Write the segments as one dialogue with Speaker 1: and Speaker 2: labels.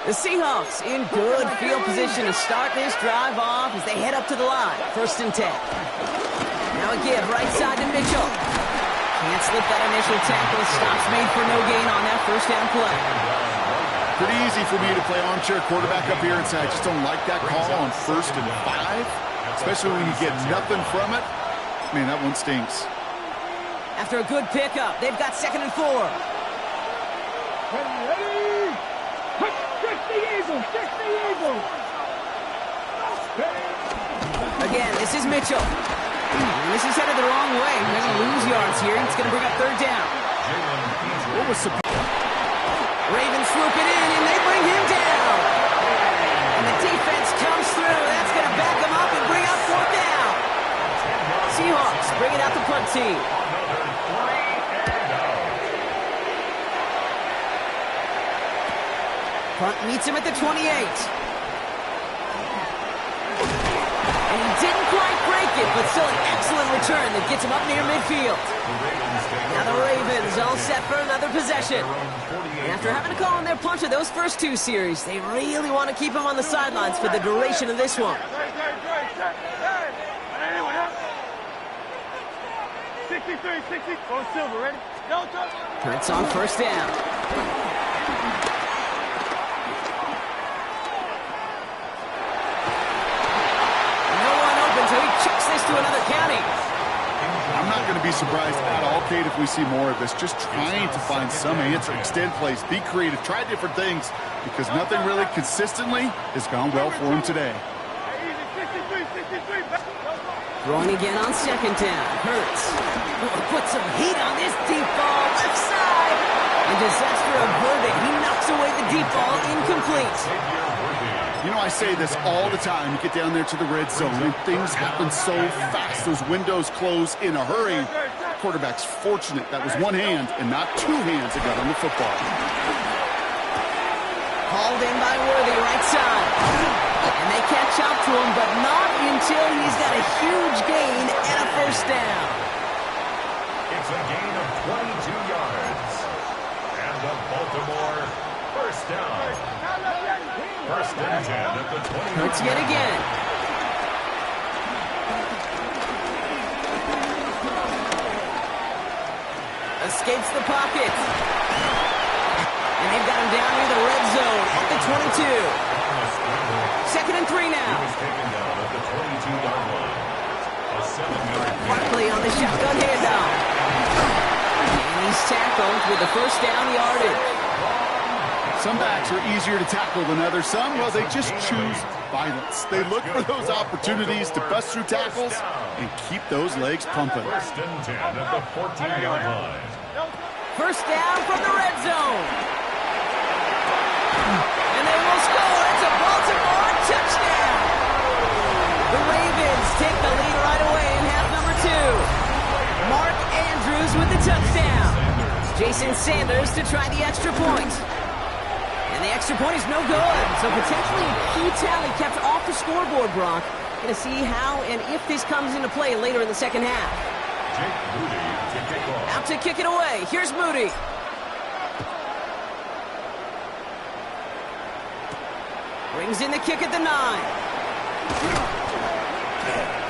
Speaker 1: The Seahawks in good field position to start this drive off as they head up to the line. 1st and 10. Now a give right side to Mitchell. Can't slip that initial tackle. Stops made for no gain on that 1st down play.
Speaker 2: Pretty easy for me to play armchair quarterback up here and say I just don't like that call on 1st and 5. Especially when you get nothing from it. Man, that one stinks.
Speaker 1: After a good pickup, they've got 2nd and 4.
Speaker 3: Ready? Check the Eagles! Check the Eagles!
Speaker 1: Again, this is Mitchell. And this is headed the wrong way. They're going to lose yards here. It's going to bring up 3rd down.
Speaker 2: What was the...
Speaker 1: Ravens swoop it in, and they bring him down. And the defense comes through. That's going to back him up and bring out 4th down. Seahawks bring it out the punt team. Punt meets him at the 28. And he didn't quite break it, but still an excellent return that gets him up near midfield. Now the Ravens all set for another possession. And after having to call on their punter those first 2 series, they really want to keep him on the sidelines for the duration of this one.
Speaker 3: 63, 60. Oh, Silver, ready? No,
Speaker 1: Kurtz on 1st down. So he chucks this to another county.
Speaker 2: I'm not going to be surprised at all, Kate, if we see more of this. Just trying to find some answer, extend plays, be creative, try different things, because nothing really consistently has gone well for him today.
Speaker 1: Throwing again on 2nd down. Hurts. Put some heat on this deep ball. Left side. And disaster averted. He knocks away the deep ball. Incomplete.
Speaker 2: You know, I say this all the time. You get down there to the red zone, and things happen so fast. Those windows close in a hurry. Quarterback's fortunate that was one hand and not 2 hands that got on the football.
Speaker 1: Hauled in by Worthy, right side. And they catch up to him, but not until he's got a huge gain and a 1st down.
Speaker 4: It's a gain of 22 yards. And the Baltimore 1st down. 1st and 10 at the 20.
Speaker 1: Hurts yet again. Escapes the pocket. And they've got him down near the red zone at the 22. 2nd and 3 now.
Speaker 4: He was taken down at the 22-yard line. A 7-yard gain.
Speaker 1: Barkley on the shotgun handoff. And he's tackled with the 1st down yardage.
Speaker 2: Some backs are easier to tackle than others. Some, well, they just choose violence. They look for those opportunities to bust through tackles and keep those legs pumping.
Speaker 4: 1st and 10 at the 14-yard line.
Speaker 1: 1st down from the red zone. And they will score. It's a Baltimore touchdown. The Ravens take the lead right away in half number 2. Mark Andrews with the touchdown. Jason Sanders to try the extra point. And the extra point is no good. So potentially a key tally kept off the scoreboard, Brock. Going to see how and if this comes into play later in the 2nd half.
Speaker 4: Jake Moody to kick off.
Speaker 1: Out to kick it away. Here's Moody. Brings in the kick at the 9.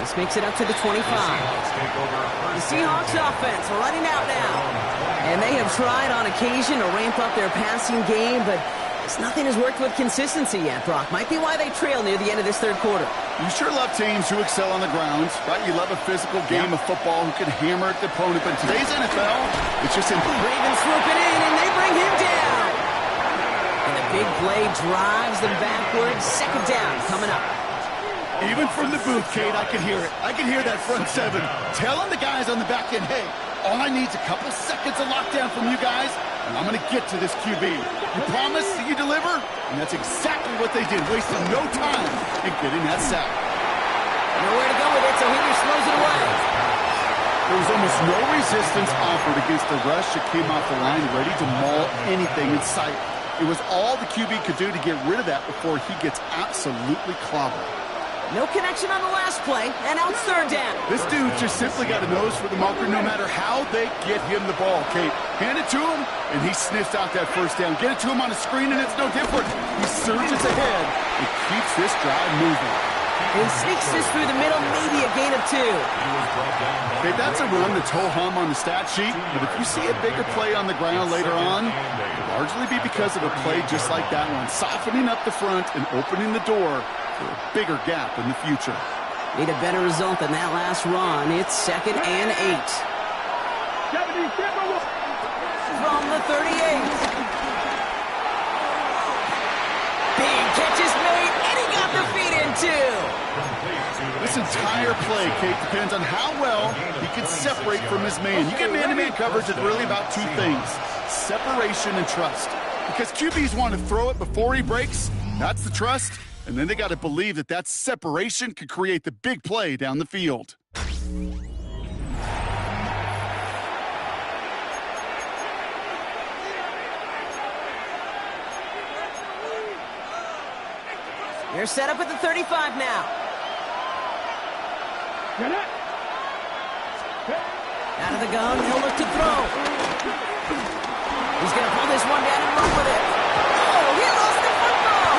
Speaker 1: This makes it up to the 25. The Seahawks offense running out now. And they have tried on occasion to ramp up their passing game, but nothing has worked with consistency yet, Brock. Might be why they trail near the end of this 3rd quarter.
Speaker 2: You sure love teams who excel on the ground, right? You love a physical game of football who can hammer at the opponent. But in today's NFL, it's just important.
Speaker 1: Ravens swoop it in, and they bring him down. And the big play drives them backwards. 2nd down coming up.
Speaker 2: Even from the booth, Kate, I can hear it. I can hear that front 7 telling the guys on the back end, hey, all I need is a couple seconds of lockdown from you guys, and I'm going to get to this QB. You promise that you deliver? And that's exactly what they did, wasting no time in getting that sack.
Speaker 1: Nowhere to go with it, so Henry slows it away.
Speaker 2: There was almost no resistance offered against the rush that came off the line, ready to maul anything in sight. It was all the QB could do to get rid of that before he gets absolutely clobbered.
Speaker 1: No connection on the last play, and now it's third down.
Speaker 2: This dude just simply got a nose for the marker no matter how they get him the ball, Kate. Hand it to him, and he sniffs out that first down. Get it to him on a screen, and it's no different. He surges ahead and keeps this drive moving.
Speaker 1: And he sneaks this through the middle, maybe a gain of 2.
Speaker 2: Okay, that's a run that's ho-hum on the stat sheet, but if you see a bigger play on the ground later on, it'll largely be because of a play just like that one, softening up the front and opening the door for a bigger gap in the future.
Speaker 1: Need a better result than that last run. It's 2nd and 8. From the 38. Big catch is made, and he got the feet in too.
Speaker 2: This entire play, Kate, depends on how well he can separate from his man. You get man-to-man coverage, it's really about two things, separation and trust. Because QBs want to throw it before he breaks, that's the trust, and then they got to believe that that separation could create the big play down the field.
Speaker 1: They're set up at the 35 now. Out of the gun, he'll look to throw. He's going to pull this one down and run with it. Oh, he lost the football!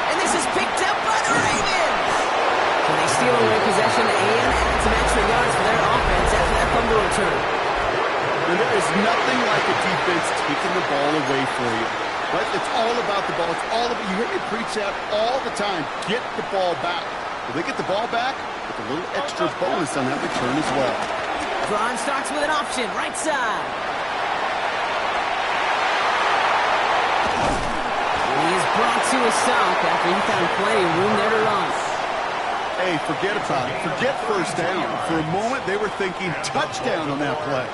Speaker 1: And this is picked up by the Ravens. So they steal away possession and add some extra yards for their offense after that fumble return.
Speaker 2: And there is nothing like a defense taking the ball away for you. Right? It's all about the ball. It's all about, you hear me preach that all the time. Get the ball back. If they get the ball back, with a little extra bonus on that return as well.
Speaker 1: Braun starts with an option, right side. And he is brought to a stop after he found plenty of room there to run.
Speaker 2: Hey, forget about it. Forget first down. For a moment, they were thinking touchdown on that play.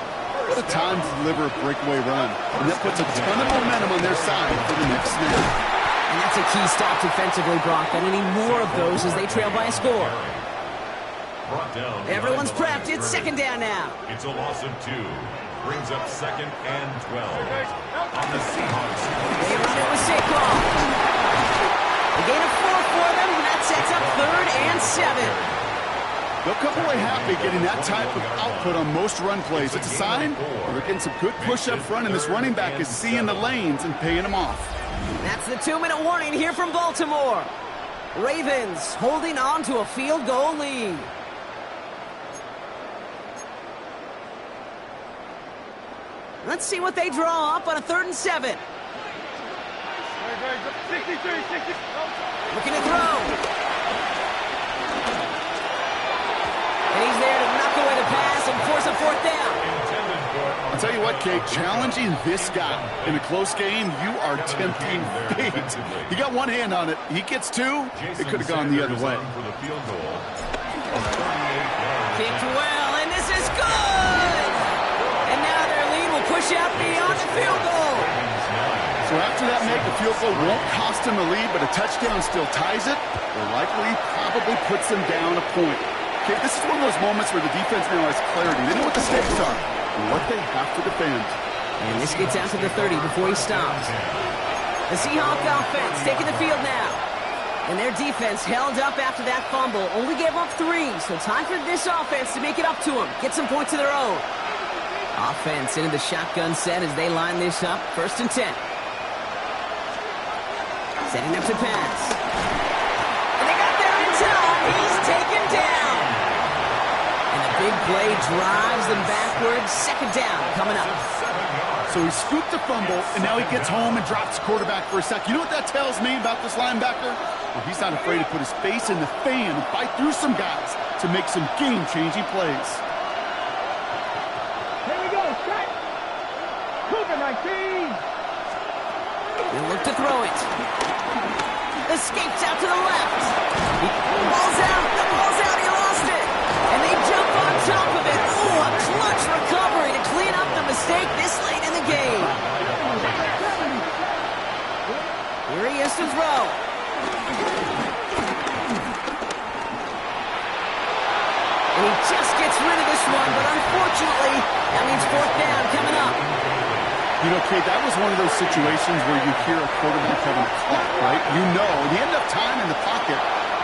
Speaker 2: What a time to deliver a breakaway run. And that puts a ton of momentum on their side for the next snap.
Speaker 1: And that's a key stop defensively, Brock. And they need more of those as they trail by a score. Everyone's prepped. It's 2nd down now.
Speaker 4: It's a loss of 2. Brings up 2nd and 12. On the Seahawks.
Speaker 1: They run it with Saquon. A gain of 4 for them, and that sets up 3rd and 7.
Speaker 2: They'll come away happy getting that type of output on most run plays. It's a sign that they're getting some good push up front, and this running back is seeing the lanes and paying them off.
Speaker 1: That's the 2-minute warning here from Baltimore. Ravens holding on to a field goal lead. Let's see what they draw up on a 3rd and 7. Looking to throw. And he's there to knock away the pass and force a 4th down.
Speaker 2: I'll tell you what, Kate, challenging this guy in a close game, you are tempting fate. He got one hand on it. He gets 2. It could have gone the other way.
Speaker 1: Kicked well, and this is good! And now their lead will push out beyond the field goal.
Speaker 2: So after that make, the field goal won't cost him the lead, but a touchdown still ties it, or likely probably puts them down a point. Okay, this is one of those moments where the defense now has clarity. They know what the stakes are and what they have to defend.
Speaker 1: And this gets out to the 30 before he stops. The Seahawks offense taking the field now. And their defense held up after that fumble. Only gave up 3, so time for this offense to make it up to them. Get some points of their own. Offense into the shotgun set as they line this up. 1st and 10. Setting up to pass. And they got there in time. He's taken down. And the big play drives them backwards. 2nd down coming up.
Speaker 2: So he scooped the fumble, and now he gets home and drops the quarterback for a sec. You know what that tells me about this linebacker? Well, he's not afraid to put his face in the fan and fight through some guys to make some game-changing plays.
Speaker 3: Here we go, set. Cougar 19.
Speaker 1: They look to throw it. Escapes out to the left. The ball's out. The ball's out. He lost it. And they jump on top of it. Oh, a clutch recovery to clean up the mistake this late in the game. Here he is to throw. And he just gets rid of this one, but unfortunately, that means 4th down coming up.
Speaker 2: You know, Kate, that was one of those situations where you hear a quarterback having a clock, right? You know, and he had enough time in the pocket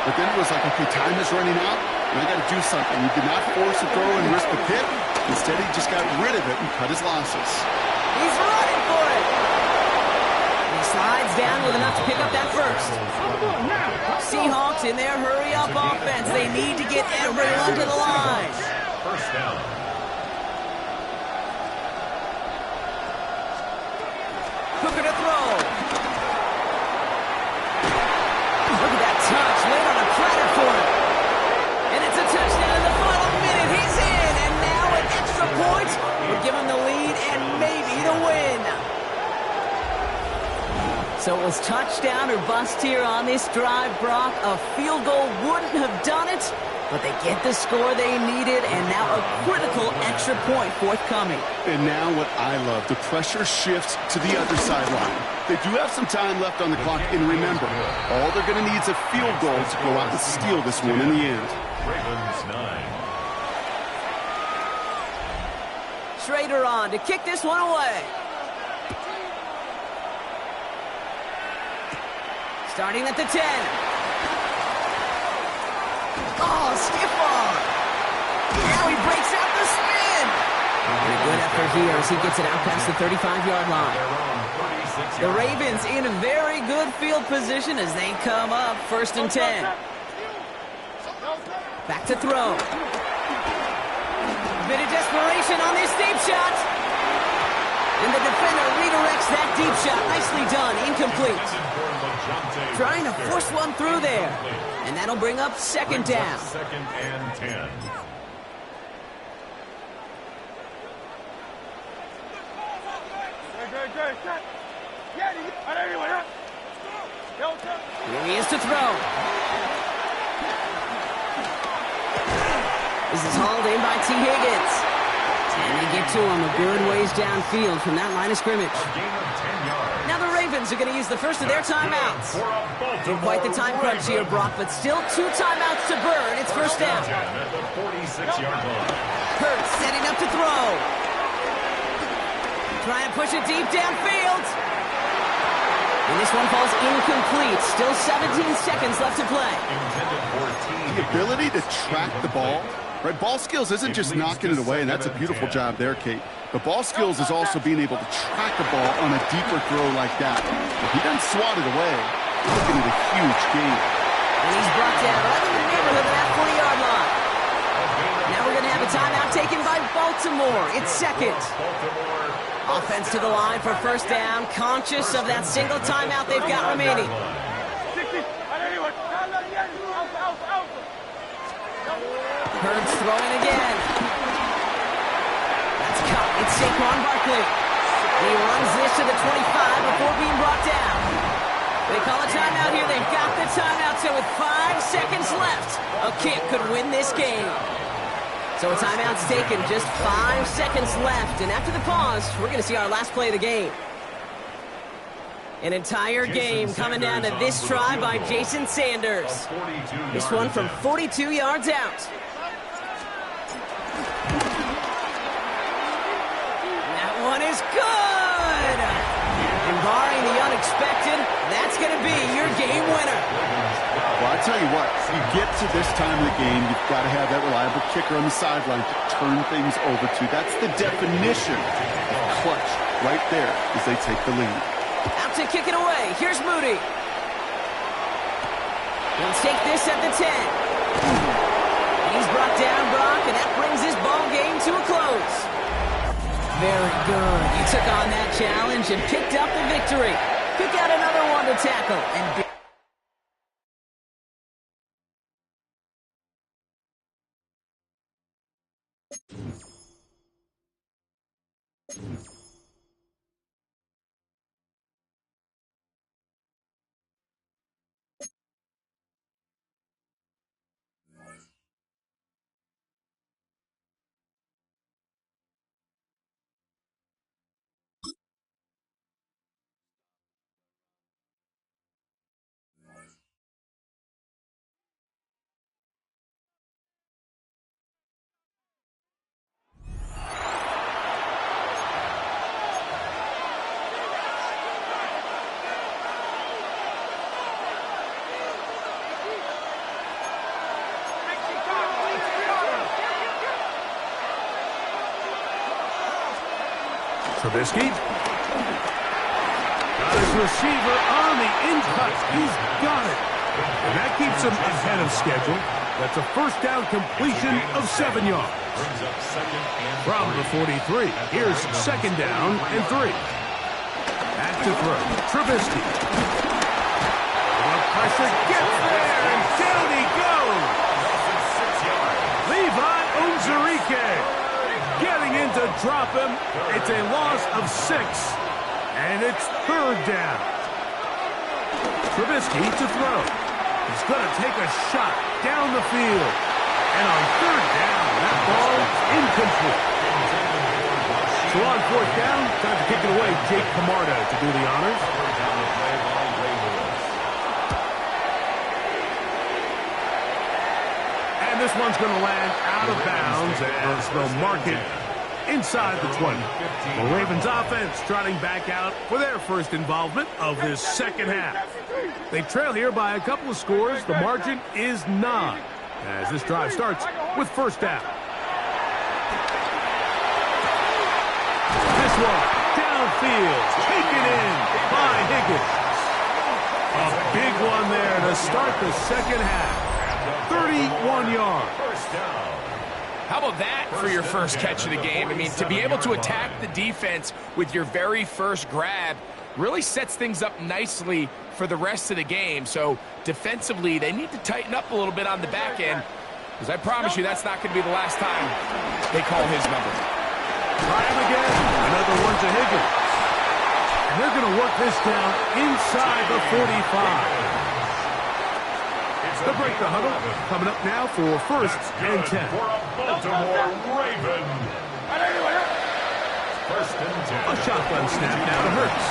Speaker 2: but then it was like, okay, time is running out, and I got to do something. He did not force a throw and risk the pick. Instead, he just got rid of it and cut his losses.
Speaker 1: He's running for it. He slides down with enough to pick up that first. Seahawks in their hurry-up offense. They need to get everyone to the line.
Speaker 4: First down.
Speaker 1: Hooker to throw. Look at that touch. Laid on a platter for him. And it's a touchdown in the final minute. He's in. And now an extra point will give him the lead and maybe the win. So it was touchdown or bust here on this drive, Brock. A field goal wouldn't have done it, but they get the score they needed, and now a critical extra point forthcoming.
Speaker 2: And now what I love, the pressure shifts to the other sideline. They do have some time left on the clock, and remember, all they're going to need is a field goal to go out and steal this one in the end.
Speaker 4: Ravens 9.
Speaker 1: Schrader on to kick this one away. Starting at the 10. Oh, stiff arm. Now he breaks out the spin. And a good effort here as he gets it out past the 35-yard line. The Ravens in a very good field position as they come up 1st and 10. Back to throw. A bit of desperation on this deep shot. And the defender redirects that deep shot. Nicely done. Incomplete. Trying to force one through there. And that'll bring up 2nd down.
Speaker 4: 2nd and 10.
Speaker 1: Here he is to throw. This is hauled in by T. Higgins. And they get to him a good ways downfield from that line of scrimmage. Now the Ravens are going to use the first of their timeouts. Quite the time crunch here, Brock, but still 2 timeouts to burn. It's 1st down.
Speaker 4: At the 46-yard line.
Speaker 1: Hurts setting up to throw. Trying to push it deep downfield. And this one falls incomplete. Still 17 seconds left to play.
Speaker 2: The ability to track the ball, right? Ball skills isn't just knocking it away, and that's a beautiful job there, Kate. But ball skills is also being able to track a ball on a deeper throw like that. If he doesn't swat it away, he's looking at a huge gain.
Speaker 1: And he's brought down right in the neighborhood of that 40-yard line. Now we're going to have a timeout taken by Baltimore. It's 2nd. Offense to the line for 1st down, conscious of that single timeout they've got remaining. Hurts throwing again. That's caught. It's Saquon Barkley. He runs this to the 25 before being brought down. They call a timeout here. They've got the timeout, so with 5 seconds left, a kick could win this game. So a timeout's taken, just 5 seconds left. And after the pause, we're going to see our last play of the game. An entire game coming down to this try by Jason Sanders. This one from 42 yards out. That one is good! And barring the unexpected, that's going to be your game winner.
Speaker 2: Well, I tell you what, you get to this time of the game, you've got to have that reliable kicker on the sideline to turn things over to. That's the definition of clutch right there as they take the lead.
Speaker 1: Out to kick it away. Here's Moody. He'll take this at the 10. He's brought down, Brock, and that brings this ball game to a close. Very good. He took on that challenge and picked up the victory. Pick out another one to tackle and
Speaker 5: Trubisky. Got his receiver on the in-cut. He's got it. And that keeps him ahead of schedule. That's a first down completion of 7 yards. From the 43, here's second down and 3. Back to throw. Trubisky. The pressure gets there, and down he goes. Levi Onwuzurike getting in to drop him. It's a loss of 6, and it's third down. Trubisky to throw. He's going to take a shot down the field. And on third down, that ball incomplete. So on fourth down, time to kick it away. Jake Camarda to do the honors. And this one's going to land out of bounds as they'll mark it inside the 20. The Ravens offense trotting back out for their first involvement of this second half. They trail here by a couple of scores. The margin is 9 as this drive starts with first down. This one downfield, taken in by Higgins. A big one there to start the second half. 31 yards. First down.
Speaker 6: How about that for your first catch of the game? I mean, to be able to attack the defense with your very first grab really sets things up nicely for the rest of the game. So defensively, they need to tighten up a little bit on the back end, because I promise you that's not going to be the last time they call his number.
Speaker 5: Try him again. Another one to Higgins. And they're going to work this down inside the 45. They'll break the huddle. Coming up now for first and 10.
Speaker 4: For a Baltimore Raven. First and 10.
Speaker 5: A shotgun snap now to Hurts.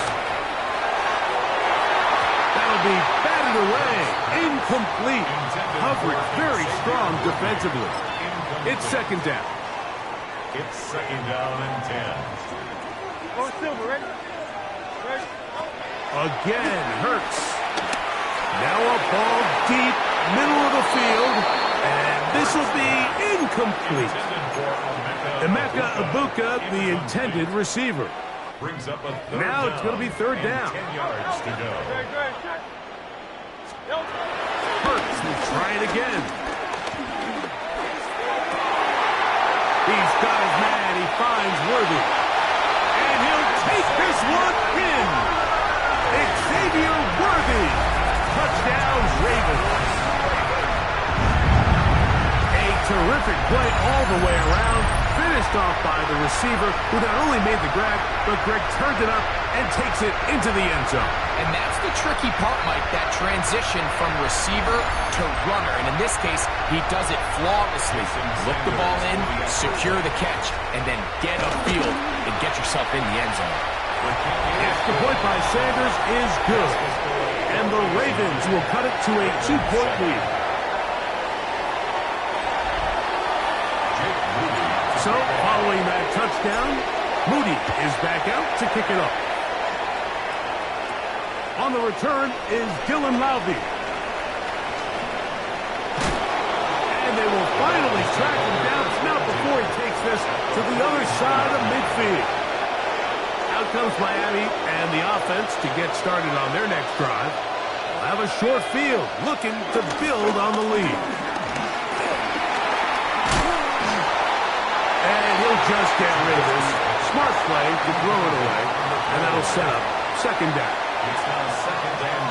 Speaker 5: That'll be batted away. Incomplete. Coverage very strong defensively. It's second down.
Speaker 4: It's second down and 10.
Speaker 3: Go Silver, ready?
Speaker 5: Again, Hurts. Now a ball deep, middle of the field, and this will be incomplete. Emeka Egbuka, the intended receiver.
Speaker 4: Brings up a third
Speaker 5: Now it's going to be third down.
Speaker 4: 10 yards to go.
Speaker 5: Hurts will try it again. He's got his man. He finds Worthy. And he'll take this one in. Xavier Worthy. Touchdown, Ravens. A terrific play all the way around. Finished off by the receiver, who not only made the grab, but Greg turned it up and takes it into the end zone.
Speaker 6: And that's the tricky part, Mike, that transition from receiver to runner. And in this case, he does it flawlessly. Look the ball in, secure the catch, and then get upfield and get yourself in the end zone.
Speaker 5: Extra point by Sanders is good. And the Ravens will cut it to a 2-point lead. So, following that touchdown, Moody is back out to kick it off. On the return is Dylan Loudby. And they will finally track him down. It's not before he takes this to the other side of midfield. Out comes Miami and the offense to get started on their next drive. They'll have a short field looking to build on the lead. And he'll just get rid of this. Smart play to throw it away. And that'll set up second down.
Speaker 4: It's now second and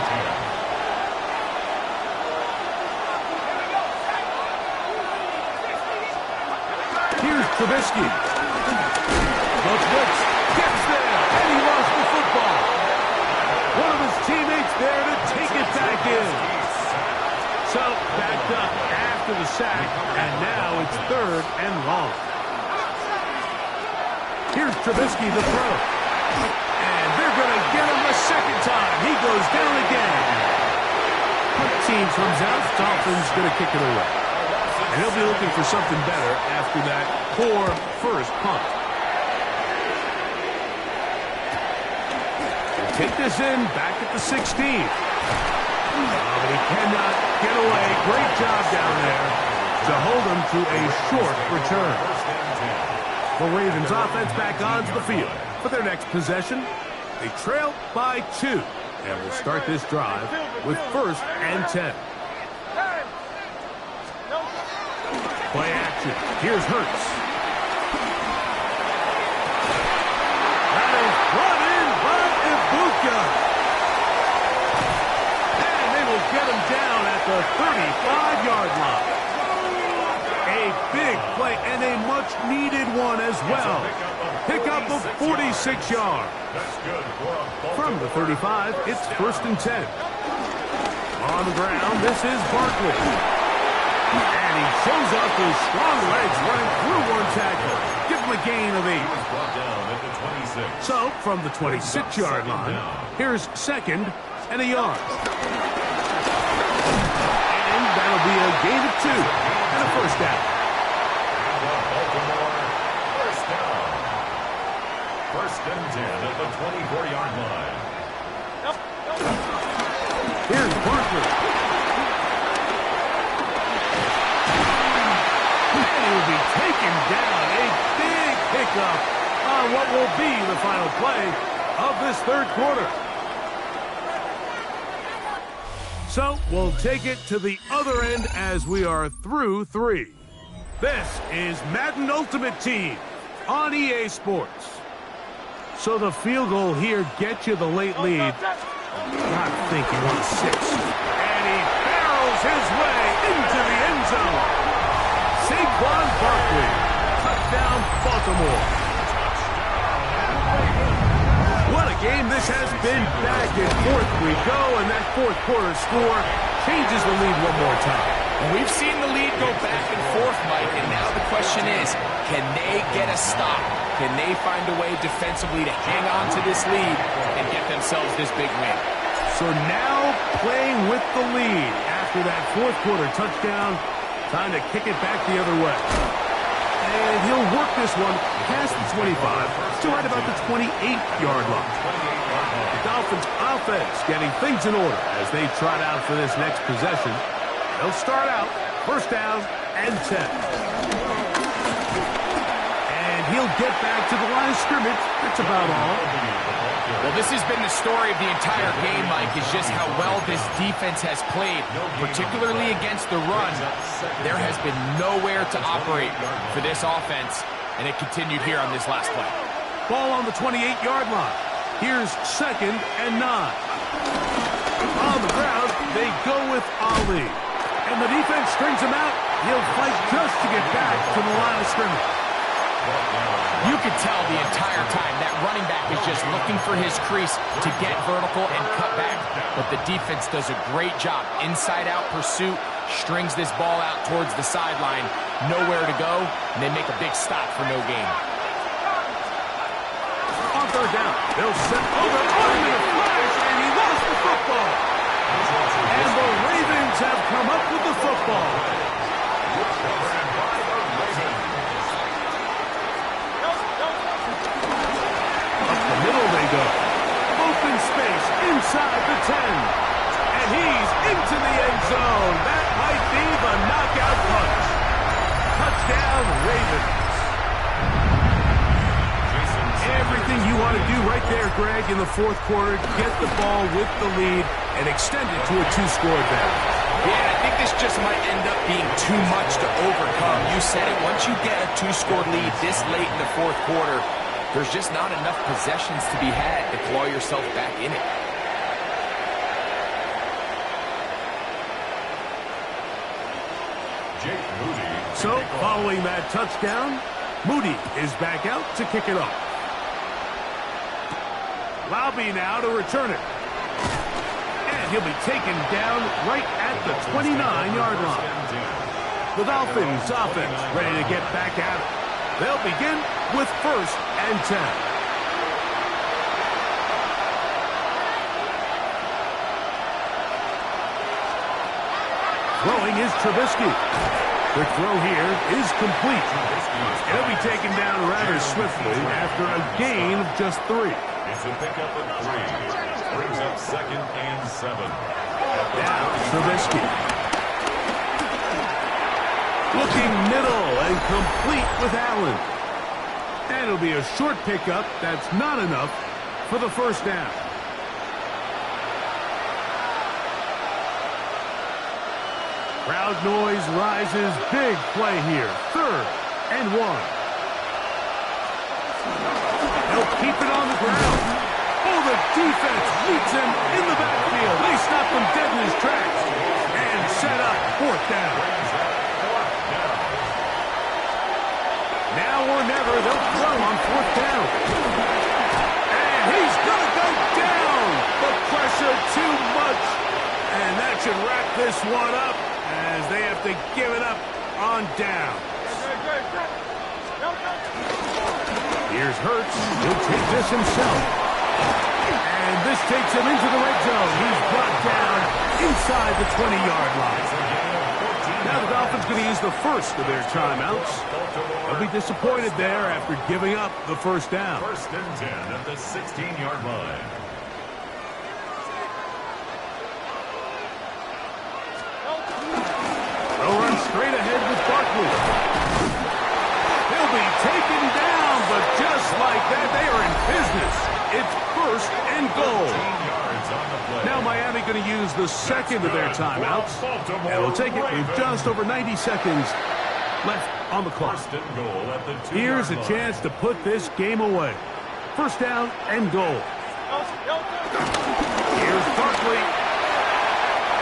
Speaker 4: 10.
Speaker 5: Here's Trubisky. Goes blitz. Gets there. And he lost the football. One of his teammates there to take it back in. So, backed up after the sack. And now it's third and long. Here's Trubisky to throw. And they're going to get him a second time. He goes down again. Punt team comes out. Dolphins going to kick it away. And he'll be looking for something better after that poor first punt. He'll take this in back at the 16. But he cannot get away. Great job down there to hold him to a short return. The Ravens offense back onto the field. for their next possession. They trail by 2, and will start this drive with 1st and 10. Play action. Here's Hurts. That is brought in by Ibuka. And they will get him down at the 35-yard line. A big play and a much-needed one as well. Pickup of 46 yards. From the 35, it's 1st and 10. On the ground, this is Barkley. And he shows off his strong legs running through one tackle. Give him a gain of 8. So, from the 26-yard line, here's 2nd and a yard. And that'll be a gain of 2 and a 1st down.
Speaker 4: Baltimore, 1st down. 1st and 10 at the 24-yard line.
Speaker 5: Here's Barkley. And he'll be taken down. A big pickup on what will be the final play of this 3rd quarter. So we'll take it to the other end as we are through 3. This is Madden Ultimate Team on EA Sports. So the field goal here gets you the late lead. I think he wants 6. And he barrels his way into the end zone. Saquon Barkley. Touchdown, Baltimore. What a game this has been. Back and forth we go, and that 4th quarter score changes the lead one more time.
Speaker 6: We've seen the lead go back and forth, Mike, and now the question is, can they get a stop? Can they find a way defensively to hang on to this lead and get themselves this big win?
Speaker 5: So now playing with the lead after that 4th quarter touchdown, time to kick it back the other way. And he'll work this one past the 25 to right about the 28-yard line. The Dolphins offense getting things in order as they trot out for this next possession. They'll start out 1st down and 10. And he'll get back to the line of scrimmage. That's about all.
Speaker 6: Well, this has been the story of the entire game, Mike, is just how well this defense has played, particularly against the run. There has been nowhere to operate for this offense, and it continued here on this last play.
Speaker 5: Ball on the 28-yard line. Here's 2nd and 9. On the ground, they go with Ali. And the defense strings him out. He'll fight just to get back to the line of scrimmage.
Speaker 6: You could tell the entire time that running back is just looking for his crease to get vertical and cut back. But the defense does a great job. Inside-out pursuit, strings this ball out towards the sideline. Nowhere to go, and they make a big stop for no gain.
Speaker 5: On 3rd down, they'll set over on him in a flash, and he lost the football. And the Ravens have come up with the football. Up the middle they go. Open space inside the 10. And he's into the end zone. That might be the knockout punch. Touchdown, Ravens. Everything you want to do right there, Greg, in the 4th quarter. Get the ball with the lead and extend it to a 2-score advantage.
Speaker 6: Yeah, I think this just might end up being too much to overcome. You said it. Once you get a 2-score lead this late in the 4th quarter, there's just not enough possessions to be had to claw yourself back in it.
Speaker 5: So, following that touchdown, Moody is back out to kick it off. Laube now to return it. And he'll be taken down right at the 29-yard line. The Dolphins offense ready to get back at it. They'll begin with 1st and 10. Throwing is Trubisky. The throw here is complete. He'll be taken down rather swiftly after a gain of just 3.
Speaker 4: It's a pickup of 3. Brings up 2nd and 7.
Speaker 5: Now Trubisky. Looking middle and complete with Allen. And it'll be a short pickup. That's not enough for the first down. Crowd noise rises. Big play here. 3rd and 1. They'll keep it on the ground. Oh, the defense meets him in the backfield. They stop him dead in his tracks and set up 4th down. Now or never, they'll throw on 4th down. And he's going to go down. The pressure too much. And that should wrap this one up as they have to give it up on down. Here's Hurts. He'll take this himself. And this takes him into the red zone. He's brought down inside the 20-yard line. Now the Dolphins going to use the first of their timeouts. They'll be disappointed there after giving up the first down.
Speaker 4: 1st and 10 at the 16-yard line.
Speaker 5: They'll run straight ahead with Barkley. He'll be taken down, but just like that, they are in business. It's 1st and goal. Now Miami going to use the second of their timeouts. And we'll take it with just over 90 seconds left on the clock. Here's a chance to put this game away. 1st down and goal. Here's Barkley.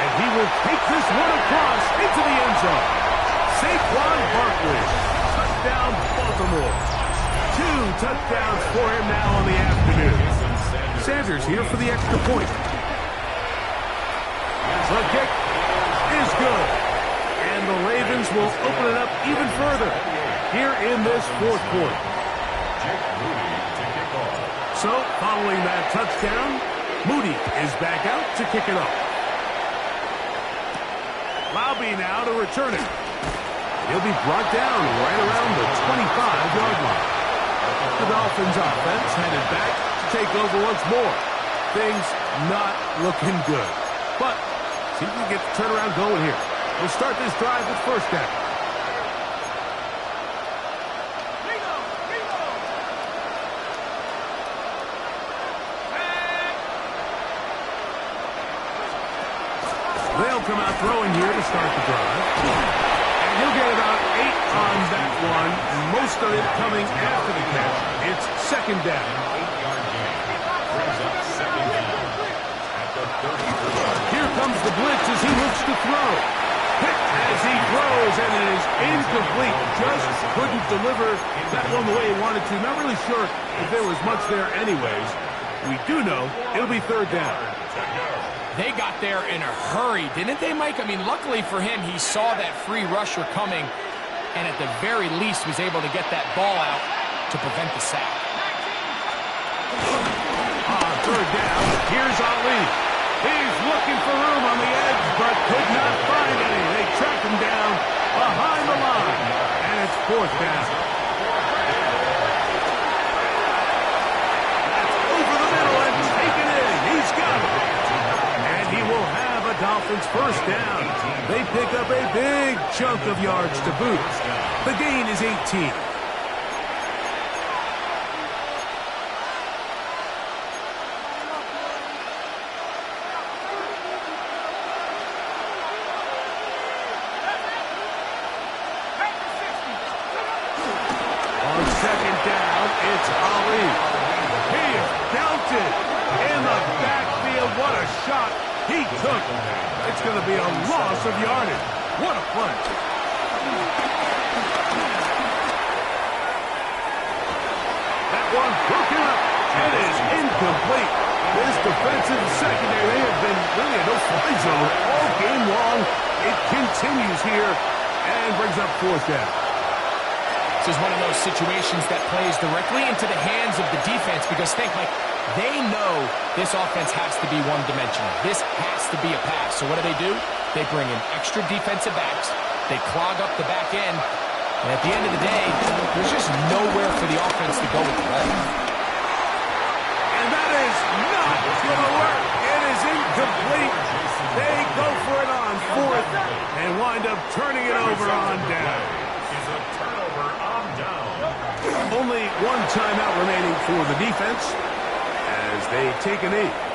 Speaker 5: And he will take this one across into the end zone. Saquon Barkley. Touchdown, Baltimore. 2 touchdowns for him now on the afternoon. Sanders here for the extra point. The kick is good. And the Ravens will open it up even further here in this 4th quarter. So, following that touchdown, Moody is back out to kick it off. Laube now to return it. He'll be brought down right around the 25-yard line. The Dolphins offense headed back to take over once more. Things not looking good. But see if we can get the turnaround going here. We'll start this drive with 1st down. They'll come out throwing here to start the drive. And he'll get about 8 on that one. Most of it coming after the catch. It's 2nd down. Here comes the blitz as he looks to throw. Hit as he throws, and it is incomplete. Just couldn't deliver that one the way he wanted to. Not really sure if there was much there anyways. We do know it'll be 3rd down.
Speaker 6: They got there in a hurry, didn't they, Mike? I mean, luckily for him, he saw that free rusher coming and at the very least was able to get that ball out to prevent the sack.
Speaker 5: 3rd down. Here's Ali. He's looking for room on the edge, but could not find any. They track him down behind the line, and it's 4th down. That's over the middle and taken in. He's got it. And he will have a Dolphins 1st down. They pick up a big chunk of yards to boot. The gain is 18. On 2nd down, it's Ali. He is belted in the backfield. What a shot he took. It's going to be a loss of yardage. What a play. That one broken up. It is incomplete. This defensive secondary, they have been really a no-fly zone all game long. It continues here and brings up 4th down.
Speaker 6: This is one of those situations that plays directly into the hands of the defense because think, Mike, they know this offense has to be one-dimensional. This has to be a pass. So what do? They bring in extra defensive backs. They clog up the back end. And at the end of the day, there's just nowhere for the offense to go with the ball.
Speaker 5: And that is not going to work. It is incomplete. They go for it on 4th and wind up turning it over on down.
Speaker 4: Is a turnover on down.
Speaker 5: Only One timeout remaining for the defense as they take a knee.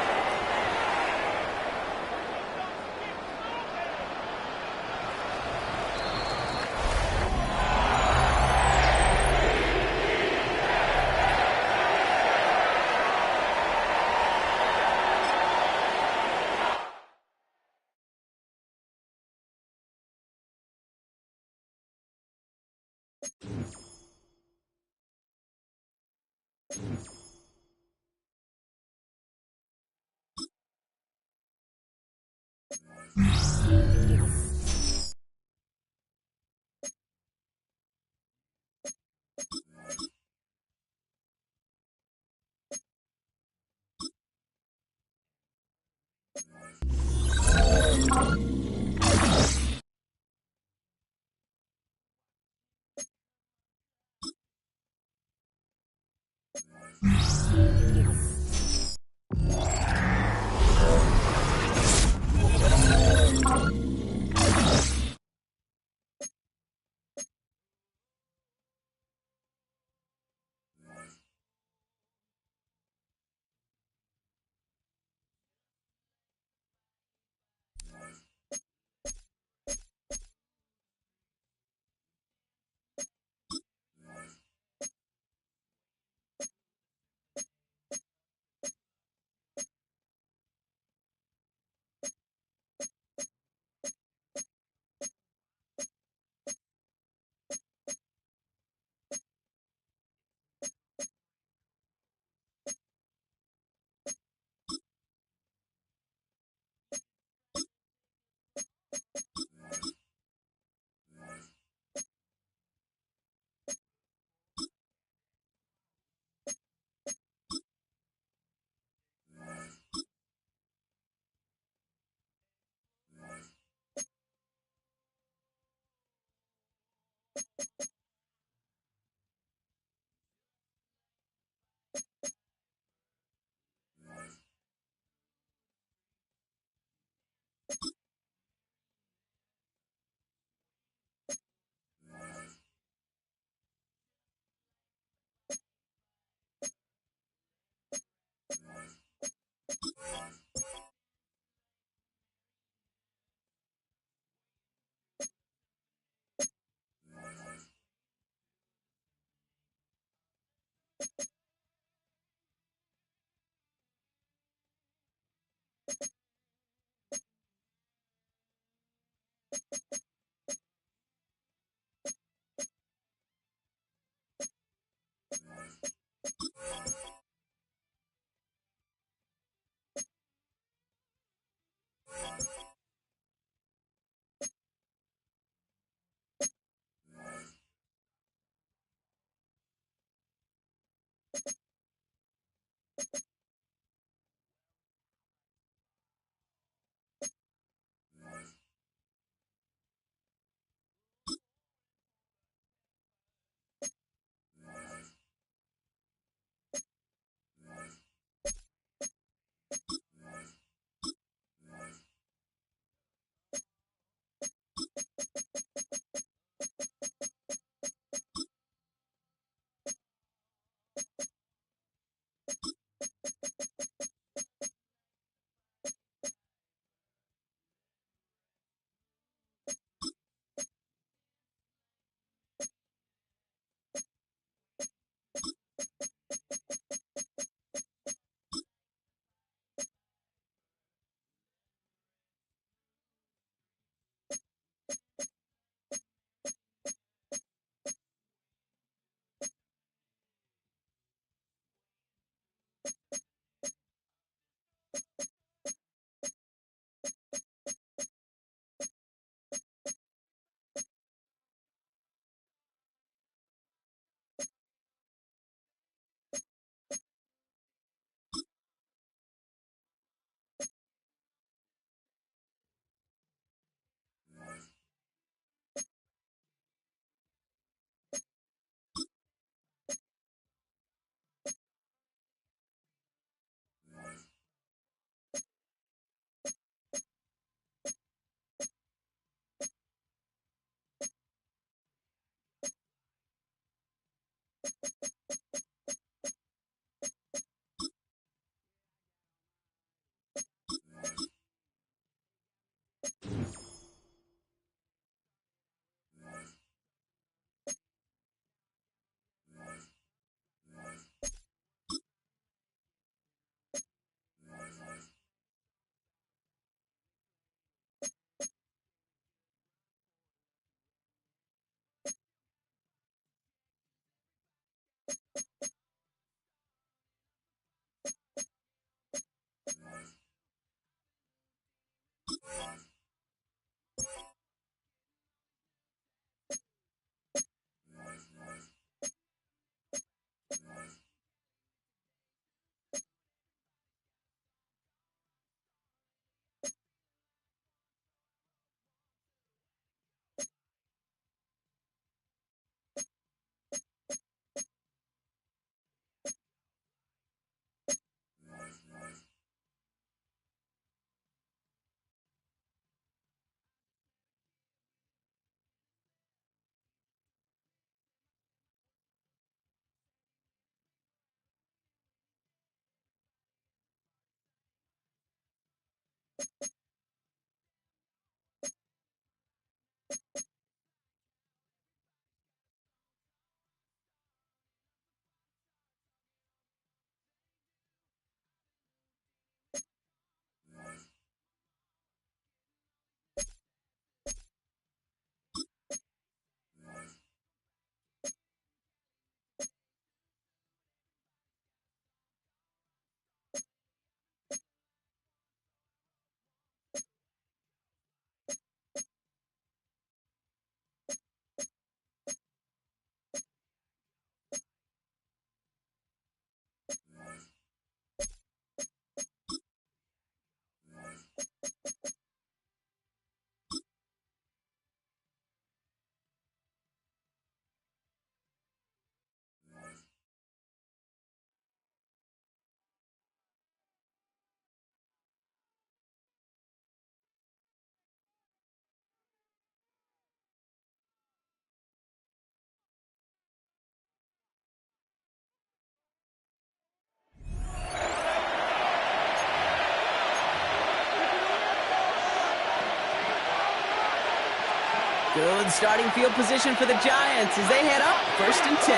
Speaker 1: Good starting field position for the Giants as they head up 1st and 10.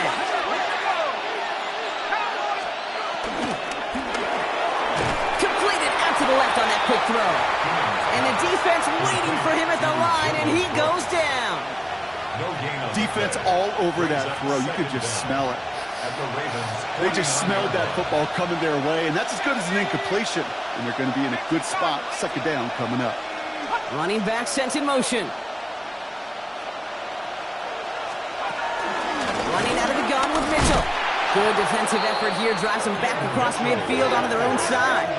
Speaker 1: Completed out to the left on that quick throw. And the defense waiting for him at the line, and he goes down.
Speaker 2: Defense all over that throw. You could just smell it. They just smelled that football coming their way, and that's as good as an incompletion. And they're going to be in a good spot. 2nd down coming up.
Speaker 1: Running back sent in motion. Running out of the gun with Mitchell. Good defensive effort here. Drives them back across midfield onto their own side.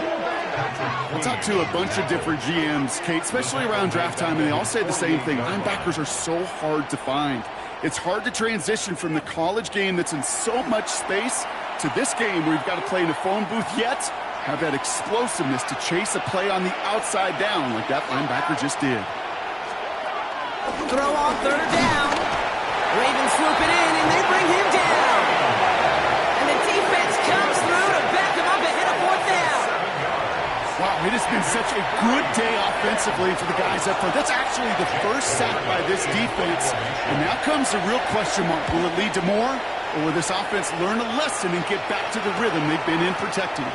Speaker 2: I'll talk to a bunch of different GMs, Kate, especially around draft time, and they all say the same thing. Linebackers are so hard to find. It's hard to transition from the college game that's in so much space to this game where you've got to play in a phone booth yet have that explosiveness to chase a play on the outside down like that linebacker just did.
Speaker 1: Throw on 3rd down. Ravens swoop it in, and they bring him down. And the defense comes through to back him up ahead of 4th down.
Speaker 2: Wow, it has been such a good day offensively for the guys up front. That's actually the first sack by this defense. And now comes the real question mark. Will it lead to more? Or will this offense learn a lesson and get back to the rhythm they've been in protecting?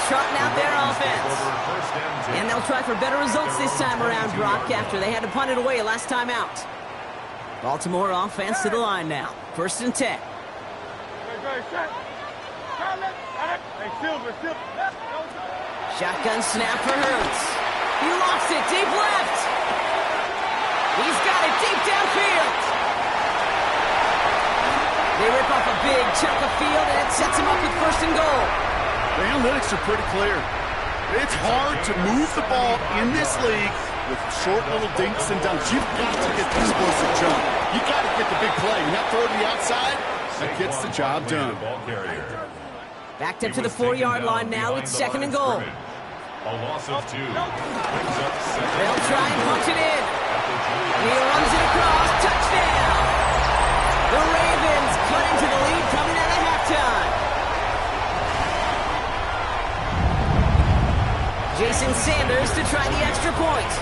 Speaker 1: Trotting out their offense. And they'll try for better results this time around, Brock, after they had to punt it away last time out. Baltimore offense to the line now. 1st and 10. Shotgun snap for Hurts. He lost it deep left. He's got it deep downfield. They rip off a big chunk of field, and it sets him up with 1st and goal.
Speaker 2: The analytics are pretty clear. It's hard to move the ball in this league with short little dinks and dunks. You've got to get the explosive jump. You've got to get the big play. And that throw to the outside, that gets the job done.
Speaker 1: Backed up to the 4-yard line now. It's 2nd and goal.
Speaker 4: A loss of 2.
Speaker 1: They'll try and punch it in. He runs it across. Touchdown! The Ravens cut into the lead coming out of halftime. Jason Sanders to try the extra point.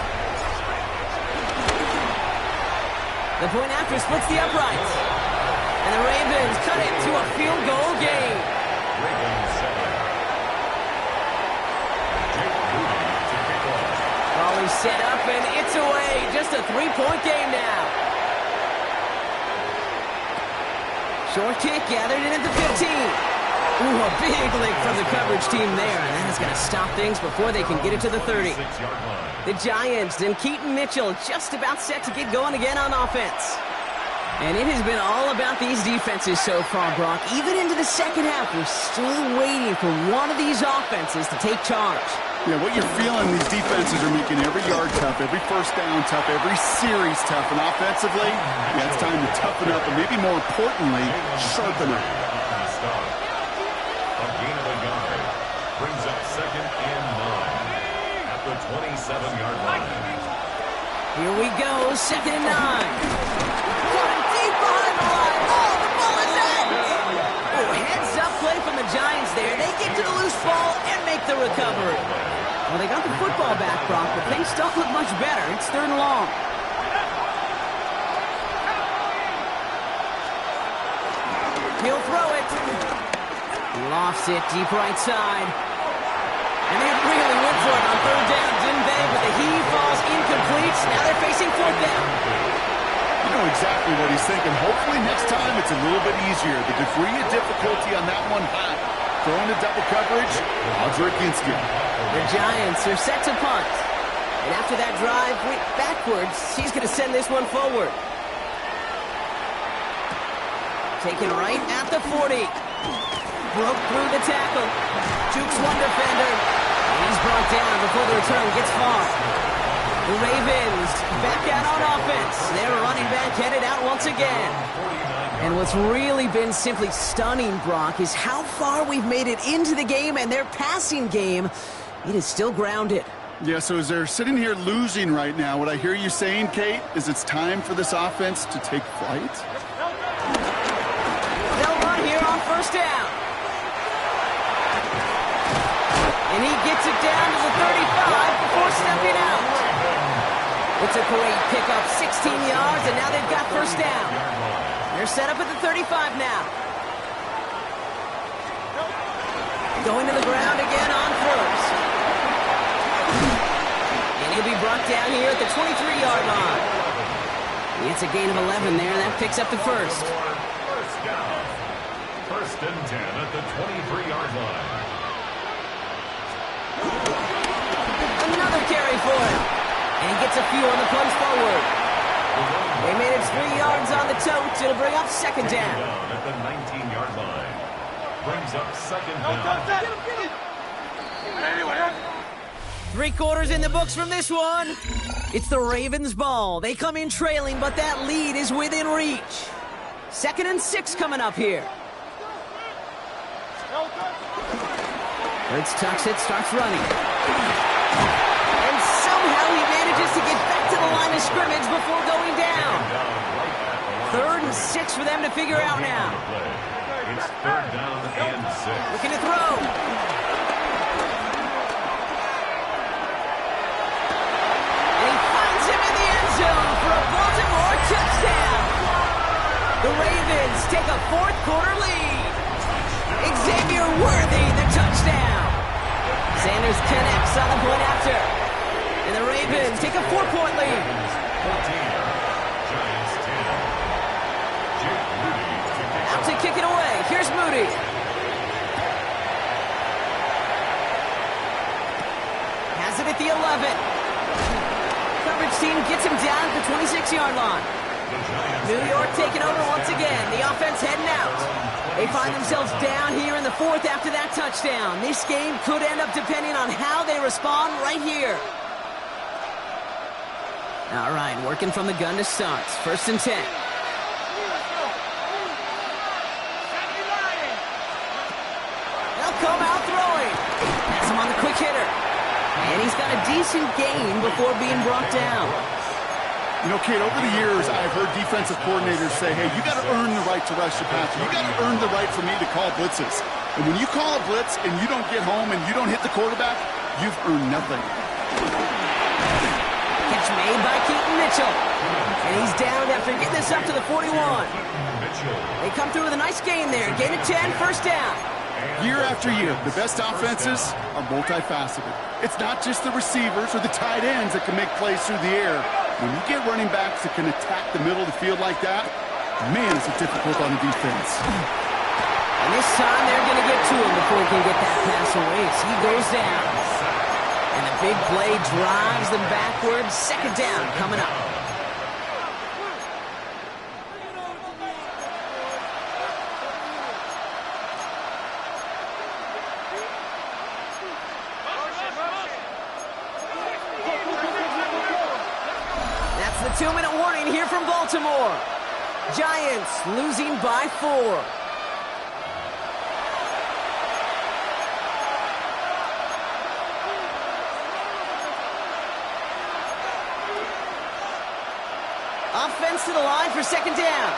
Speaker 1: The point after splits the uprights. And the Ravens cut it to a field goal game. Ball is set up and it's away. Just a 3-point game now. Short kick gathered in at the 15. Ooh, a big lick from the coverage team there, and that is going to stop things before they can get it to the 30. The Giants and Keaton Mitchell just about set to get going again on offense. And it has been all about these defenses so far, Brock. Even into the 2nd half, we're still waiting for one of these offenses to take charge.
Speaker 2: Yeah, what you're feeling, these defenses are making every yard tough, every 1st down tough, every series tough. And offensively, yeah, it's time to toughen up, and maybe more importantly, sharpen up.
Speaker 4: Brings up 2nd and 9 at the 27-yard line.
Speaker 1: Here we go, 2nd and 9. Got him deep behind the line. Oh, the ball is recovery. Well, they got the football back, Brock, but things don't look much better. It's 3rd and long. He'll throw it. Lofts it deep right side. And they really went for it on 3rd down, didn't they? But the heave falls incomplete. Now they're facing 4th down.
Speaker 2: You know exactly what he's thinking. Hopefully next time it's a little bit easier. The degree of difficulty on that one high. Throwing to double coverage, odds are against you.
Speaker 1: The Giants are set to punt. And after that drive backwards, he's going to send this one forward. Taken right at the 40. Broke through the tackle. Jukes one defender. And he's brought down before the return gets far. The Ravens back out on offense. Their running back headed out once again. And what's really been simply stunning, Brock, is how far we've made it into the game, and their passing game, it is still grounded.
Speaker 2: Yeah, so as they're sitting here losing right now, what I hear you saying, Kate, is it's time for this offense to take flight?
Speaker 1: They'll run here on 1st down. And he gets it down to the 35 before stepping out. It's a great pickup, 16 yards, and now they've got 1st down. They're set up at the 35 now. Going to the ground again on 1st. And he'll be brought down here at the 23-yard line. It's a gain of 11 there. That picks up the 1st.
Speaker 4: 1st down. 1st and 10 at the 23-yard line.
Speaker 1: Another carry for him. And he gets a few on the plunge forward. They made it 3 yards on the tote. It'll bring up 2nd down.
Speaker 4: At the 19-yard line. Brings up 2nd down.
Speaker 1: 3/4 in the books from this one. It's the Ravens' ball. They come in trailing, but that lead is within reach. 2nd and 6 coming up here. Hurts tucks it, starts running. And somehow he manages to get back to the line of scrimmage before going down. 3rd and 6 for them to figure out now.
Speaker 4: It's 3rd down and 6.
Speaker 1: Looking to throw. And he finds him in the end zone for a Baltimore touchdown. The Ravens take a 4th-quarter lead. Xavier Worthy, the touchdown. Sanders connects on the point after. And the Ravens take a 4-point lead.
Speaker 4: 14. Giants 10. Jake Moody
Speaker 1: Out to kick it away. Here's Moody. Has it at the 11. Coverage team gets him down at the 26-yard line. New York taking over once again. The offense heading out. They find themselves down here in the 4th after that touchdown. This game could end up depending on how they respond right here. All right, working from the gun to start. 1st and 10. They'll come out throwing. Pass him on the quick hitter. And he's got a decent gain before being brought down.
Speaker 2: You know, Kate, over the years, I've heard defensive coordinators say, hey, you got to earn the right to rush the passer. You got to earn the right for me to call blitzes. And when you call a blitz and you don't get home and you don't hit the quarterback, you've earned nothing.
Speaker 1: Catch made by Keaton Mitchell. And he's down after getting this up to the 41. They come through with a nice gain there. Gain of 10, 1st down.
Speaker 2: Year after year, the best offenses are multifaceted. It's not just the receivers or the tight ends that can make plays through the air. When you get running backs that can attack the middle of the field like that, man, is it difficult on the defense.
Speaker 1: And this time they're going to get to him before he can get that pass away as he goes down. And the big play drives them backwards. 2nd down coming up. That's the 2-minute warning here from Baltimore. Giants losing by 4. Offense to the line for 2nd down.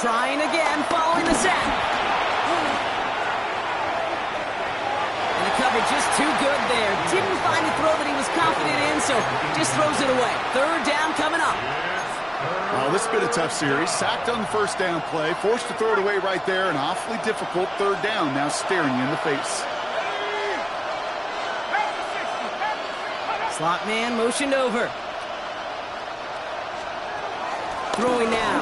Speaker 1: Trying again, following the sack. And the coverage just too good there. Didn't find a throw that he was confident in, so just throws it away. Third down coming up.
Speaker 2: Well, this has been a tough series. Sacked on the first down play, forced to throw it away right there. An awfully difficult third down now staring you in the face.
Speaker 1: Slot man motioned over. Throwing now.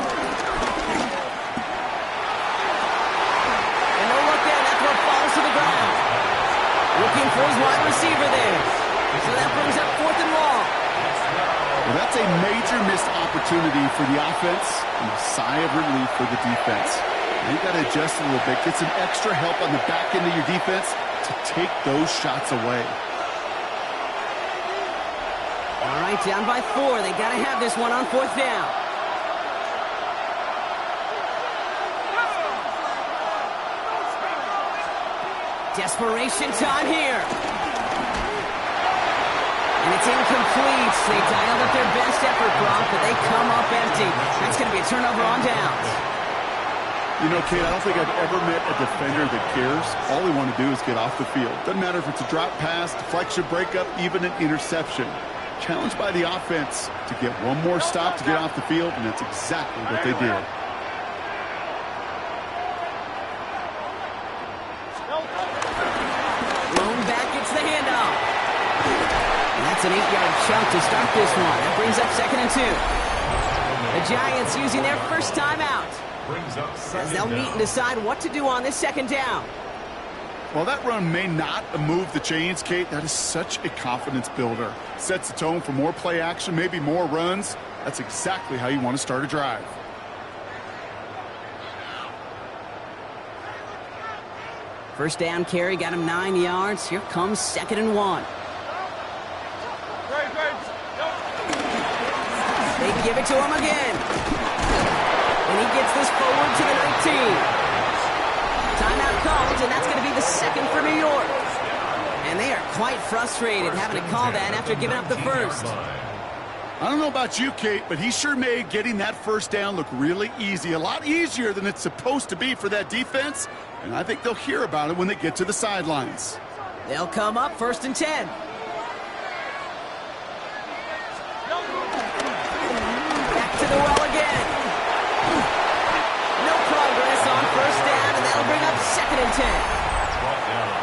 Speaker 1: And no look there. That throw falls to the ground. Looking for his wide receiver there. So that brings up 4th and long.
Speaker 2: Well, that's a major missed opportunity for the offense and a sigh of relief for the defense. You got to adjust a little bit, get some extra help on the back end of your defense to take those shots away.
Speaker 1: All right, down by 4. They got to have this one on 4th down. Desperation time here. And it's incomplete. They dialed up their best effort, Brock, but they come up empty. That's going to be a turnover on downs.
Speaker 2: You know, Kate, I don't think I've ever met a defender that cares. All they want to do is get off the field. Doesn't matter if it's a drop pass, deflection, breakup, even an interception. Challenged by the offense to get one more stop to get off the field, and that's exactly what they did.
Speaker 1: Lone back gets the handoff. And that's an 8-yard chunk to start this one. That brings up 2nd and 2. The Giants using their first timeout. As they'll meet and decide what to do on this 2nd down.
Speaker 2: While that run may not move the chains, Kate, that is such a confidence builder. Sets the tone for more play action, maybe more runs. That's exactly how you want to start a drive.
Speaker 1: First down carry got him 9 yards. Here comes 2nd and 1. They give it to him again. And he gets this forward to the 19. Timeout comes, and that's going to be the 2nd for New York. And they are quite frustrated having to call that after giving up the first.
Speaker 2: I don't know about you, Kate, but he sure made getting that first down look really easy. A lot easier than it's supposed to be for that defense. And I think they'll hear about it when they get to the sidelines.
Speaker 1: They'll come up 1st and 10. Back to the well again. No progress on first down, and that'll bring up 2nd and 10.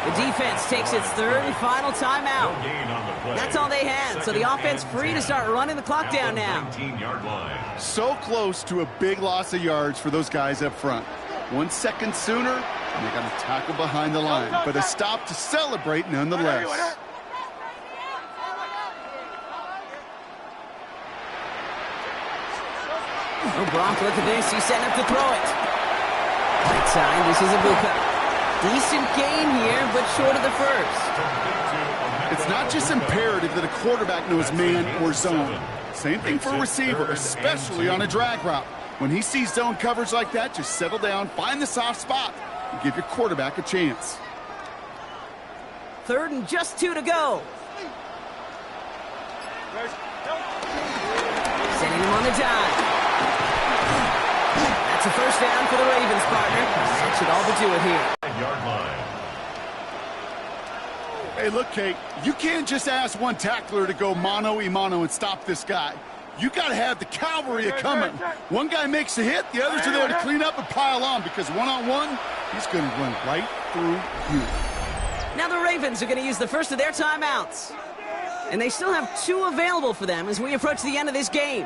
Speaker 1: The defense takes its 3rd and final timeout. That's all they had, so the offense free to start running the clock down now.
Speaker 2: So close to a big loss of yards for those guys up front. 1 second sooner, and they got to tackle behind the line. But a stop to celebrate nonetheless.
Speaker 1: Oh, Bronk, look at this. He's setting up to throw it. Right side, this is Ibuka. Decent gain here, but short of the first.
Speaker 2: It's not just imperative that a quarterback knows man or zone. Same thing for a receiver, especially on a drag route. When he sees zone coverage like that, just settle down, find the soft spot, and give your quarterback a chance.
Speaker 1: 3rd and just 2 to go. Setting him on the dime. That's a first down for the Ravens, partner. That should all but do it here.
Speaker 2: Hey, look, Kate, you can't just ask one tackler to go mano-a-mano and stop this guy. You got to have the cavalry coming. One guy makes a hit, the others are there to clean up and pile on, because one-on-one, he's going to run right through you.
Speaker 1: Now the Ravens are going to use the first of their timeouts. And they still have 2 available for them as we approach the end of this game.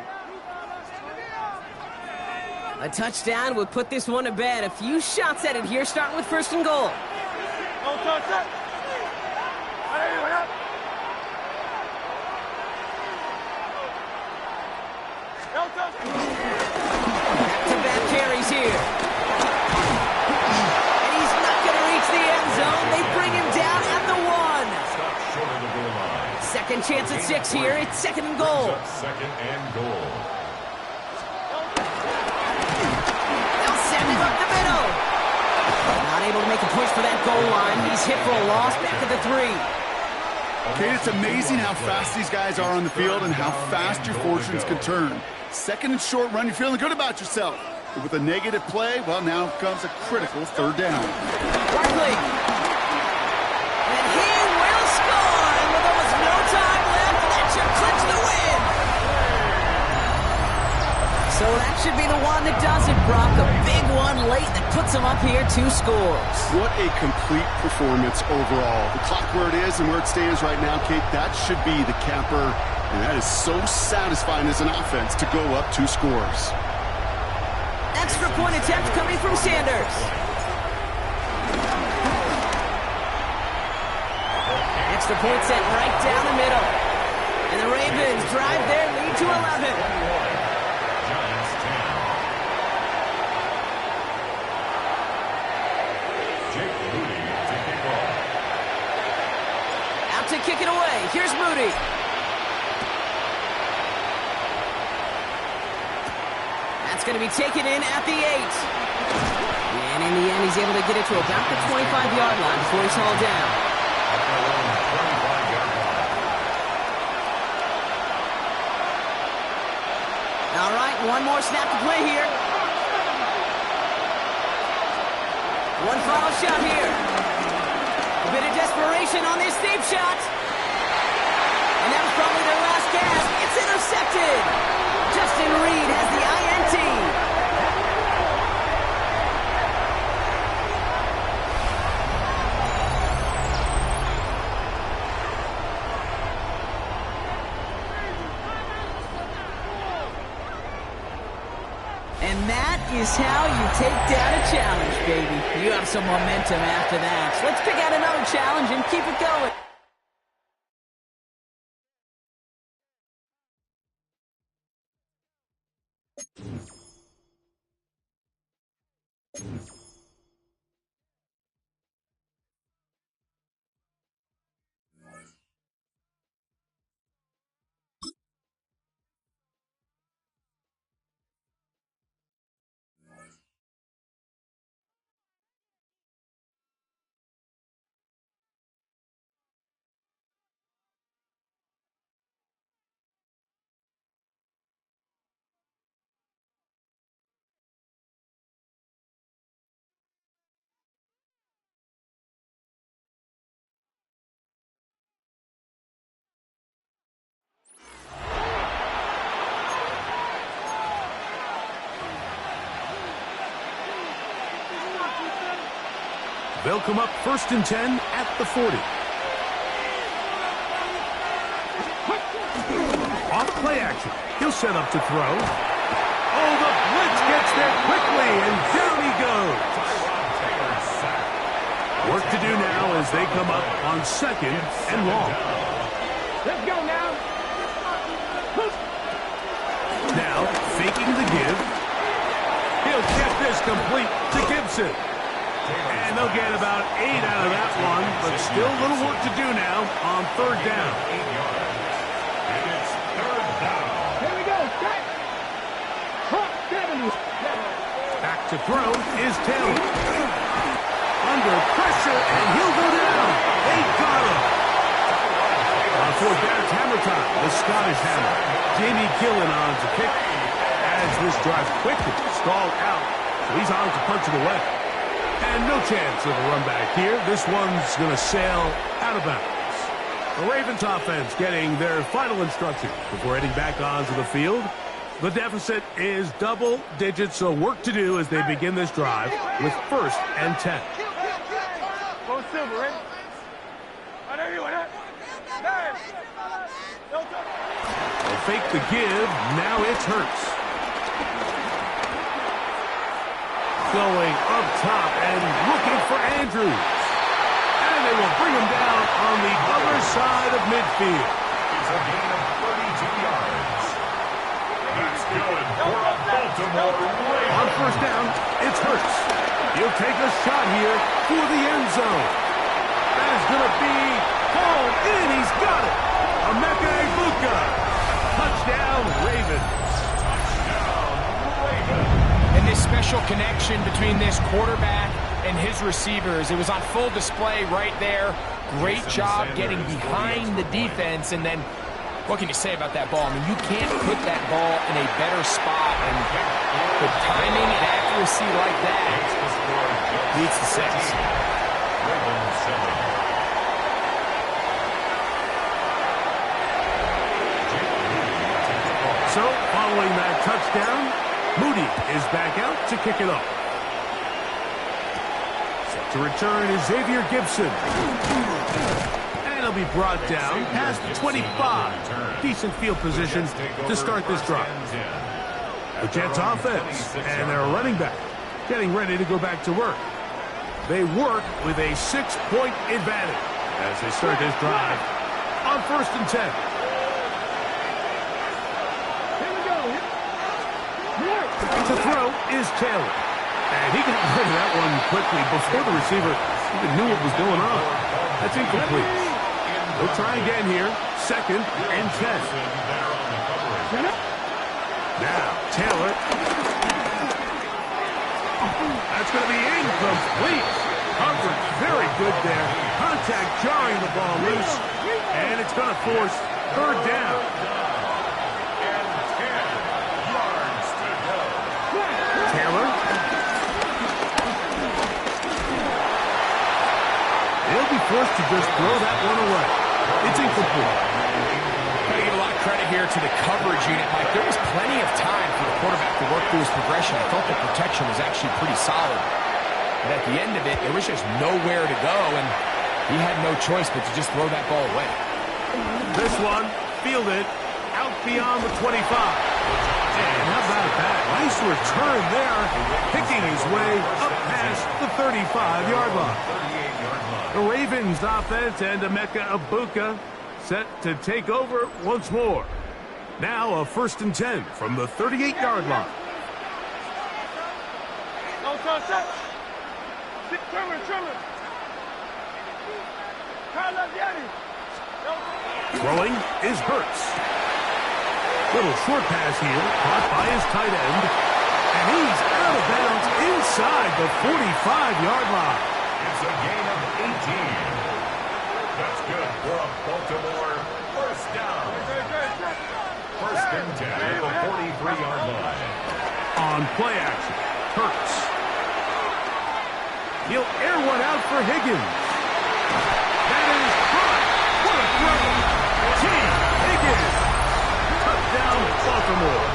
Speaker 1: A touchdown would put this one to bed. A few shots at it here, starting with 1st and goal. Back-to-back carries here. And he's not going to reach the end zone. They bring him down at the 1. Second chance at 6 here. It's 2nd and goal. They'll send him up the middle. Not able to make a push for that goal line. He's hit for a loss back at the 3.
Speaker 2: Kate, it's amazing how fast these guys are on the field and how fast your fortunes can turn. 2nd and short run, you're feeling good about yourself. With a negative play, well, now comes a critical third down.
Speaker 1: Barkley. And he will score. And with almost no time left, that should clinch the win. So that should be the one that does it, Brock. A big one late that puts him up here 2 scores.
Speaker 7: What a complete performance overall. The clock where it is and where it stands right now, Kate, that should be the capper. And that is so satisfying as an offense to go up 2 scores.
Speaker 1: Extra point attempt coming from Sanders. Extra point set right down the middle. And the Ravens drive their lead to 11. Out to kick it away. Here's Moody. That's going to be taken in at the 8. And in the end, he's able to get it to about the 25-yard line before he's hauled down. All right, one more snap to play here. One final shot here. A bit of desperation on this deep shot. And that was probably their last gasp. It's intercepted. Justin Reed has the INT. And that is how you take down a challenge, baby. You have some momentum after that. So let's pick out another challenge and keep it going.
Speaker 5: They'll come up 1st and 10 at the 40. Off play action. He'll set up to throw. Oh, the blitz gets there quickly, and down he goes. Work to do now as they come up on 2nd and long.
Speaker 3: Let's go now.
Speaker 5: Now, faking the give. He'll get this complete to Gibson. And they'll get about 8 out of that one, but still a little work to do now on 3rd down.
Speaker 4: And it's 3rd down.
Speaker 3: Here we go. Set. 70.
Speaker 5: Back to throw is Taylor. Under pressure, and he'll go down. They got him. On 4th down, it's hammer time. The Scottish hammer. Jamie Gillen on to kick. As this drive quickly stalled out, so he's on to punch it away. And no chance of a run back here. This one's going to sail out of bounds. The Ravens offense getting their final instruction before heading back onto the field. The deficit is double digits, so work to do as they begin this drive with 1st and 10.
Speaker 3: Go silver, ready?
Speaker 5: They'll fake the give. Now it's Hurts. Going up top and looking for Andrews. And they will bring him down on the other side of midfield.
Speaker 4: It's a gain of 32 yards. That's good for a Baltimore Ravens.
Speaker 5: On 1st down, it's Hurts. He'll take a shot here for the end zone. That is going to be hauled in. He's got it. Emeka Egbuka. Touchdown, Ravens.
Speaker 6: And this special connection between this quarterback and his receivers, it was on full display right there. Great job getting behind the defense and then What can you say about that ball? I mean, you can't put that ball in a better spot, and the timing and accuracy like that leads to 6.
Speaker 5: So, following that touchdown, Moody is back out to kick it off. Set to return is Xavier Gibson. And he'll be brought down past the 25. Decent field position to start this drive. The Jets offense and their running back getting ready to go back to work. They work with a 6-point advantage as they start this drive on 1st and 10. To throw is Taylor. And he got rid of that one quickly before the receiver even knew what was going on. That's incomplete. We'll try again here. 2nd and 10. Now, Taylor. That's going to be incomplete. Coverage very good there. Contact jarring the ball loose. And it's going to force 3rd down. Taylor. They'll be forced to just throw that one away. It's incomplete.
Speaker 6: Got to give a lot of credit here to the coverage unit, Mike. There was plenty of time for the quarterback to work through his progression. I thought the protection was actually pretty solid. But at the end of it, there was just nowhere to go, and he had no choice but to just throw that ball away.
Speaker 5: This one, fielded out beyond the 25. And how about that? Nice return there, picking his way up past the 35-yard line. The Ravens offense and Emeka Egbuka set to take over once more. Now a 1st and 10 from the 38-yard line. Throwing is Hurts. Little short pass here, caught by his tight end. And he's out of bounds inside the 45-yard line.
Speaker 4: It's a gain of 18. That's good for a Baltimore 1st down. 1st and 10 at the 43-yard line.
Speaker 5: On play action, Hurts. He'll air one out for Higgins. That is caught. What a throw. T. Higgins. Touchdown, Baltimore.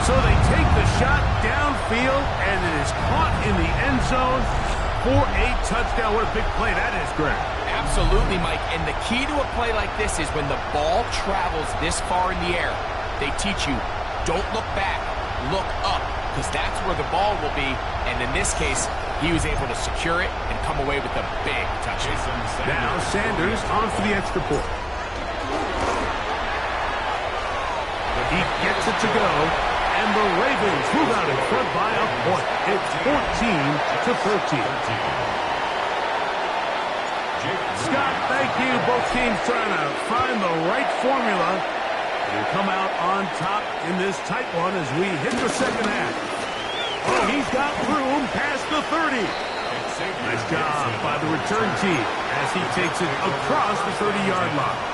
Speaker 5: So they take the shot downfield, and it is caught in the end zone for a touchdown. What a big play that is, Greg.
Speaker 6: Absolutely, Mike. And the key to a play like this is when the ball travels this far in the air, they teach you, don't look back, look up, because that's where the ball will be. And in this case, he was able to secure it and come away with a big touchdown.
Speaker 5: Now Sanders on for the extra point. He gets it to go, and the Ravens move out in front by a point. It's 14-13. Scott, thank you. Both teams trying to find the right formula and come out on top in this tight one as we hit the 2nd half. Oh, he's got room past the 30. Nice job by the return team as he takes it across the 30-yard line.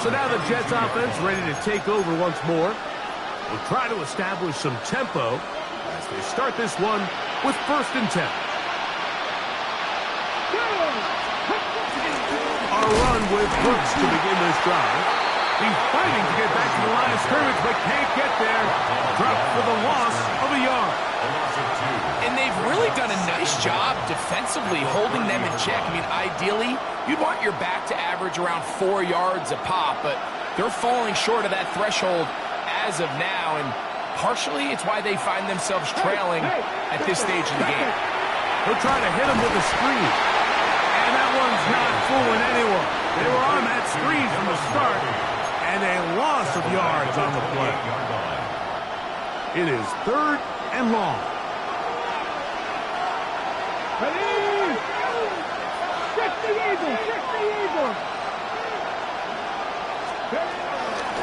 Speaker 5: So now the Jets offense ready to take over once more. We'll try to establish some tempo as they start this one with 1st and 10. A run with Hurts to begin this drive. He's fighting to get back to the line of scrimmage, but can't get there. Dropped for the loss of a yard.
Speaker 6: And they've really done a nice job defensively holding them in check. I mean, ideally, you'd want your back to average around 4 yards a pop, but they're falling short of that threshold as of now, and partially it's why they find themselves trailing at this stage of the game.
Speaker 5: They'll try to hit him with a screen. And that one's not fooling anyone. They were on that screen from the start, and a loss of yards on the play. It is 3rd and long.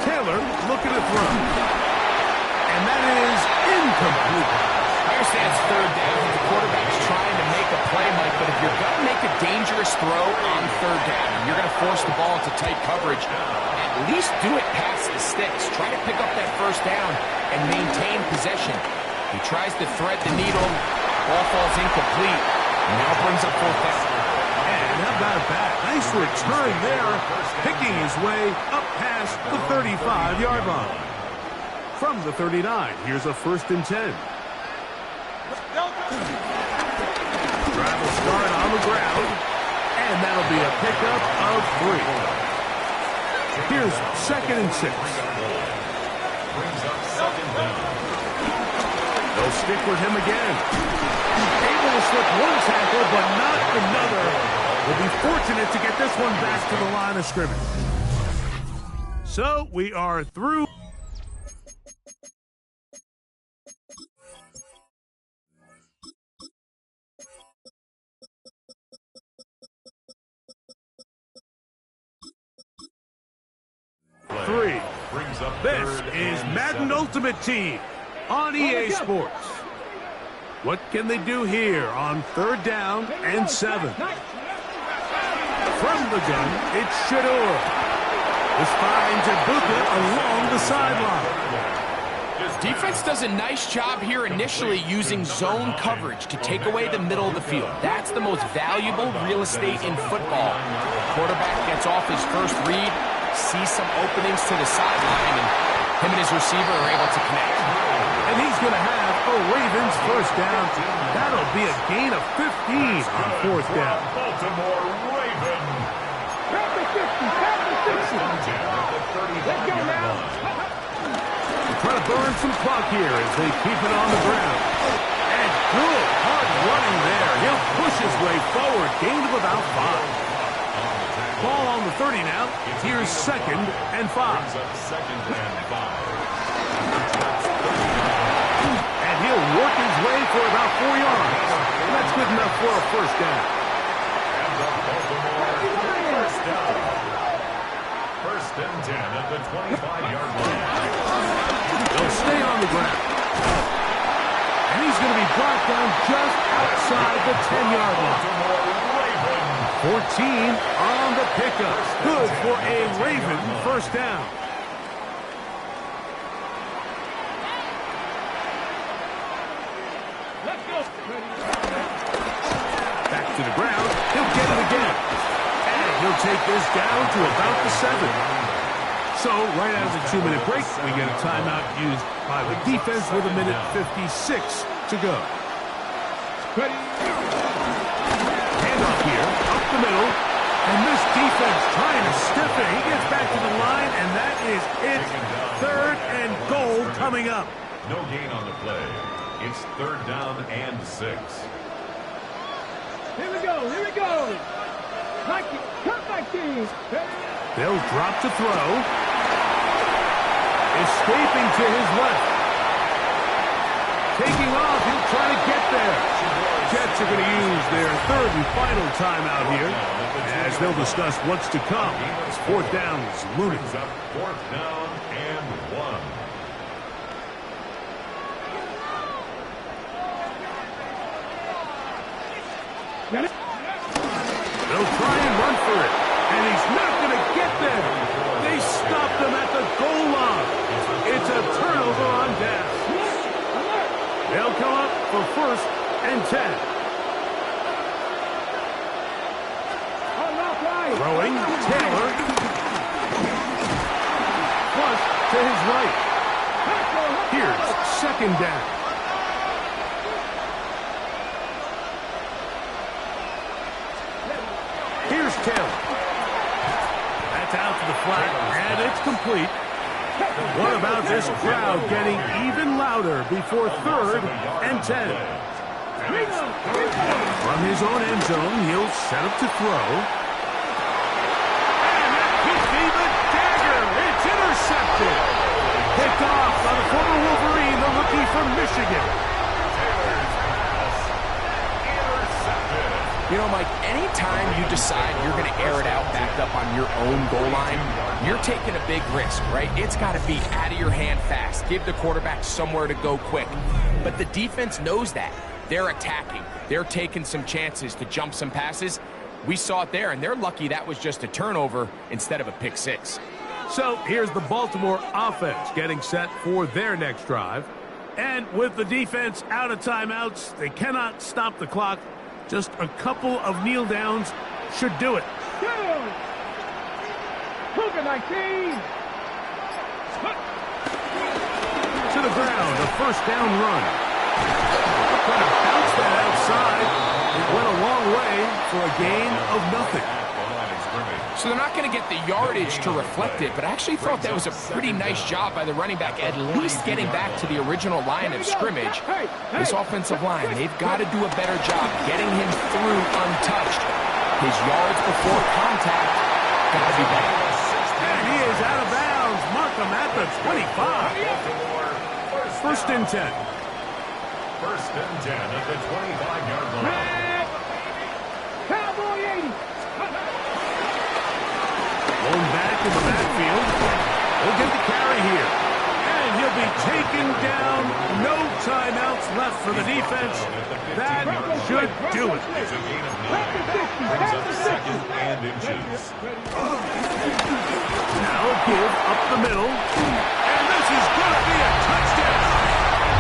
Speaker 5: Taylor looking to throw. And that is incomplete.
Speaker 6: I understand it's 3rd down. The quarterback's trying to make a play, Mike, but if you're going to make a dangerous throw on third down, and you're going to force the ball into tight coverage, at least do it past the sticks. Try to pick up that first down and maintain possession. He tries to thread the needle. Ball falls incomplete. Now brings up fourth down.
Speaker 5: And how about that? Nice return there, picking his way up past the 35-yard line. From the 39, here's a 1st and 10. Travel start on the ground, and that'll be a pickup of 3. Here's 2nd and 6. They'll stick with him again. Able to slip one tackle, but not another. Will be fortunate to get this one back to the line of scrimmage. So we are through. This is Madden Ultimate Team on EA Sports. What can they do here on 3rd down and 7? From the gun, it's Shador. This finds Ibuka along the sideline.
Speaker 6: Defense does a nice job here initially using zone coverage to take away the middle of the field. That's the most valuable real estate in football. Quarterback gets off his first read, sees some openings to the sideline, and him and his receiver are able to connect.
Speaker 5: And he's going to have a Ravens 1st down. That'll be a gain of 15 on 4th down.
Speaker 4: Baltimore Ravens.
Speaker 3: Back to 50, back to 60. Let's go now.
Speaker 5: Trying to burn some clock here as they keep it on the ground. And good hard running there. He'll push his way forward. Gain of about 5. Ball on the 30 now. Here's 2nd and 5. And he'll work his way for about 4 yards. And that's good enough for a 1st down.
Speaker 4: First down. 1st and 10 at the 25-yard line.
Speaker 5: They'll stay on the ground. And he's going to be brought down just outside the 10-yard line. 14 on the pickup. Good for a Raven 1st down.
Speaker 3: Let's go.
Speaker 5: Back to the ground. He'll get it again. And he'll take this down to about the 7. So, right out of the 2-minute break, we get a timeout used by the defense with 1:56 to go. Handoff here, up the middle, and this defense trying to stiff it. He gets back to the line, and that is it. 3rd and goal coming up.
Speaker 4: No gain on the play. It's 3rd down and 6.
Speaker 3: Here we go, here we go. Come back, team.
Speaker 5: They'll drop to throw. Escaping to his left. Taking off, he'll try to get there. Jets are going to use their 3rd and final timeout here as they'll discuss what's to come. It's 4th down is looming.
Speaker 4: 4th down and 1.
Speaker 5: They'll try and run for it, and he's not going to get there. They stopped him at the goal line. It's a turnover on down. They'll come up for 1st and 10. Throwing, Taylor. Flush to his right. Here's 2nd down. Here's Taylor. That's out to the flat, and it's complete. What about this crowd getting even louder before 3rd and 10? From his own end zone, he'll set up to throw. And that could be the dagger. It's intercepted. Picked off by the former Wolverine, the rookie from Michigan.
Speaker 6: You know, Mike, anytime you decide you're going to air it out backed up on your own goal line, you're taking a big risk, right? It's got to be out of your hand fast. Give the quarterback somewhere to go quick. But the defense knows that. they're attacking. They're taking some chances to jump some passes. We saw it there, and they're lucky that was just a turnover instead of a pick six.
Speaker 5: So here's the Baltimore offense getting set for their next drive. And with the defense out of timeouts, they cannot stop the clock. Just a couple of kneel downs should do it.
Speaker 3: Cougar 19.
Speaker 5: To the ground, a first down run. Trying to bounce that outside. It went a long way for a gain of nothing.
Speaker 6: So they're not going to get the yardage to reflect it, but I actually thought that was a pretty nice job by the running back, at least getting back to the original line of scrimmage. This offensive line, they've got to do a better job getting him through untouched. His yards before contact got to be better.
Speaker 5: And he is out of bounds. Mark him at the 25. First and 10.
Speaker 4: First and 10 at the 25-yard line.
Speaker 3: Cowboy 80.
Speaker 5: Going back in the backfield. He'll get the carry here. And he'll be taken down. No timeouts left for the defense. That should do it.
Speaker 4: It's a gain of 9. Brings up second and inches.
Speaker 5: Now a give up the middle. And this is going to be a touchdown.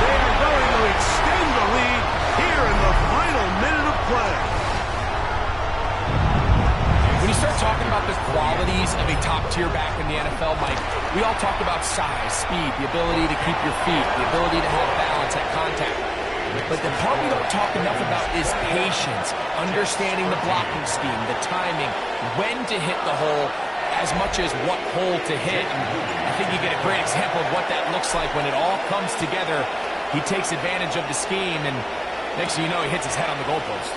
Speaker 5: They are going to extend the lead here in the final minute of play.
Speaker 6: When you start talking about the qualities of a top-tier back in the NFL, Mike, we all talk about size, speed, the ability to keep your feet, the ability to have balance at contact. But the part we don't talk enough about is patience, understanding the blocking scheme, the timing, when to hit the hole, as much as what hole to hit. And I think you get a great example of what that looks like when it all comes together. He takes advantage of the scheme, and next thing you know, he hits his head on the goalpost.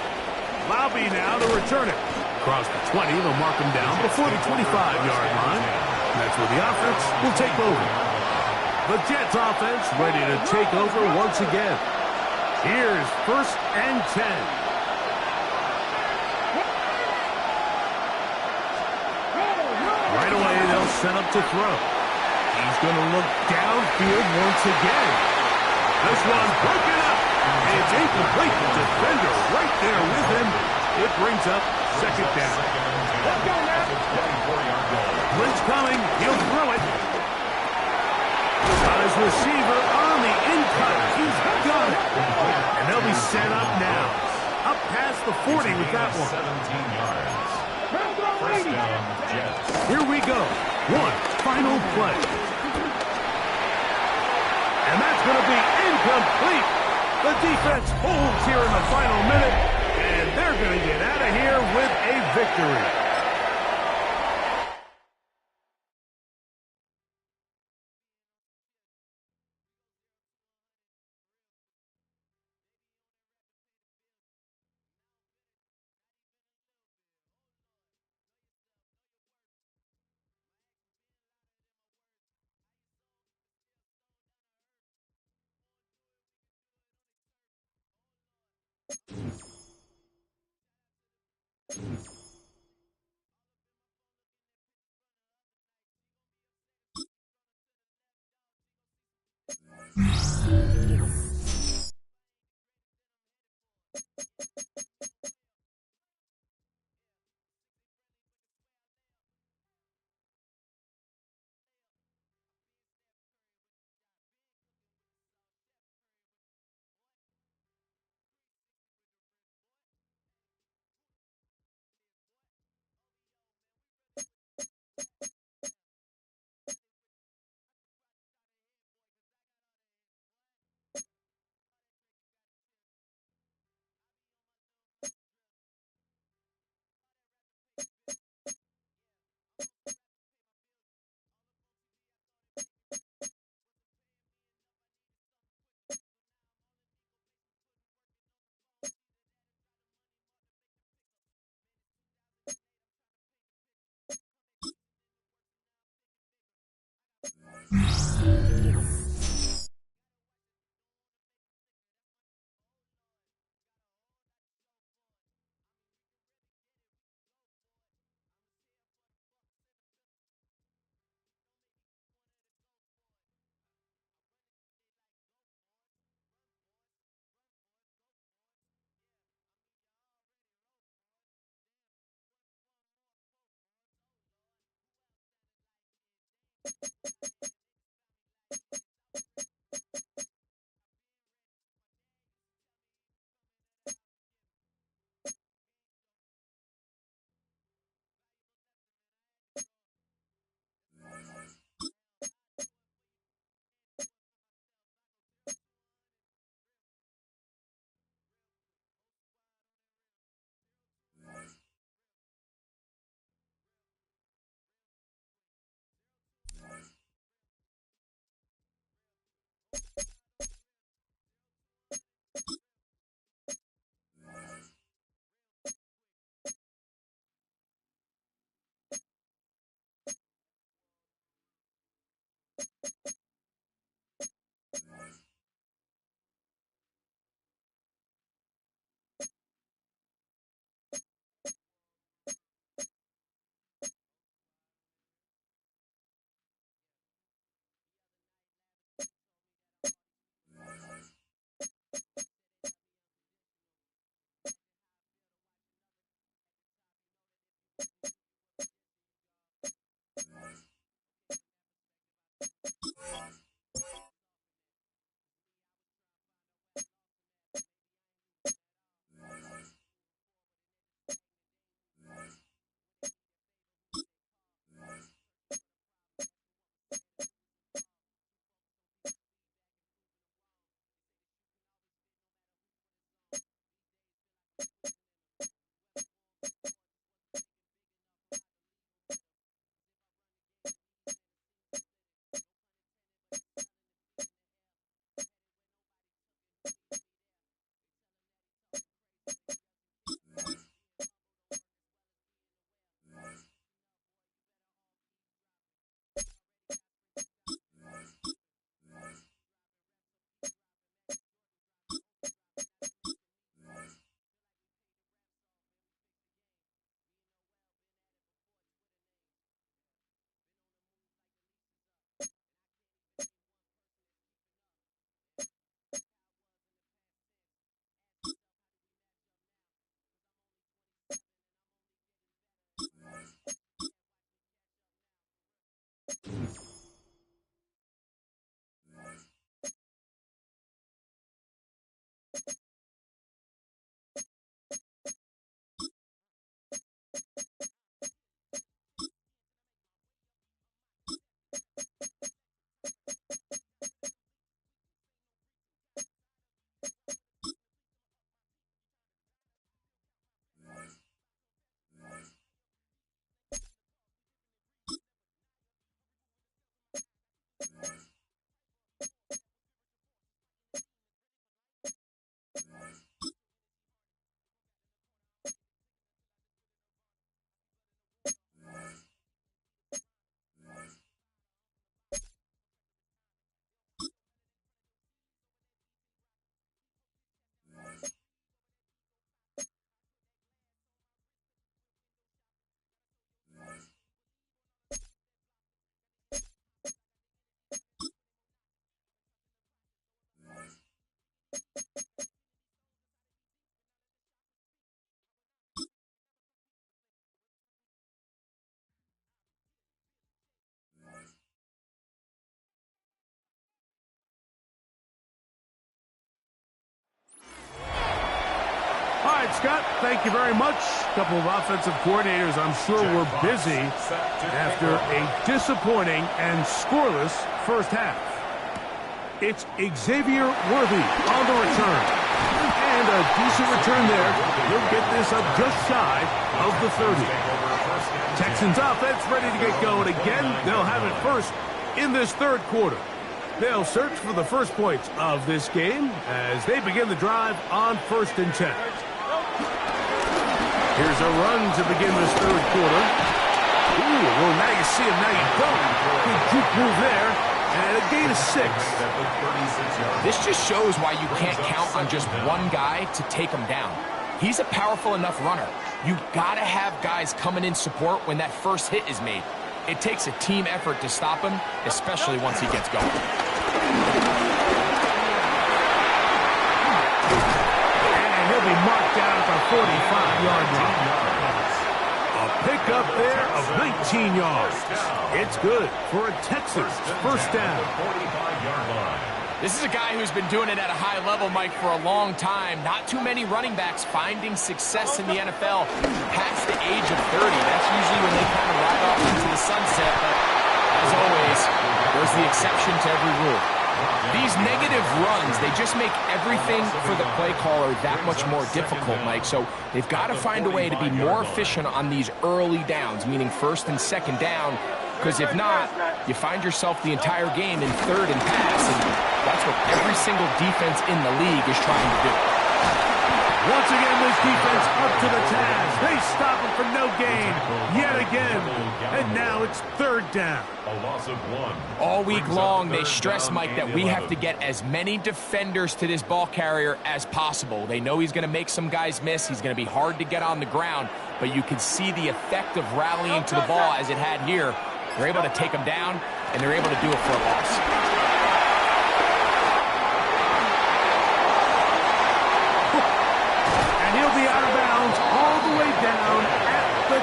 Speaker 5: Lobby now to return it. Across the 20, they'll mark him down before the 25-yard line. And that's where the offense will take over. The Jets offense ready to take over once again. Here's first and 10. Right away, they'll set up to throw. He's going to look downfield once again. This one broken up. It's incomplete. The defender right there with him. It brings up second down.
Speaker 3: Let's go now.
Speaker 5: Blitz coming. He'll throw it. Got his receiver on the in-cut. He's got it. And they'll be set up now. Up past the 40 with that one.
Speaker 4: 17 yards. First down, Jets.
Speaker 5: Here we go. One final play. And that's going to be incomplete. The defense holds here in the final minute, and they're going to get out of here with a victory. All right, Scott, thank you very much. A couple of offensive coordinators, I'm sure, were busy after a disappointing and scoreless first half. It's Xavier Worthy on the return. And a decent return there. He'll get this up just shy of the 30. Texans offense ready to get going again. They'll have it first in this third quarter. They'll search for the first points of this game as they begin the drive on 1st and 10. Here's a run to begin this third quarter. Ooh, well, now you see him, now you don't. Good juke move there, and a gain of 6.
Speaker 6: This just shows why you can't count on just one guy to take him down. He's a powerful enough runner. You've got to have guys coming in support when that first hit is made. It takes a team effort to stop him, especially once he gets going.
Speaker 5: And he'll be marked down at the 45-yard line. A pick pickup there of 19 yards. It's good for a Texas first down.
Speaker 4: 45-yard line.
Speaker 6: This is a guy who's been doing it at a high level, Mike, for a long time. Not too many running backs finding success in the NFL past the age of 30. That's usually when they kind of ride off into the sunset, but as always, there's the exception to every rule. These negative runs, they just make everything for the play caller that much more difficult, Mike. So they've got to find a way to be more efficient on these early downs, meaning first and second down, because if not, you find yourself the entire game in third and pass, and that's what every single defense in the league is trying to do.
Speaker 5: Once again, this defense up to the task. They stop him for no gain yet again. And now it's third down.
Speaker 4: A loss of 1.
Speaker 6: All week long, they stress, Mike, that we have to get as many defenders to this ball carrier as possible. They know he's going to make some guys miss. He's going to be hard to get on the ground. But you can see the effect of rallying to the ball as it had here. They're able to take him down, and they're able to do it for a loss.
Speaker 5: Down at the 10.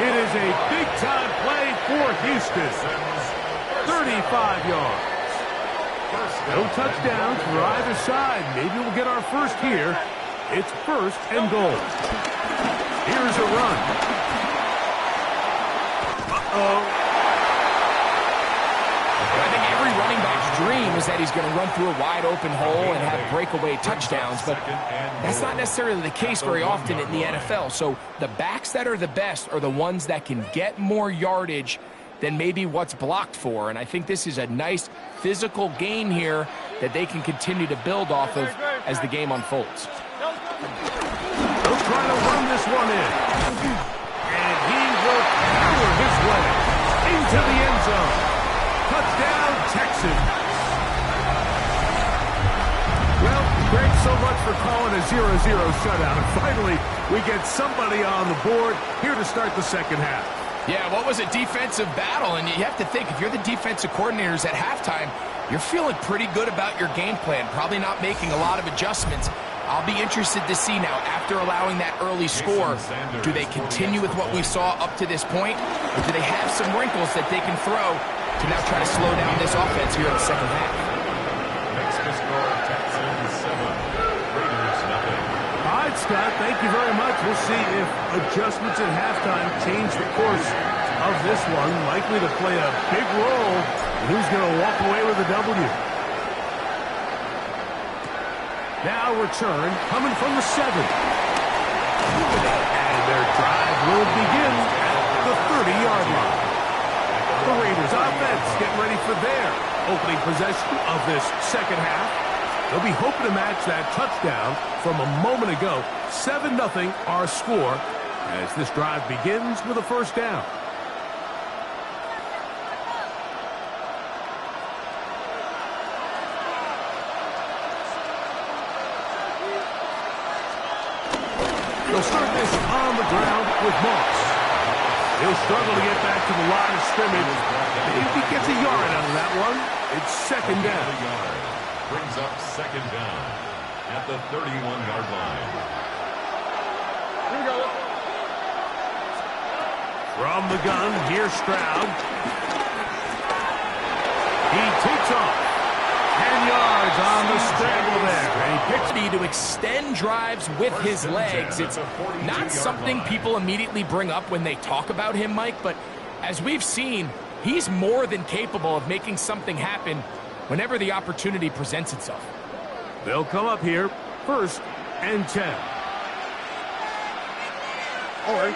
Speaker 5: It is a big-time play for Houston. 35 yards. No touchdowns for either side. Maybe we'll get our first here. It's first and goal. Here's a run. Uh-oh.
Speaker 6: I think every running back's dream is that he's going to run through a wide-open hole and have breakaway touchdowns, but that's not necessarily the case very often in the NFL. So the backs that are the best are the ones that can get more yardage than maybe what's blocked for, and I think this is a nice physical gain here that they can continue to build off of as the game unfolds.
Speaker 5: They'll try to run this one in, and he will power his way into the end zone. Touchdown, Texans. Well, thanks so much for calling a 0-0 shutout. And finally, we get somebody on the board here to start the second half.
Speaker 6: Yeah, what was a defensive battle? And you have to think, if you're the defensive coordinators at halftime, you're feeling pretty good about your game plan, probably not making a lot of adjustments. I'll be interested to see now, after allowing that early score, do they continue with what we saw up to this point, or do they have some wrinkles that they can throw to now try to slow down this offense here in the second half?
Speaker 4: Next to score, Texans 7, Raiders 0.
Speaker 5: All right, Scott, thank you very much. We'll see if adjustments at halftime change the course of this one. Likely to play a big role. Who's going to walk away with a W? Now return coming from the 7. And their drive will begin at the 30-yard line. The Raiders offense getting ready for their opening possession of this second half. They'll be hoping to match that touchdown from a moment ago. 7-0 our score as this drive begins with a first down. They'll start this on the ground with Moss. He'll struggle to get back to the line of scrimmage. If he gets a yard out of that one, it's second down.
Speaker 4: Brings up second down at the 31-yard line.
Speaker 3: Here we go.
Speaker 5: From the gun, here's Stroud. He takes off. 10 yards on the scramble there. And he picks
Speaker 6: To extend drives with his legs. It's not something people immediately bring up when they talk about him, Mike, but as we've seen, he's more than capable of making something happen whenever the opportunity presents itself.
Speaker 5: They'll come up here, first and 10.
Speaker 3: All right.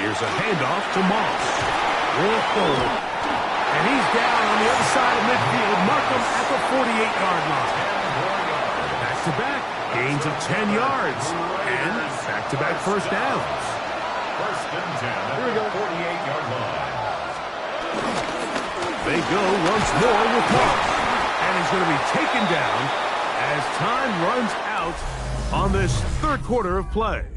Speaker 5: Here's a handoff to Moss. And he's down on the other side of midfield. Markham at the 48-yard line. Back-to-back gains of 10 yards. And back-to-back first downs.
Speaker 4: First and 10 at the 48-yard line.
Speaker 5: They go once more with Moss. And he's going to be taken down as time runs out on this third quarter of play.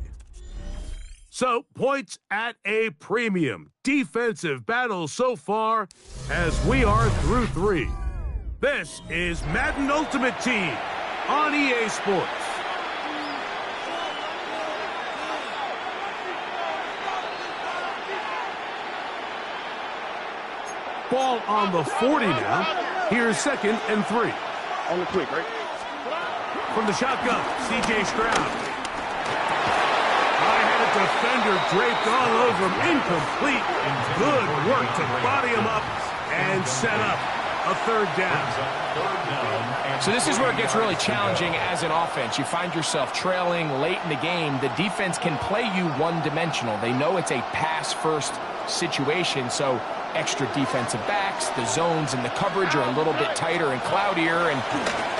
Speaker 5: So, points at a premium. Defensive battle so far as we are through 3. This is Madden Ultimate Team on EA Sports. Ball on the 40 now. Here's 2nd and 3.
Speaker 3: On the quick, right?
Speaker 5: From the shotgun, C.J. Stroud. I had a defender draped all over him. Incomplete. Good work to body him up and set up a 3rd down.
Speaker 6: So this is where it gets really challenging as an offense. You find yourself trailing late in the game. The defense can play you one-dimensional. They know it's a pass-first situation, so extra defensive backs, the zones and the coverage are a little bit tighter and cloudier, and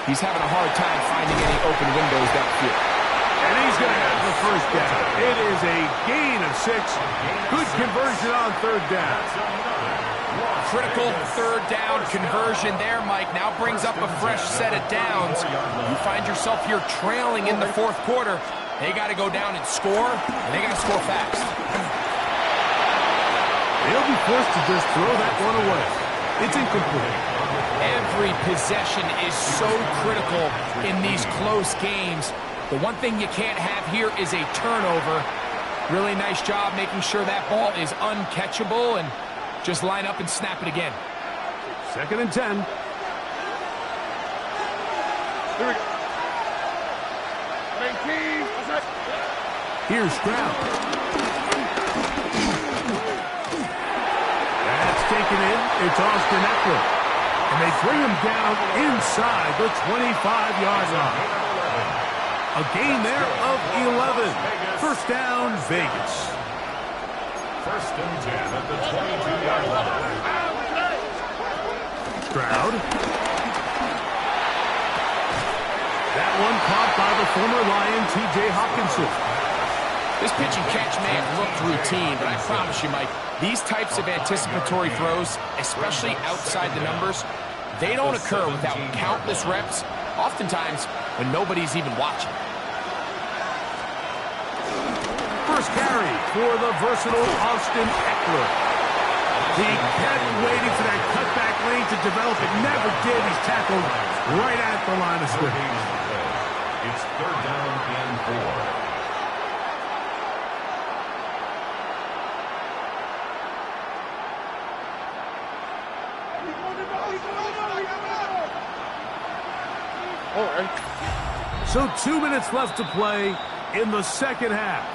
Speaker 6: he's having a hard time finding any open windows downfield.
Speaker 5: And he's going to have the 1st down. It is a gain of 6. Good conversion on 3rd down.
Speaker 6: Critical 3rd down conversion there, Mike. Now brings up a fresh set of downs. You find yourself here trailing in the 4th quarter. They got to go down and score, and they got to score fast.
Speaker 5: They'll be forced to just throw that one away. It's incomplete.
Speaker 6: Every possession is so critical in these close games. The one thing you can't have here is a turnover. Really nice job making sure that ball is uncatchable, and just line up and snap it again.
Speaker 5: 2nd and 10.
Speaker 3: Here we go.
Speaker 5: Here's Stroud. That's taken in. It's Austin Eckler. And they bring him down inside the 25-yard line. A gain there of 11. 1st down, Vegas.
Speaker 4: 1st and 10 at the 22-yard line.
Speaker 5: Stroud. That one caught by the former Lion, T.J. Hawkinson.
Speaker 6: This pitch and catch may have looked routine, but I promise you, Mike, these types of anticipatory throws, especially outside the numbers, they don't occur without countless reps, oftentimes when nobody's even watching.
Speaker 5: First carry for the versatile Austin Eckler. He kept waiting for that cutback lane to develop. It never did. He's tackled right at the line of scrimmage.
Speaker 4: It's 3rd down and 4.
Speaker 3: All right.
Speaker 5: So 2 minutes left to play in the 2nd half.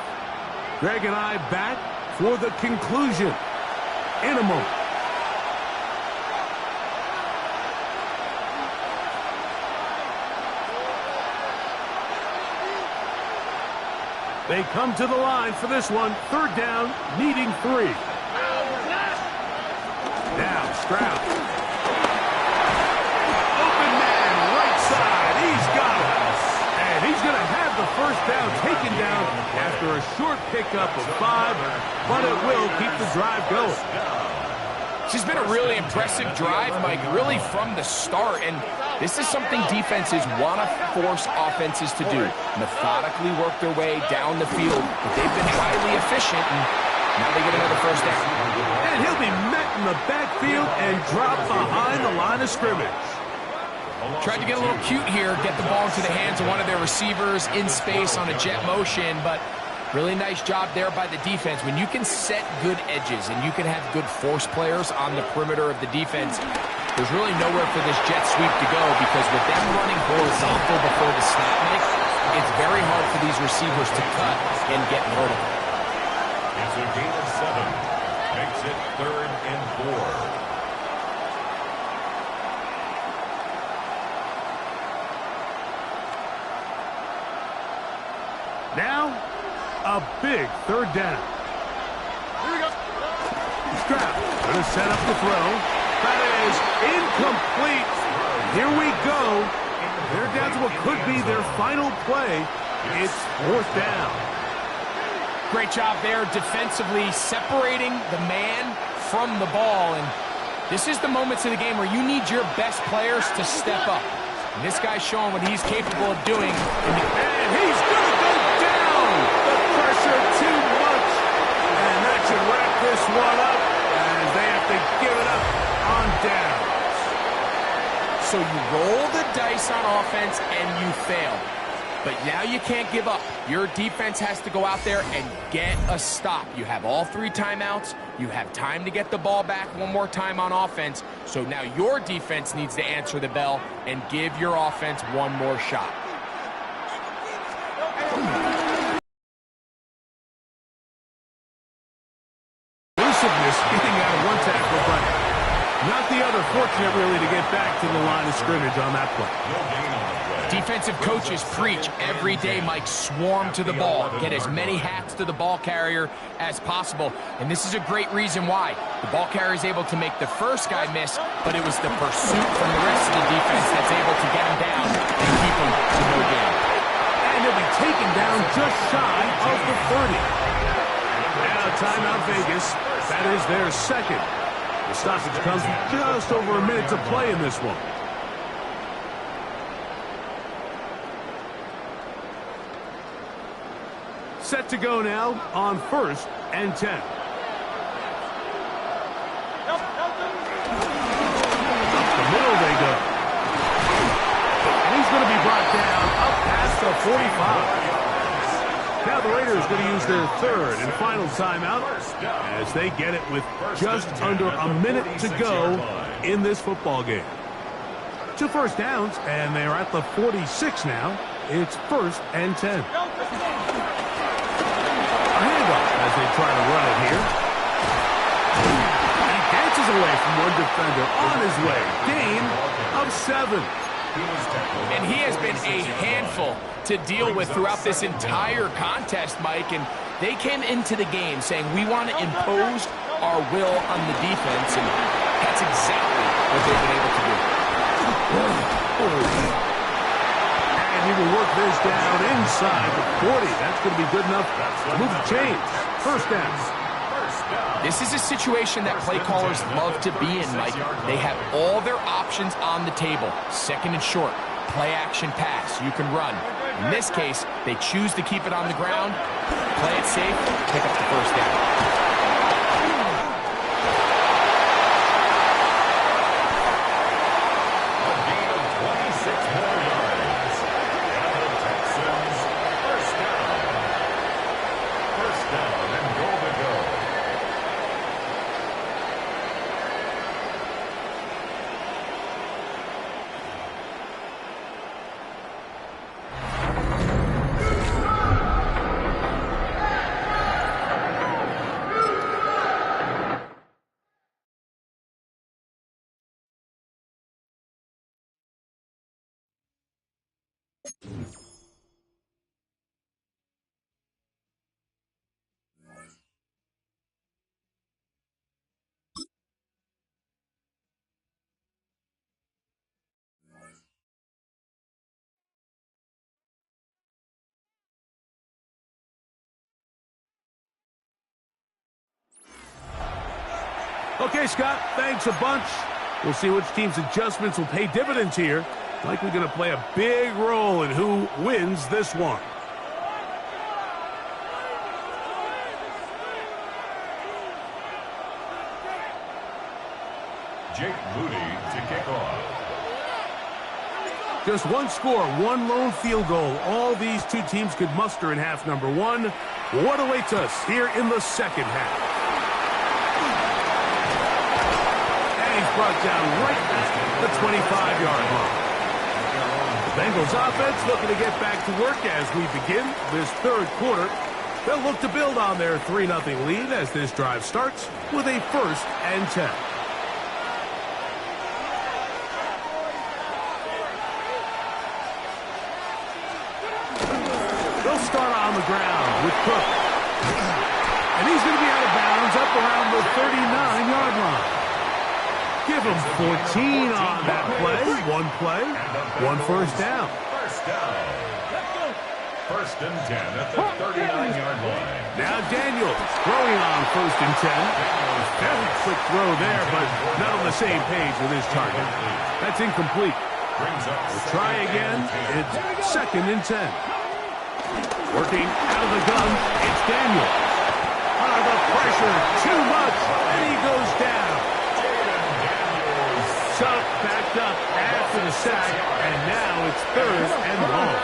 Speaker 5: Greg and I back for the conclusion in a moment. They come to the line for this one. 3rd down, needing 3. Now, Stroud. Open man, right side. He's got it. And he's going to have the 1st down taken down after a short pickup of 5, but it will keep the drive going.
Speaker 6: This has been a really impressive drive, Mike, really from the start. And this is something defenses want to force offenses to do. Methodically work their way down the field. But they've been highly efficient, and now they get another 1st down.
Speaker 5: And he'll be met in the backfield and dropped behind the line of scrimmage.
Speaker 6: Tried to get a little cute here, get the ball into the hands of one of their receivers in space on a jet motion, but really nice job there by the defense. When you can set good edges and you can have good force players on the perimeter of the defense, there's really nowhere for this jet sweep to go, because with them running horizontal before the snap, Mike, it's very hard for these receivers to cut and get vertical.
Speaker 4: It's a gain of 7. Makes it 3rd and 4.
Speaker 5: Now, a big 3rd down.
Speaker 3: Here we go.
Speaker 5: Stroud going to set up the throw. That is incomplete. Here we go. They're down to what could be their final play. It's 4th down.
Speaker 6: Great job there defensively, separating the man from the ball. And this is the moments of the game where you need your best players to step up. And this guy's showing what he's capable of doing.
Speaker 5: And he's going to go down. The pressure too much. And that should wrap this one up as they have to give it up on downs.
Speaker 6: So you roll the dice on offense and you fail. but now you can't give up. Your defense has to go out there and get a stop. You have all 3 timeouts. You have time to get the ball back one more time on offense. So now your defense needs to answer the bell and give your offense one more shot.
Speaker 5: Elusiveness getting out of one tackle, but not the other. Fortunate, really, to get back to the line of scrimmage on that play.
Speaker 6: Defensive coaches preach every day, Mike, swarm to the ball. Get as many hacks to the ball carrier as possible. And this is a great reason why. The ball carrier is able to make the first guy miss, but it was the pursuit from the rest of the defense that's able to get him down and keep him to no gain.
Speaker 5: And he'll be taken down just shy of the 30. Now timeout Vegas. That is their second. The stoppage comes with just over a minute to play in this one. Set to go now on 1st and 10. Up the middle they go. And he's going to be brought down up past the 45. Now the Raiders going to use their 3rd and final timeout as they get it with just under a minute to go in this football game. 2 first downs, and they're at the 46 now. It's 1st and 10. A handoff as they try to run it here. He dances away from one defender on his way. Gain of 7.
Speaker 6: And he has been a handful to deal with throughout this entire contest, Mike. And they came into the game saying, we want to impose our will on the defense. And that's exactly what they've been able to do.
Speaker 5: And he will work this down inside the 40. That's going to be good enough to move the chains. 1st down.
Speaker 6: This is a situation that play callers love to be in, Mike. They have all their options on the table. 2nd and short, play action pass. You can run. In this case, they choose to keep it on the ground, play it safe, pick up the 1st down.
Speaker 5: Okay, Scott, thanks a bunch. We'll see which team's adjustments will pay dividends here. Likely going to play a big role in who wins this one.
Speaker 4: Jake Moody to kick off.
Speaker 5: Just one score, one lone field goal. All these two teams could muster in half number 1. What awaits us here in the 2nd half? Brought down right at the 25-yard line. The Bengals offense looking to get back to work as we begin this 3rd quarter. They'll look to build on their 3-0 lead as this drive starts with a 1st and 10. They'll start on the ground with Cook. And he's going to be out of bounds up around the 39-yard line. Give him 14 on that play. 1 play, 1 first down.
Speaker 4: 1st and 10 at the 39-yard line.
Speaker 5: Now Daniels throwing on 1st and 10. Very quick throw there, but not on the same page with his target. That's incomplete. We'll try again. It's 2nd and 10. Working out of the gun, it's Daniels. Under the pressure, too much, and he goes down. Backed up after the sack, and now it's 3rd and long.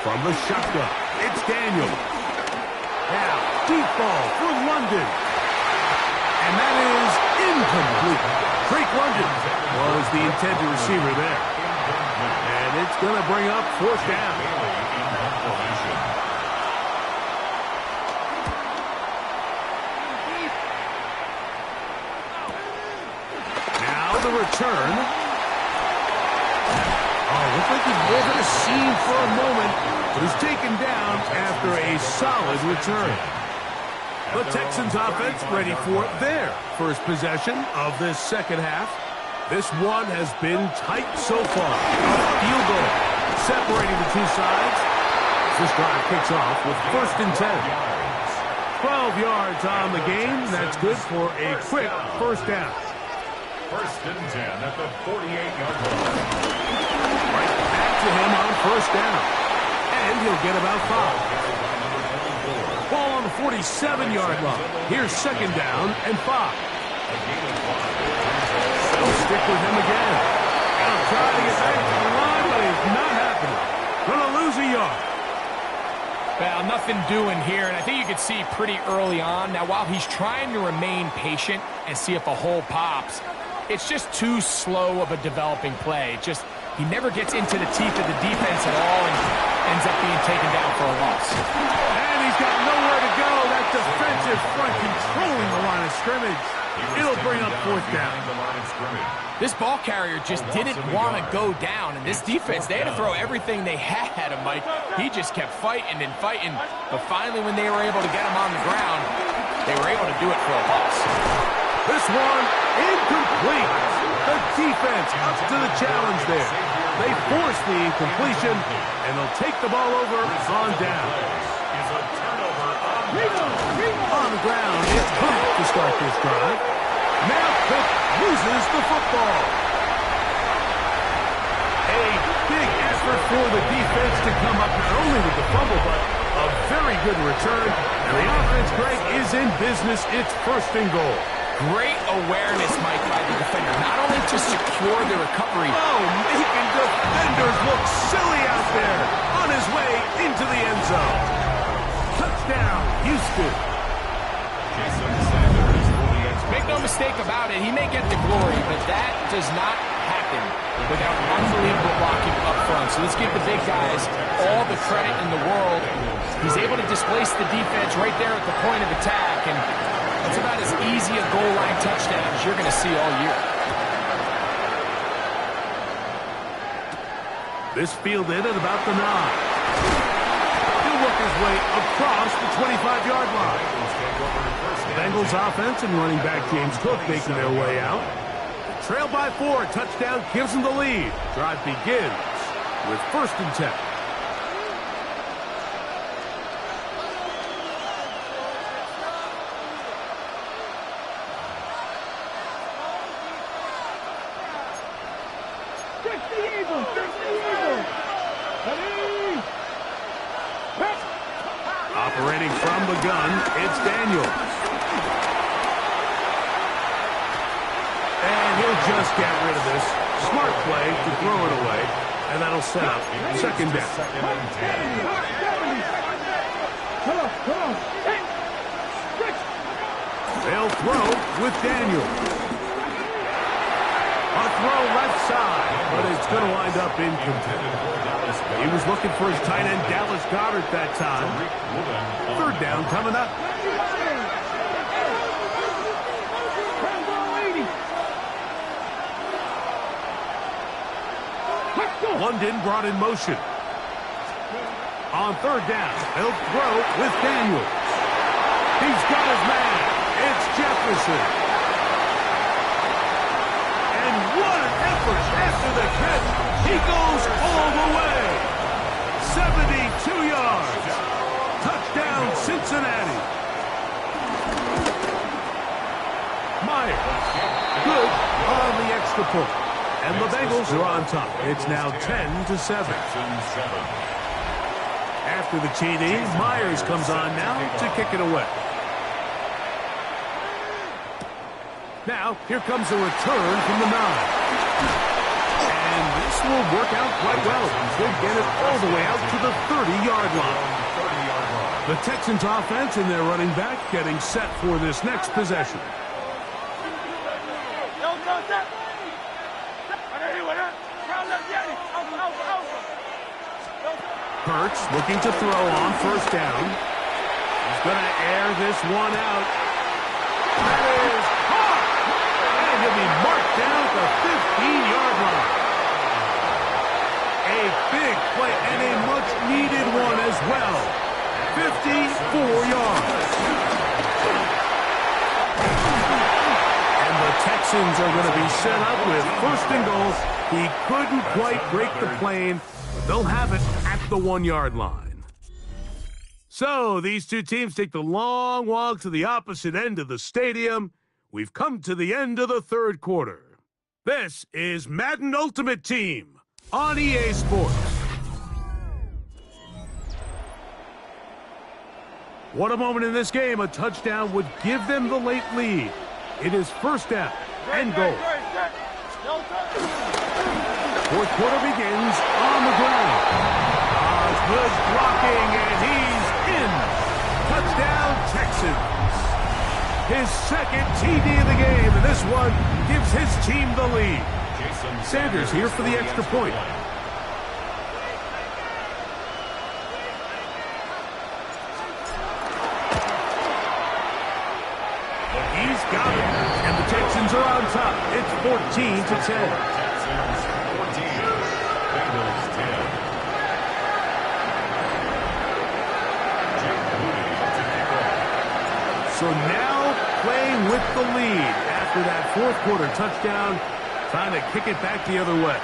Speaker 5: From the shotgun, it's Daniel. Now, deep ball for London. And that is incomplete. Drake London was the intended receiver there. And it's going to bring up fourth down. Now the return. Oh, looked like he was in a seam for a moment, but is taken down after a solid return. The Texans offense ready for their first possession of this second half. This one has been tight so far. Field goal separating the two sides. This drive kicks off with 1st and 10. 12 yards on the game. That's good for a quick first down.
Speaker 4: 1st and 10 at the 48-yard line.
Speaker 5: Right back to him on 1st down. And he'll get about 5. Ball on the 47-yard line. Here's 2nd down and 5. They'll stick with him again. And he'll try to get back to the line, but it's not happening. Gonna lose a yard.
Speaker 6: Well, nothing doing here, and I think you could see pretty early on. Now, while he's trying to remain patient and see if a hole pops, it's just too slow of a developing play. He never gets into the teeth of the defense at all and ends up being taken down for a loss.
Speaker 5: And he's got nowhere to go. That defensive front controlling the line of scrimmage. It'll bring up 4th down.
Speaker 6: This ball carrier just didn't want to go down, and this defense, they had to throw everything they had at him, Mike. He just kept fighting and fighting, but finally when they were able to get him on the ground, they were able to do it for a loss.
Speaker 5: This one, incomplete. The defense up to the challenge there. They force the incompletion, and they'll take the ball over on down. On the ground, it's Cook to start this drive. Now Cook loses the football. A big effort for the defense to come up not only with the fumble, but a very good return. And the offense, Greg, is in business. It's 1st and goal.
Speaker 6: Great awareness, Mike, by the defender. Not only to secure the recovery.
Speaker 5: Oh, making defenders look silly out there on his way into the end zone. Touchdown, Houston.
Speaker 6: Make no mistake about it, he may get the glory, but that does not happen without unbelievable blocking up front. So let's give the big guys all the credit in the world. He's able to displace the defense right there at the point of attack, and that's about as easy a goal line touchdown as you're going to see all year.
Speaker 5: This fielded at about the 9. He'll work his way across the 25-yard line. Bengals offense and running back James Cook making their way out. Trail by 4. Touchdown gives them the lead. Drive begins with 1st and 10. Operating from the gun, it's Daniel. And he'll just get rid of this. Smart play to throw it away. And that'll set up 2nd down. They'll throw with Daniel. A throw left side, but it's going to wind up incomplete. He was looking for his tight end, Dallas Goedert, that time. 3rd down coming up. London brought in motion. On 3rd down, they'll throw with Daniel. He's got his man. It's Jefferson. And what an effort after the catch. He goes all the way. 72 yards. Touchdown, Cincinnati. Meyer. Good on the extra point. And the Bengals are on top. It's now 10-7. After the TD, Myers comes on now to kick it away. Now, here comes a return from the 9. And this This will work out quite well. They'll get it all the way out to the 30-yard line. The Texans offense and their running back getting set for this next possession. Hurts looking to throw on first down. He's going to air this one out. That is caught! And he'll be marked down at the 15-yard line. A big play and a much-needed one as well. 54 yards. And the Texans are going to be set up with first and goal. He couldn't quite break the plane, but they'll have it at the 1-yard line. So these two teams take the long walk to the opposite end of the stadium. We've come to the end of the third quarter. This is Madden Ultimate Team on EA Sports. What a moment in this game. A touchdown would give them the late lead. It is first down and goal. Fourth quarter begins on the ground. Good blocking, and he's in. Touchdown, Texans. His second TD of the game, and this one gives his team the lead. Sanders here for the extra point. He's got it, and the Texans are on top. It's 14-10. So now playing with the lead after that fourth quarter touchdown, trying to kick it back the other way.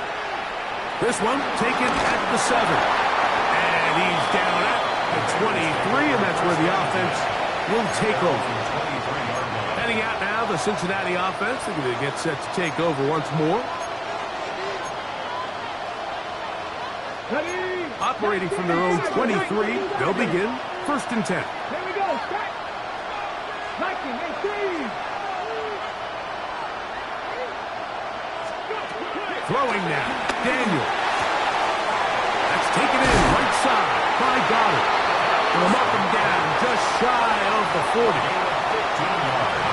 Speaker 5: This one taken at the 7. And he's down at the 23, and that's where the offense will take over. Heading out now, the Cincinnati offense. They're going to get set to take over once more. Operating from their own 23, they'll begin first and 10.
Speaker 3: Here we go. Start. Liking and three.
Speaker 5: Throwing now. Daniel. That's taken in right side by Goddard. From up and down, just shy of the 40.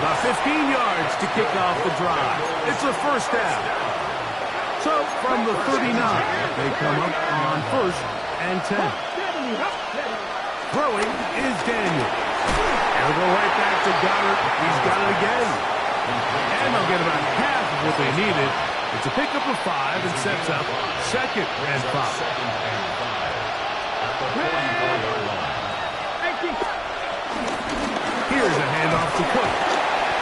Speaker 5: About 15 yards to kick off the drive. It's a first down. So from the 39, they come up on first and 10. Throwing is Daniel. They'll go right back to Goddard. He's got it again. And they'll get about half of what they needed. It's a pickup of 5 and sets up second and 5. Here's a handoff to Cook.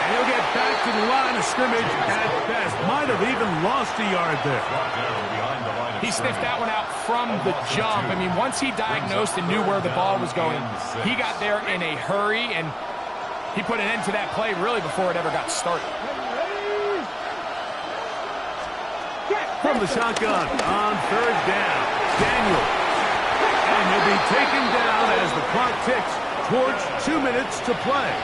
Speaker 5: And he'll get back to the line of scrimmage at best. Might have even lost a yard there.
Speaker 6: He sniffed that one out from the jump. I mean, once he diagnosed and knew where the ball was going, he got there in a hurry, and he put an end to that play really before it ever got started.
Speaker 5: From the shotgun on third down, Daniel. And he'll be taken down as the clock ticks towards 2 minutes to play.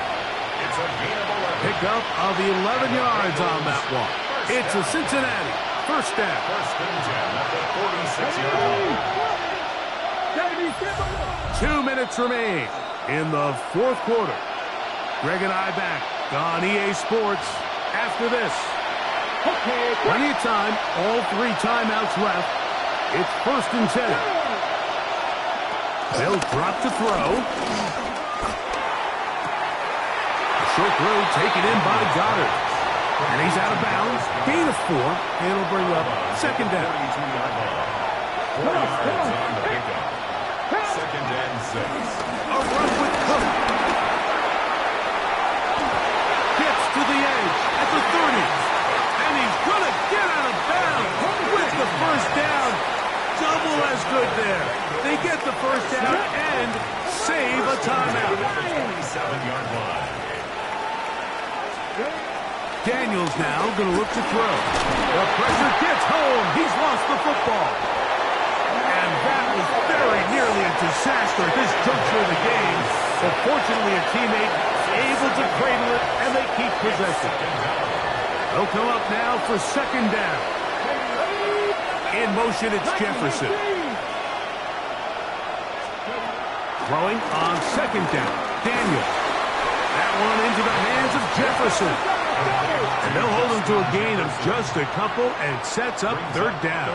Speaker 5: Pickup of 11 yards on that one. It's a Cincinnati first down.
Speaker 4: First and 10 at the 46-yard line.
Speaker 5: 2 minutes remain in the fourth quarter. Greg and I back on EA Sports after this. Plenty of time, all 3 timeouts left. It's first and 10. They'll drop to throw. A short throw taken in by Goddard. And he's out of bounds. Gain of 4, and it'll bring up second down.
Speaker 4: Second and 6.
Speaker 5: A run with Cook. Gets to the edge at the 30. And he's going to get out of bounds with the first down. Double as good there. They get the first down and save a timeout.
Speaker 4: 27-yard line.
Speaker 5: Daniels now going to look to throw. The pressure gets home. He's lost the football. And that was very nearly a disaster at this juncture of the game. But fortunately, a teammate able to cradle it, and they keep possession. They'll come up now for second down. In motion, it's Jefferson. Throwing on second down. Daniel. That one into the hands of Jefferson. And they'll hold him to a gain of just a couple, and sets up third down.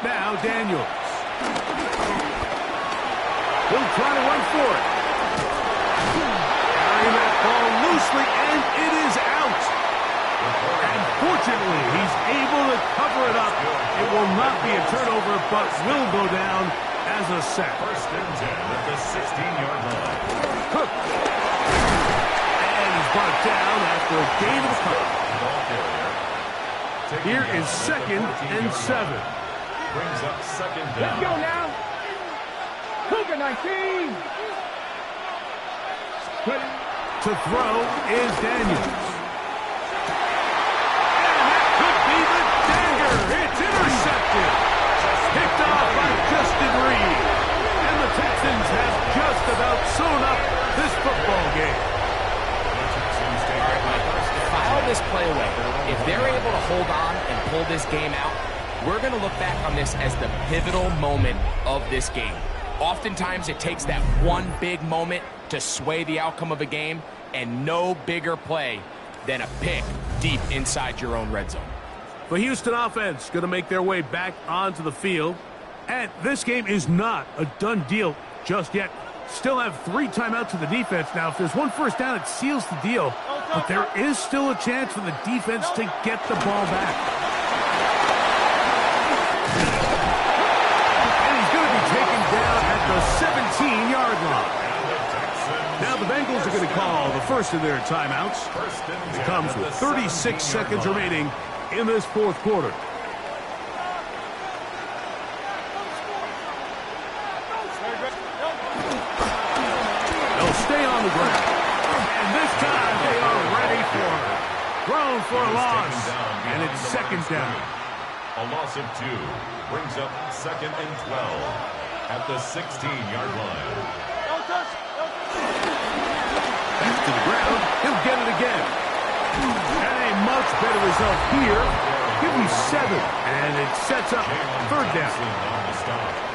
Speaker 5: Now Daniels. He'll try to run for it. Carrying that ball loosely, and it is out. And fortunately, he's able to cover it up. It will not be a turnover, but will go down as a sack.
Speaker 4: First and 10 at the 16-yard line.
Speaker 5: Cook. And he's brought down after a gain of a couple. Here is 2nd and 7.
Speaker 4: Brings up second down.
Speaker 3: Let's go now. Cougar 19.
Speaker 5: To throw is Daniels. And that could be the dagger. It's intercepted. Picked off by Justin Reed. And the Texans have just about sewn up this football game.
Speaker 6: File this play away. If they're able to hold on and pull this game out, we're going to look back on this as the pivotal moment of this game. Oftentimes, it takes that one big moment to sway the outcome of a game, and no bigger play than a pick deep inside your own red zone.
Speaker 5: The Houston offense going to make their way back onto the field. And this game is not a done deal just yet. Still have 3 timeouts to the defense. Now, if there's one first down, it seals the deal. But there is still a chance for the defense to get the ball back. And he's going to be taken down at the 17-yard line. Now the Bengals are going to call the first of their timeouts. It comes with 36 seconds remaining in this fourth quarter. They'll stay on the ground. And this time they are ready for it. Thrown for a loss. And it's second down.
Speaker 4: A loss of 2 brings up 2nd and 12 at the 16-yard line.
Speaker 5: Back to the ground. He'll get it again. And a much better result here. Give me 7. And it sets up third down.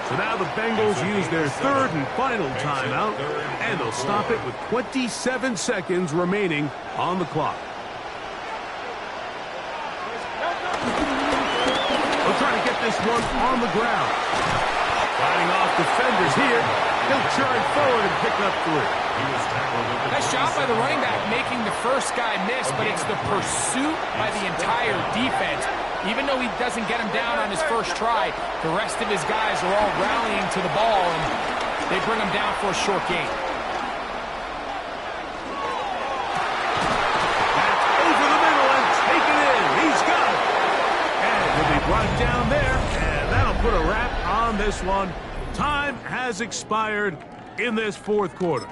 Speaker 5: So now the Bengals use their third and final timeout. And they'll stop it with 27 seconds remaining on the clock. They'll try to get this one on the ground. Fighting off defenders here. He'll charge forward and pick up 3.
Speaker 6: Nice job by the running back making the first guy miss, but it's the pursuit by the entire defense. Even though he doesn't get him down on his first try, the rest of his guys are all rallying to the ball, and they bring him down for a short gain.
Speaker 5: That's over the middle and taken in. He's got it. And he'll be brought down there, and that'll put a wrap on this one. Time has expired in this fourth quarter.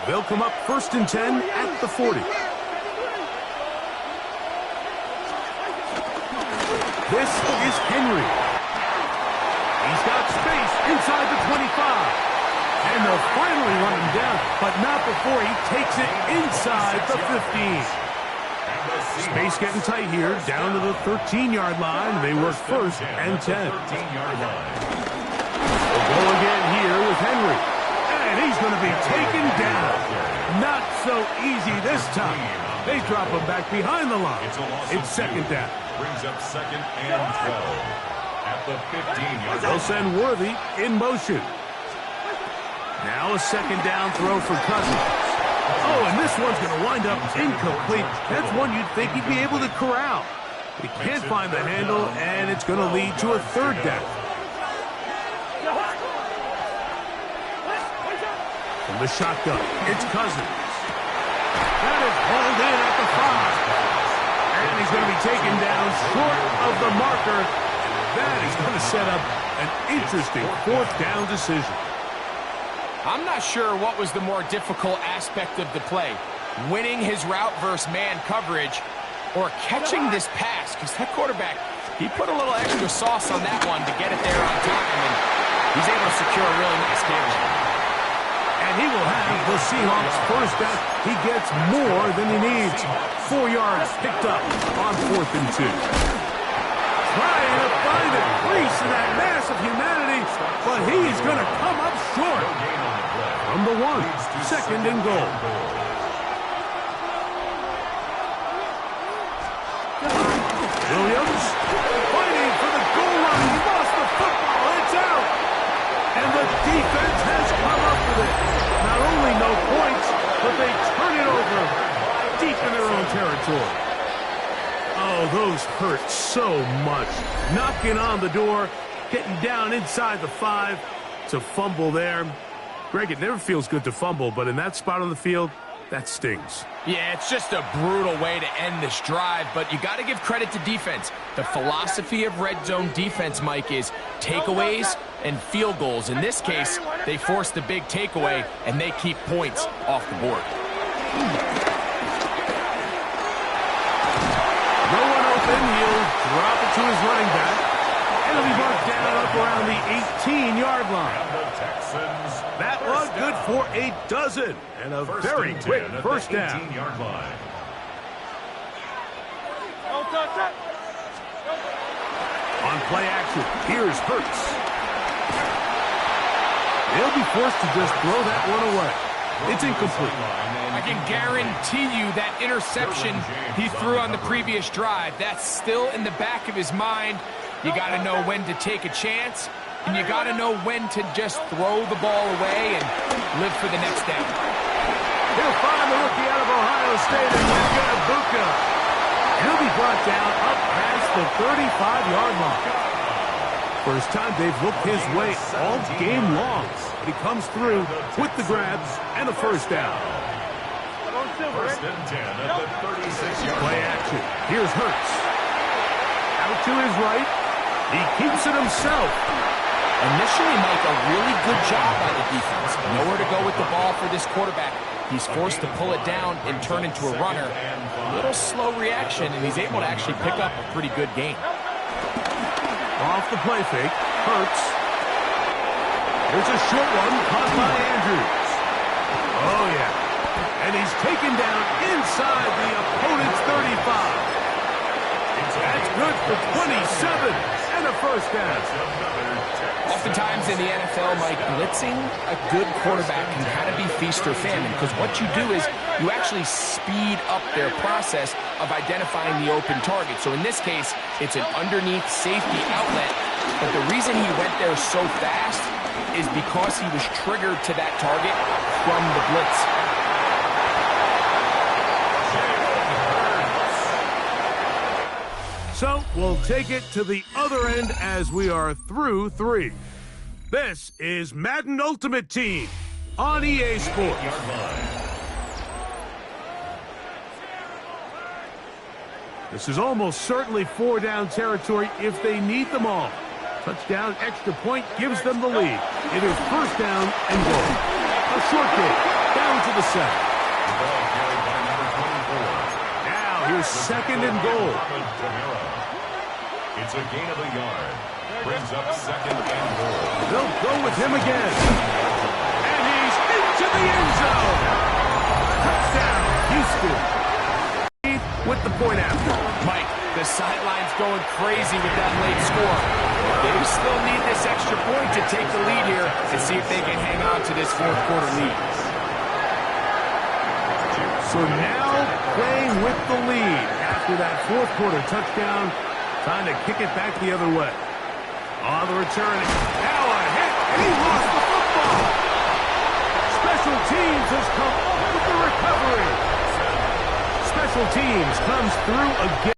Speaker 5: They'll come up 1st and 10 at the 40. This is Henry. He's got space inside the 25. And they'll finally run him down, but not before he takes it inside the 15. Space getting tight here, down to the 13-yard line. They work 1st and 10. They'll go again here with Henry. And he's going to be taken down. Not so easy this time. They drop him back behind the line. It's 2nd down.
Speaker 4: Brings up 2nd and 12. At the 15-yard line.
Speaker 5: They'll send Worthy in motion. Now a 2nd down throw for Cousins. Oh, and this one's going to wind up incomplete. That's one you'd think he'd be able to corral. He can't find the handle, and it's going to lead to a 3rd down. From the shotgun, it's Cousins. That is hauled in at the 5. And he's going to be taken down short of the marker. That is going to set up an interesting 4th down decision.
Speaker 6: I'm not sure what was the more difficult aspect of the play, winning his route versus man coverage or catching this pass, because that quarterback, he put a little extra sauce on that one to get it there on time, and he's able to secure a really nice catch.
Speaker 5: And he will have the Seahawks 1st down. He gets more than he needs. 4 yards picked up on 4th and 2. Trying to find a crease in that mass of humanity, but he's going to come up short. From the 1, 2nd and goal. Williams fighting for the goal line. He lost the football. It's out. And the defense has come up with it. Not only no points, but they turn it over deep in their own territory. Oh, those hurt so much. Knocking on the door, getting down inside the 5 to fumble there. Greg, it never feels good to fumble, but in that spot on the field, that stings.
Speaker 6: Yeah, it's just a brutal way to end this drive, but you got to give credit to defense. The philosophy of red zone defense, Mike, is takeaways and field goals. In this case, they force the big takeaway, and they keep points off the board.
Speaker 5: No one open. He'll drop it to his running back. And he'll be brought down up around the 18-yard line. That was good for a dozen. And a very quick 1st down. On play action, here's Hurts. They'll be forced to just throw that one away. It's incomplete.
Speaker 6: I can guarantee you that interception he threw on the previous drive, that's still in the back of his mind. You got to know when to take a chance, and you got to know when to just throw the ball away and live for the next down.
Speaker 5: He'll find the rookie out of Ohio State, and we've got Buka. He'll be brought down up past the 35-yard line. First time they've looked his way all game long. But he comes through with the grabs and a 1st down.
Speaker 4: 1st and 10 at the 36-yard line.
Speaker 5: Play action. Here's Hurts. Out to his right. He keeps it himself.
Speaker 6: Initially, Mike, a really good job by the defense. Nowhere to go with the ball for this quarterback. He's forced to pull it down and turn into a runner. A little slow reaction, and he's able to actually pick up a pretty good gain.
Speaker 5: Off the play fake. Hurts. There's a short one caught by Andrews. Oh, yeah. And he's taken down inside the opponent's 35. That's good for 27 and a first down.
Speaker 6: Oftentimes in the NFL, Mike, blitzing a good quarterback can kind of be feast or famine, because what you do is you actually speed up their process of identifying the open target. So in this case, it's an underneath safety outlet, but the reason he went there so fast is because he was triggered to that target from the blitz.
Speaker 5: So we'll take it to the other end as we are through 3. This is Madden Ultimate Team on EA Sports. This is almost certainly 4-down territory if they need them all. Touchdown, extra point gives them the lead. It is first down and goal. A short game, down to the center. Now here's second and goal.
Speaker 4: It's a gain of a yard. Brings up second and goal.
Speaker 5: They'll go with him again. And he's into the end zone. Touchdown, Houston. With the point after.
Speaker 6: Mike, the sideline's going crazy with that late score. They still need this extra point to take the lead here and see if they can hang on to this fourth quarter lead.
Speaker 5: So now playing with the lead after that fourth quarter touchdown. Time to kick it back the other way. On the return. Now a hit. And he lost the football. Special teams has come up with the recovery. Special teams comes through again.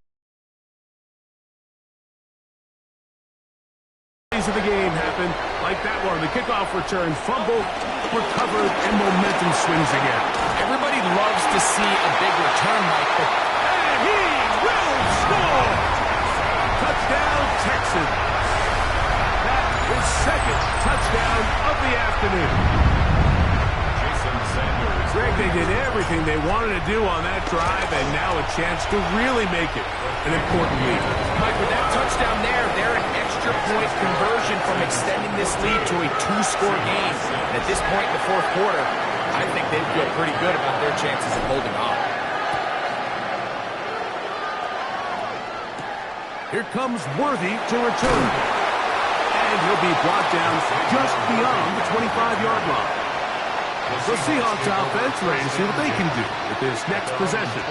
Speaker 5: Of the game happened like that one. The kickoff return, fumble, recovered, and momentum swings again.
Speaker 6: Everybody loves to see a big return, Mike, but
Speaker 5: and he will score! Touchdown, Texans. That is second touchdown of the afternoon. Greg, they did everything they wanted to do on that drive, and now a chance to really make it an important lead.
Speaker 6: Mike, with that touchdown there, they're an extra point conversion from extending this lead to a 2-score game. And at this point in the fourth quarter, I think they feel pretty good about their chances of holding on.
Speaker 5: Here comes Worthy to return. And he'll be brought down just beyond the 25-yard line. The Seahawks offense ready to see what they can do with this next possession.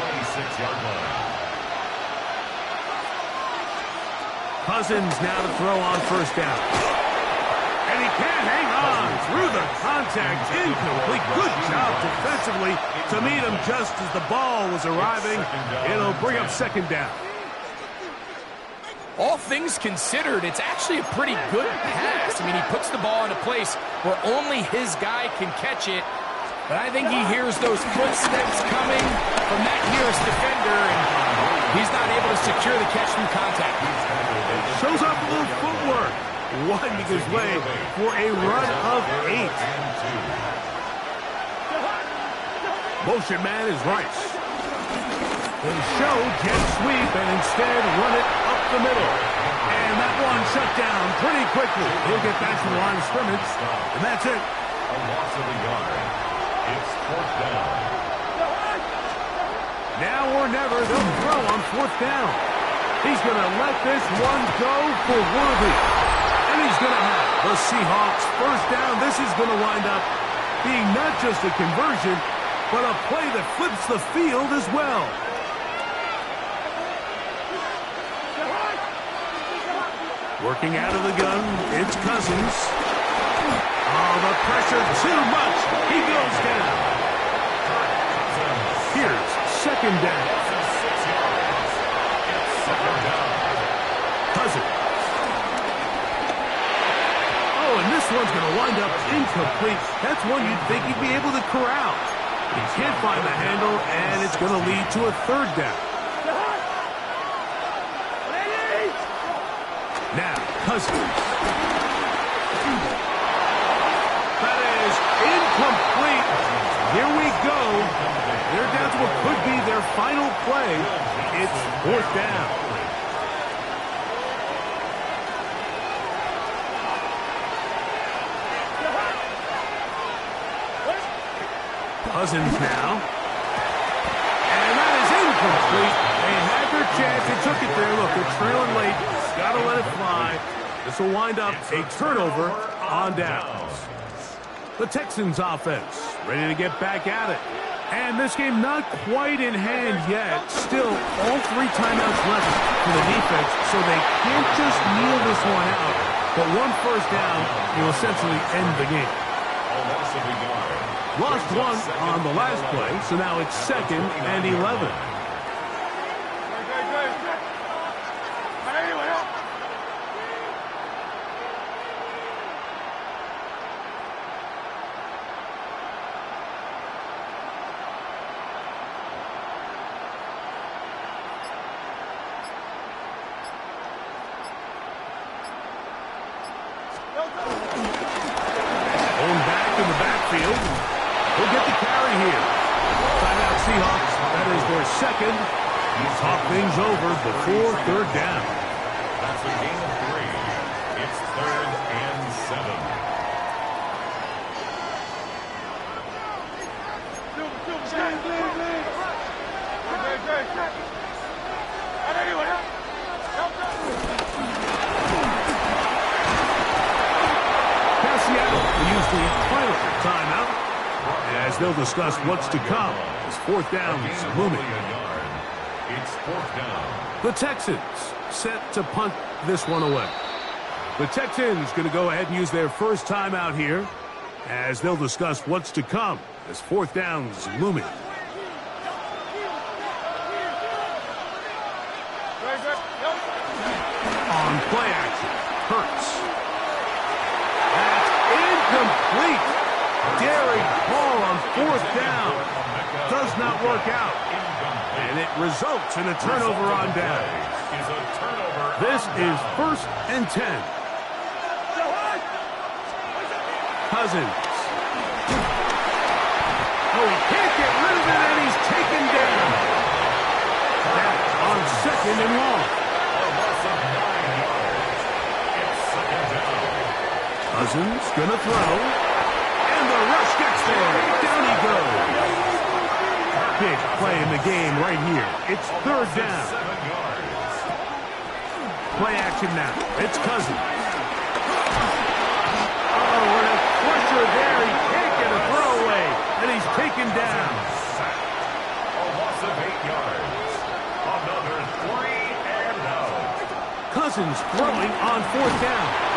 Speaker 5: Cousins now to throw on first down. And he can't hang on through the contact. Incomplete. Good job defensively to meet him just as the ball was arriving. It'll bring up second down.
Speaker 6: All things considered, it's actually a pretty good pass. I mean, he puts the ball in a place where only his guy can catch it. But I think he hears those footsteps coming from that nearest defender, and he's not able to secure the catch through contact.
Speaker 5: Shows off a little footwork. Winding his way for a run of 8. Motion man is Rice. They show jet sweep and instead run it up the middle. And that one shut down pretty quickly. He'll get back to the line of scrimmage, and that's it.
Speaker 4: A loss of a yard. It's fourth down.
Speaker 5: Now or never, they'll throw on fourth down. He's going to let this one go for Worthy. And he's going to have the Seahawks first down. This is going to wind up being not just a conversion, but a play that flips the field as well. Working out of the gun, it's Cousins. Oh, the pressure too much. He goes down. Here's second down. Cousins. Oh, and this one's going to wind up incomplete. That's one you'd think he'd be able to corral. He can't find the handle, and it's going to lead to a third down. Now, Cousins. That is incomplete. Here we go. They're down to what could be their final play. It's fourth down. Cousins now. And that is incomplete. They had their chance. He took it there. Look, they're trailing late. Got to let it fly. This will wind up a turnover on downs. The Texans offense ready to get back at it. And this game not quite in hand yet. Still, all 3 timeouts left for the defense, so they can't just kneel this one out. But 1 first down will essentially end the game. Lost 1 on the last play, so now it's 2nd and 11. Going back in the backfield. He'll get the carry here. Timeout Seahawks. That is their 2nd. Talk things over before 3rd down.
Speaker 4: That's a gain of 3. It's 3rd and 7.
Speaker 5: Use the final timeout as they'll discuss what's to come as 4th down is looming.
Speaker 4: It's 4th down.
Speaker 5: The Texans set to punt this one away. The Texans going to go ahead and use their first timeout here as they'll discuss what's to come as 4th down is looming. On play action, Hurts. Complete. Daring ball on 4th down. Does not work out. And it results in a turnover on down. This is 1st and 10. Cousins. Oh, he can't get rid of it, and he's taken down. That's on 2nd and long. Cousins gonna throw, and the rush gets there. Down he goes. Big play in the game right here. It's 3rd down. Play action now. It's Cousins. Oh, what a pressure there. He can't get a throwaway, and he's taken down.
Speaker 4: A loss of 8 yards. Another 3 and out.
Speaker 5: Cousins throwing on 4th down.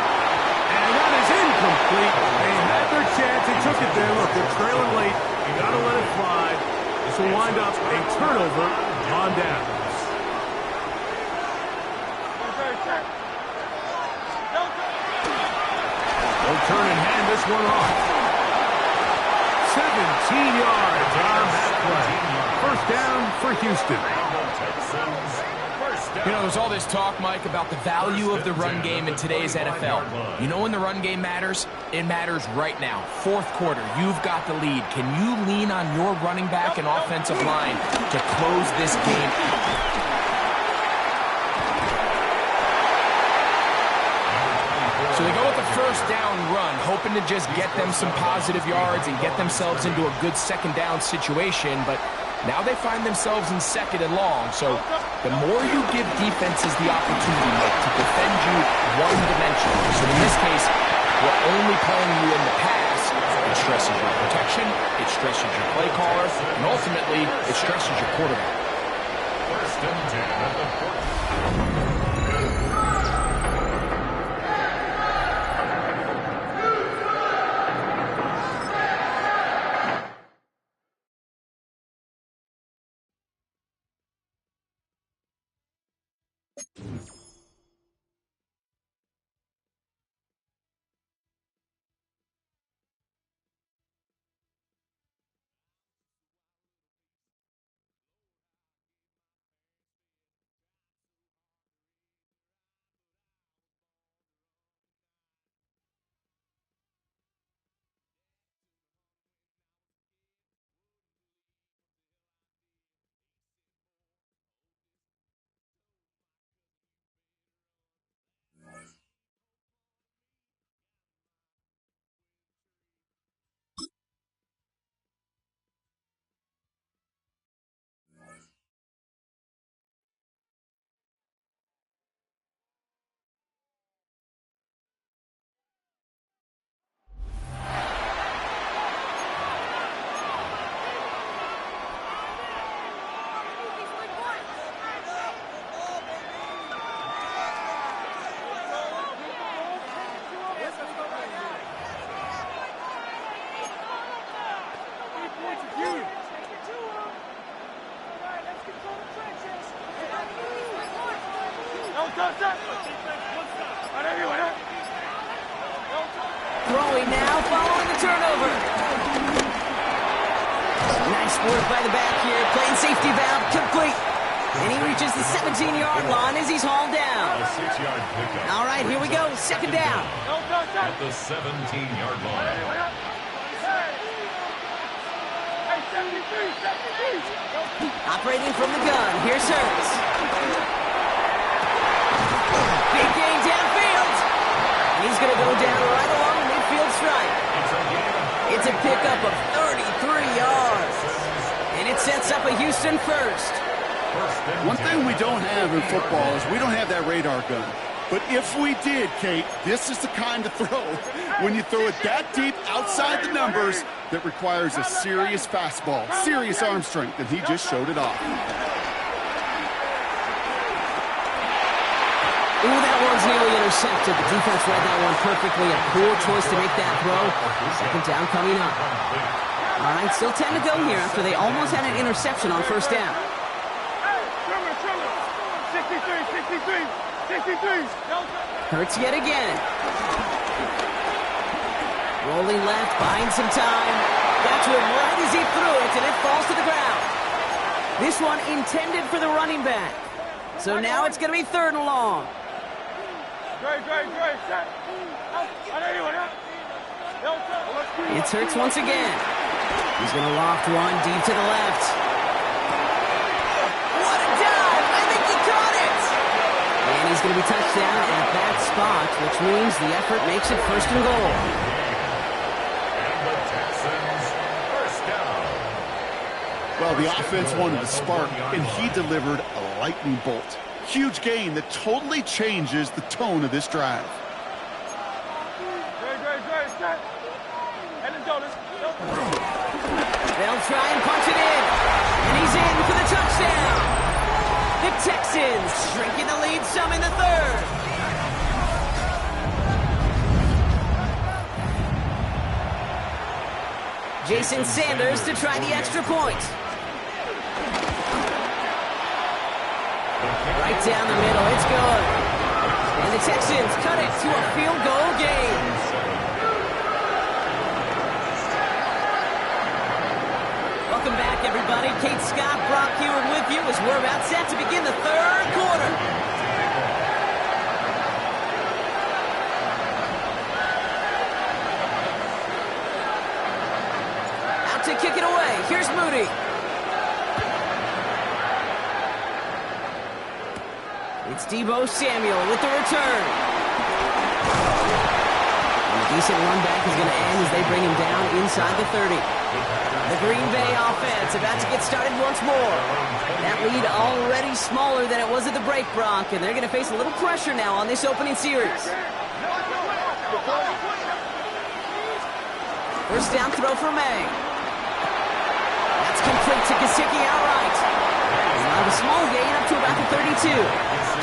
Speaker 5: And that is incomplete. They had their chance. He took it there. Look, they're trailing late. You got to let it fly. This will wind up a turnover on downs. They'll turn and hand this one off. 17 yards on that play. First down for Houston.
Speaker 6: You know, there's all this talk, Mike, about the value of the run game in today's NFL. You know when the run game matters? It matters right now. 4th quarter, you've got the lead. Can you lean on your running back and offensive line to close this game out? So they go with the first down run, hoping to just get them some positive yards and get themselves into a good 2nd down situation, but now they find themselves in 2nd and long, so the more you give defenses the opportunity, Mike, to defend you one-dimensionally. So in this case, we're only playing you in the pass. It stresses your protection, it stresses your play caller, and ultimately, it stresses your quarterback.
Speaker 4: 1st and 10 at the 14.
Speaker 1: Throwing now, following the turnover. Nice work by the back here. Playing safety valve, complete. And he reaches the 17-yard line as he's hauled down.
Speaker 4: A 6-yard pickup.
Speaker 1: All right, here we go. Second down.
Speaker 4: At the 17-yard line.
Speaker 1: Operating from the gun. Here's Hurts. Big gain downfield. And he's going to go down right along the midfield stripe. It's a pickup of 33 yards. And it sets up a Houston first.
Speaker 2: One thing we don't have in football is we don't have that radar gun. But if we did, Kate, this is the kind of throw, when you throw it that deep outside the numbers, that requires a serious fastball, serious arm strength, and he just showed it off.
Speaker 1: Ooh, that one's nearly intercepted. The defense read that one perfectly. A poor choice to make that throw. Second down coming up. All right, still 10 to go here after they almost had an interception on first down.
Speaker 3: 63.
Speaker 1: Hurts yet again. Rolling left, buying some time. Got to him right as he threw it, and it falls to the ground. This one intended for the running back. So now it's going to be third and long. It's Hurts once again. He's going to loft one deep to the left. What a dive! I think he caught it! And he's going to be touched down at that spot, which means the effort makes it first and goal.
Speaker 4: And the Texans first down.
Speaker 2: Well, the offense wanted to spark, and he delivered a lightning bolt. Huge gain that totally changes the tone of this drive.
Speaker 1: They'll try and punch it in. And he's in for the touchdown. The Texans shrinking the lead some in the third. Jason Sanders to try the extra point. Right down the middle, it's good. And the Texans cut it to a field goal game. Welcome back, everybody. Kate Scott, Brock Hewitt with you as we're about set to begin the third quarter. Out to kick it away. Here's Moody. It's Deebo Samuel with the return. And a decent run back is going to end as they bring him down inside the 30. The Green Bay offense about to get started once more. That lead already smaller than it was at the break, Brock, and they're going to face a little pressure now on this opening series. First down throw for May. That's complete to Gesicki outright. Now a small gain up to about the 32.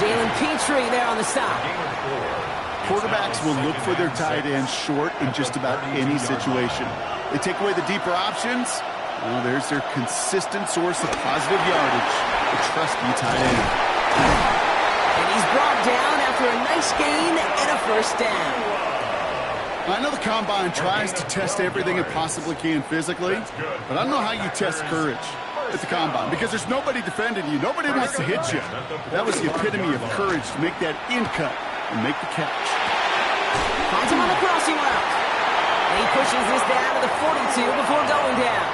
Speaker 1: Jalen Petrie there on the stop.
Speaker 2: Quarterbacks will look for their tight ends short in just about any situation. They take away the deeper options. Well, there's their consistent source of positive yardage. The trusty tight end.
Speaker 1: And he's brought down after a nice gain and a first down.
Speaker 2: I know the Combine tries to test everything it possibly can physically, but I don't know how you test courage at the Combine because there's nobody defending you. Nobody wants to hit you. That was the epitome of courage to make that in cut and make the catch.
Speaker 1: Finds him on the crossing route. And he pushes this down to the 42 before going down.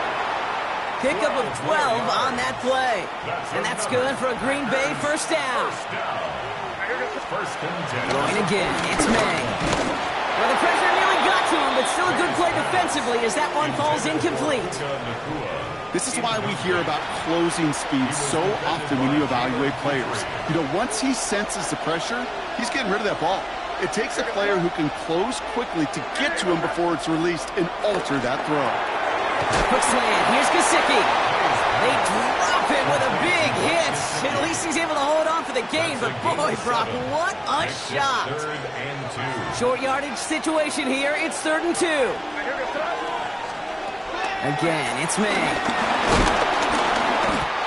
Speaker 1: Pickup of 12 on that play. And that's good for a Green Bay first down. Going again, it's May. Well, the pressure nearly got to him, but still a good play defensively as that one falls incomplete.
Speaker 2: This is why we hear about closing speed so often when you evaluate players. You know, once he senses the pressure, he's getting rid of that ball. It takes a player who can close quickly to get to him before it's released and alter that throw.
Speaker 1: Quick slant. Here's Gesicki. They drop him with a big hit. At least he's able to hold on for the gain. But boy, Brock, what a shot. Short yardage situation here. It's 3rd and 2. Again, it's May.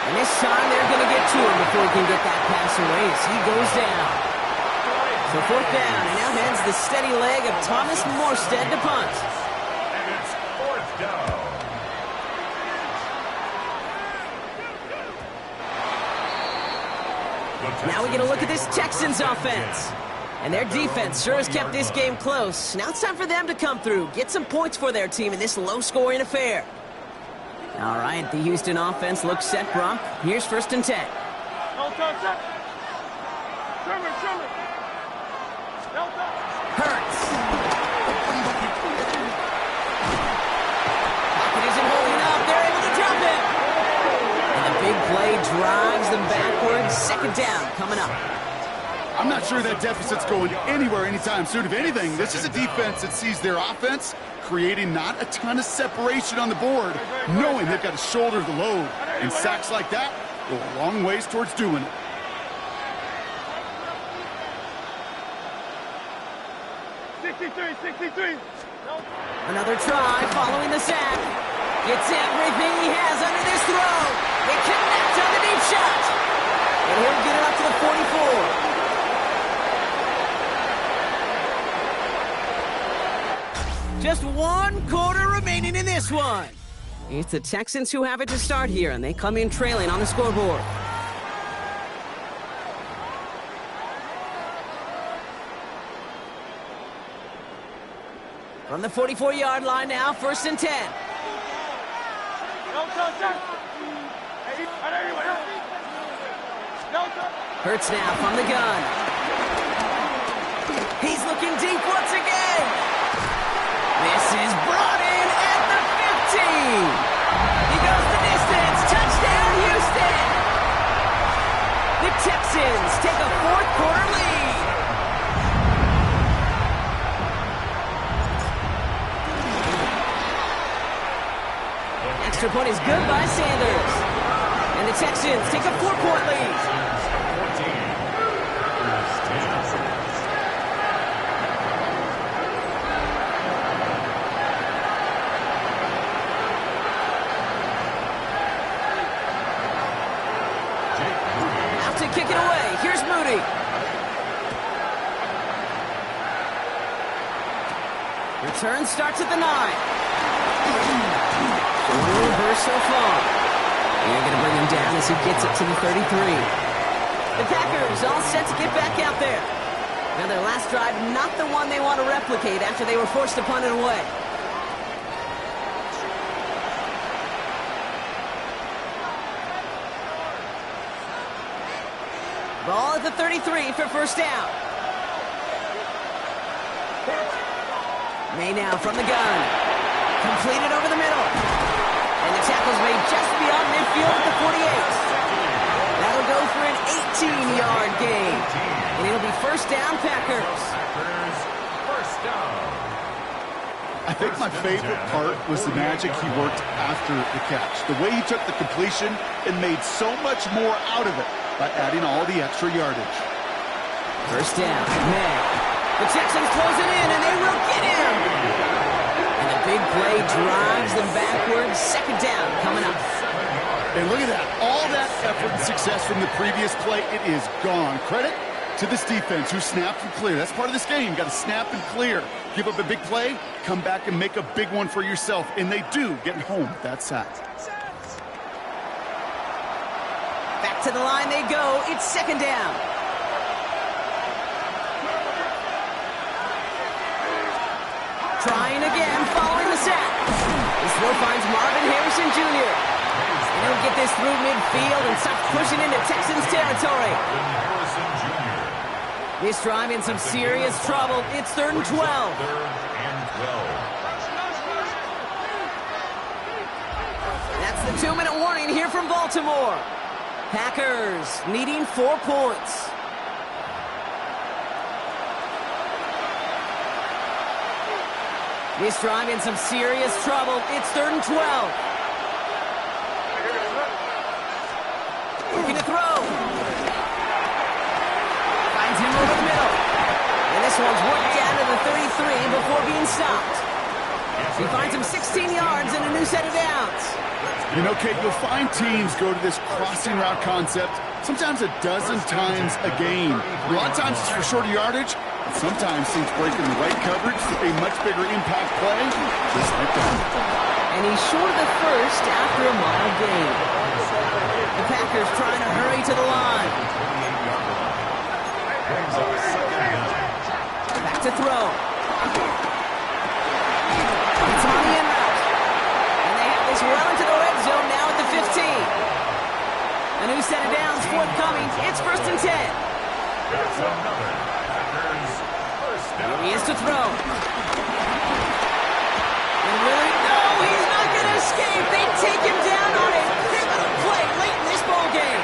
Speaker 1: And this time they're going to get to him before he can get that pass away as he goes down. So fourth down, and now heads the steady leg of Thomas Morstead to punt.
Speaker 4: And it's fourth down.
Speaker 1: Now we get a look at this Texans offense. And their defense sure has kept this game close. Now it's time for them to come through, get some points for their team in this low-scoring affair. All right, the Houston offense looks set, Bronk. Here's 1st and 10. Hurts. Pocket isn't holding up. They're able to drop it. And the big play drives them backwards. 2nd down coming up.
Speaker 2: I'm not sure that deficit's going anywhere anytime soon. If anything, this is a defense that sees their offense creating not a ton of separation on the board, knowing they've got to shoulder the load. And sacks like that go a long ways towards doing it.
Speaker 1: Another try following the sack. Gets everything he has under this throw. They connect on the deep shot. And he'll get it up to the 44. Just 1 quarter remaining in this one. It's the Texans who have it to start here, and they come in trailing on the scoreboard. From the 44-yard line now, 1st and 10. Hurts now from the gun. He's looking deep once again. This is brought in at the 15. He goes the distance. Touchdown, Houston. The Texans take a 4th quarter lead. Extra point is good by Sanders. And the Texans take a 4-point lead. Out to kick it away. Here's Moody. Return starts at the 9. Reverse so far. They're going to bring him down as he gets it to the 33. The Packers all set to get back out there. Now their last drive, not the one they want to replicate after they were forced to punt it away. Ball at the 33 for 1st down. May now from the gun. Completed over the middle. And the tackle's made just beyond midfield at the 48. That'll go for an 18-yard gain. And it'll be 1st down, Packers.
Speaker 4: First down.
Speaker 2: I think my favorite part was the magic he worked after the catch. The way he took the completion and made so much more out of it by adding all the extra yardage.
Speaker 1: 1st down, May. The Texans close it in, and they will get him. And the big play drives them backwards. 2nd down coming up.
Speaker 2: And look at that. All that effort and success from the previous play, it is gone. Credit to this defense who snapped and cleared. That's part of this game. You got to snap and clear. Give up a big play, come back and make a big one for yourself. And they do, getting home with that sack.
Speaker 1: Back to the line they go. It's 2nd down. Trying again, following the sack. This throw finds Marvin Harrison Jr. And he'll get this through midfield and stop pushing into Texans territory. This drive in some serious trouble. It's 3rd and 12. That's the 2-minute warning here from Baltimore. Packers needing 4 points. This drive in some serious trouble. It's 3rd and 12. Looking to throw. Finds him over the middle. And this one's worked down to the 33 before being stopped. He finds him 16 yards and a new set of downs.
Speaker 2: You know, Kate, you'll find teams go to this crossing route concept sometimes a dozen times a game. A lot of times it's for shorter yardage, but sometimes things break in the right coverage to a much bigger impact play, just like that.
Speaker 1: And he's short of the first after a mile gain. The Packers trying to hurry to the line. Back to throw. It's on the end route. And they have this well into the red zone now at the 15. A new set of downs forthcoming. It's 1st and 10. Here he is to throw. And really, no, he's not going to escape. They take him down on a pivotal play late in this ball game.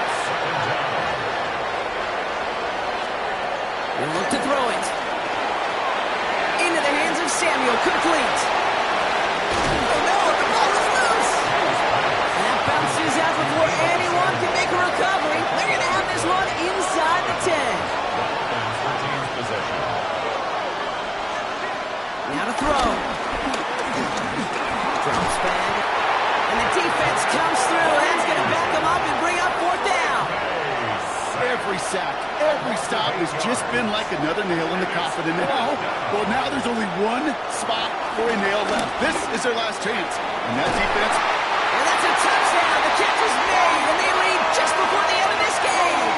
Speaker 1: They'll look to throw it. Into the hands of Samuel, complete. Oh no, the ball is loose. And that bounces out before anyone can make a recovery. They're going to have this one inside the 10. Now to throw. Drops back. And the defense comes through. That's going to back them up and bring up 4th down.
Speaker 2: Every sack, every stop has just been like another nail in the coffin. And now there's only one spot for a nail left. This is their last chance. And that defense...
Speaker 1: And that's a touchdown. The catch is made, and they lead just before the end of this game.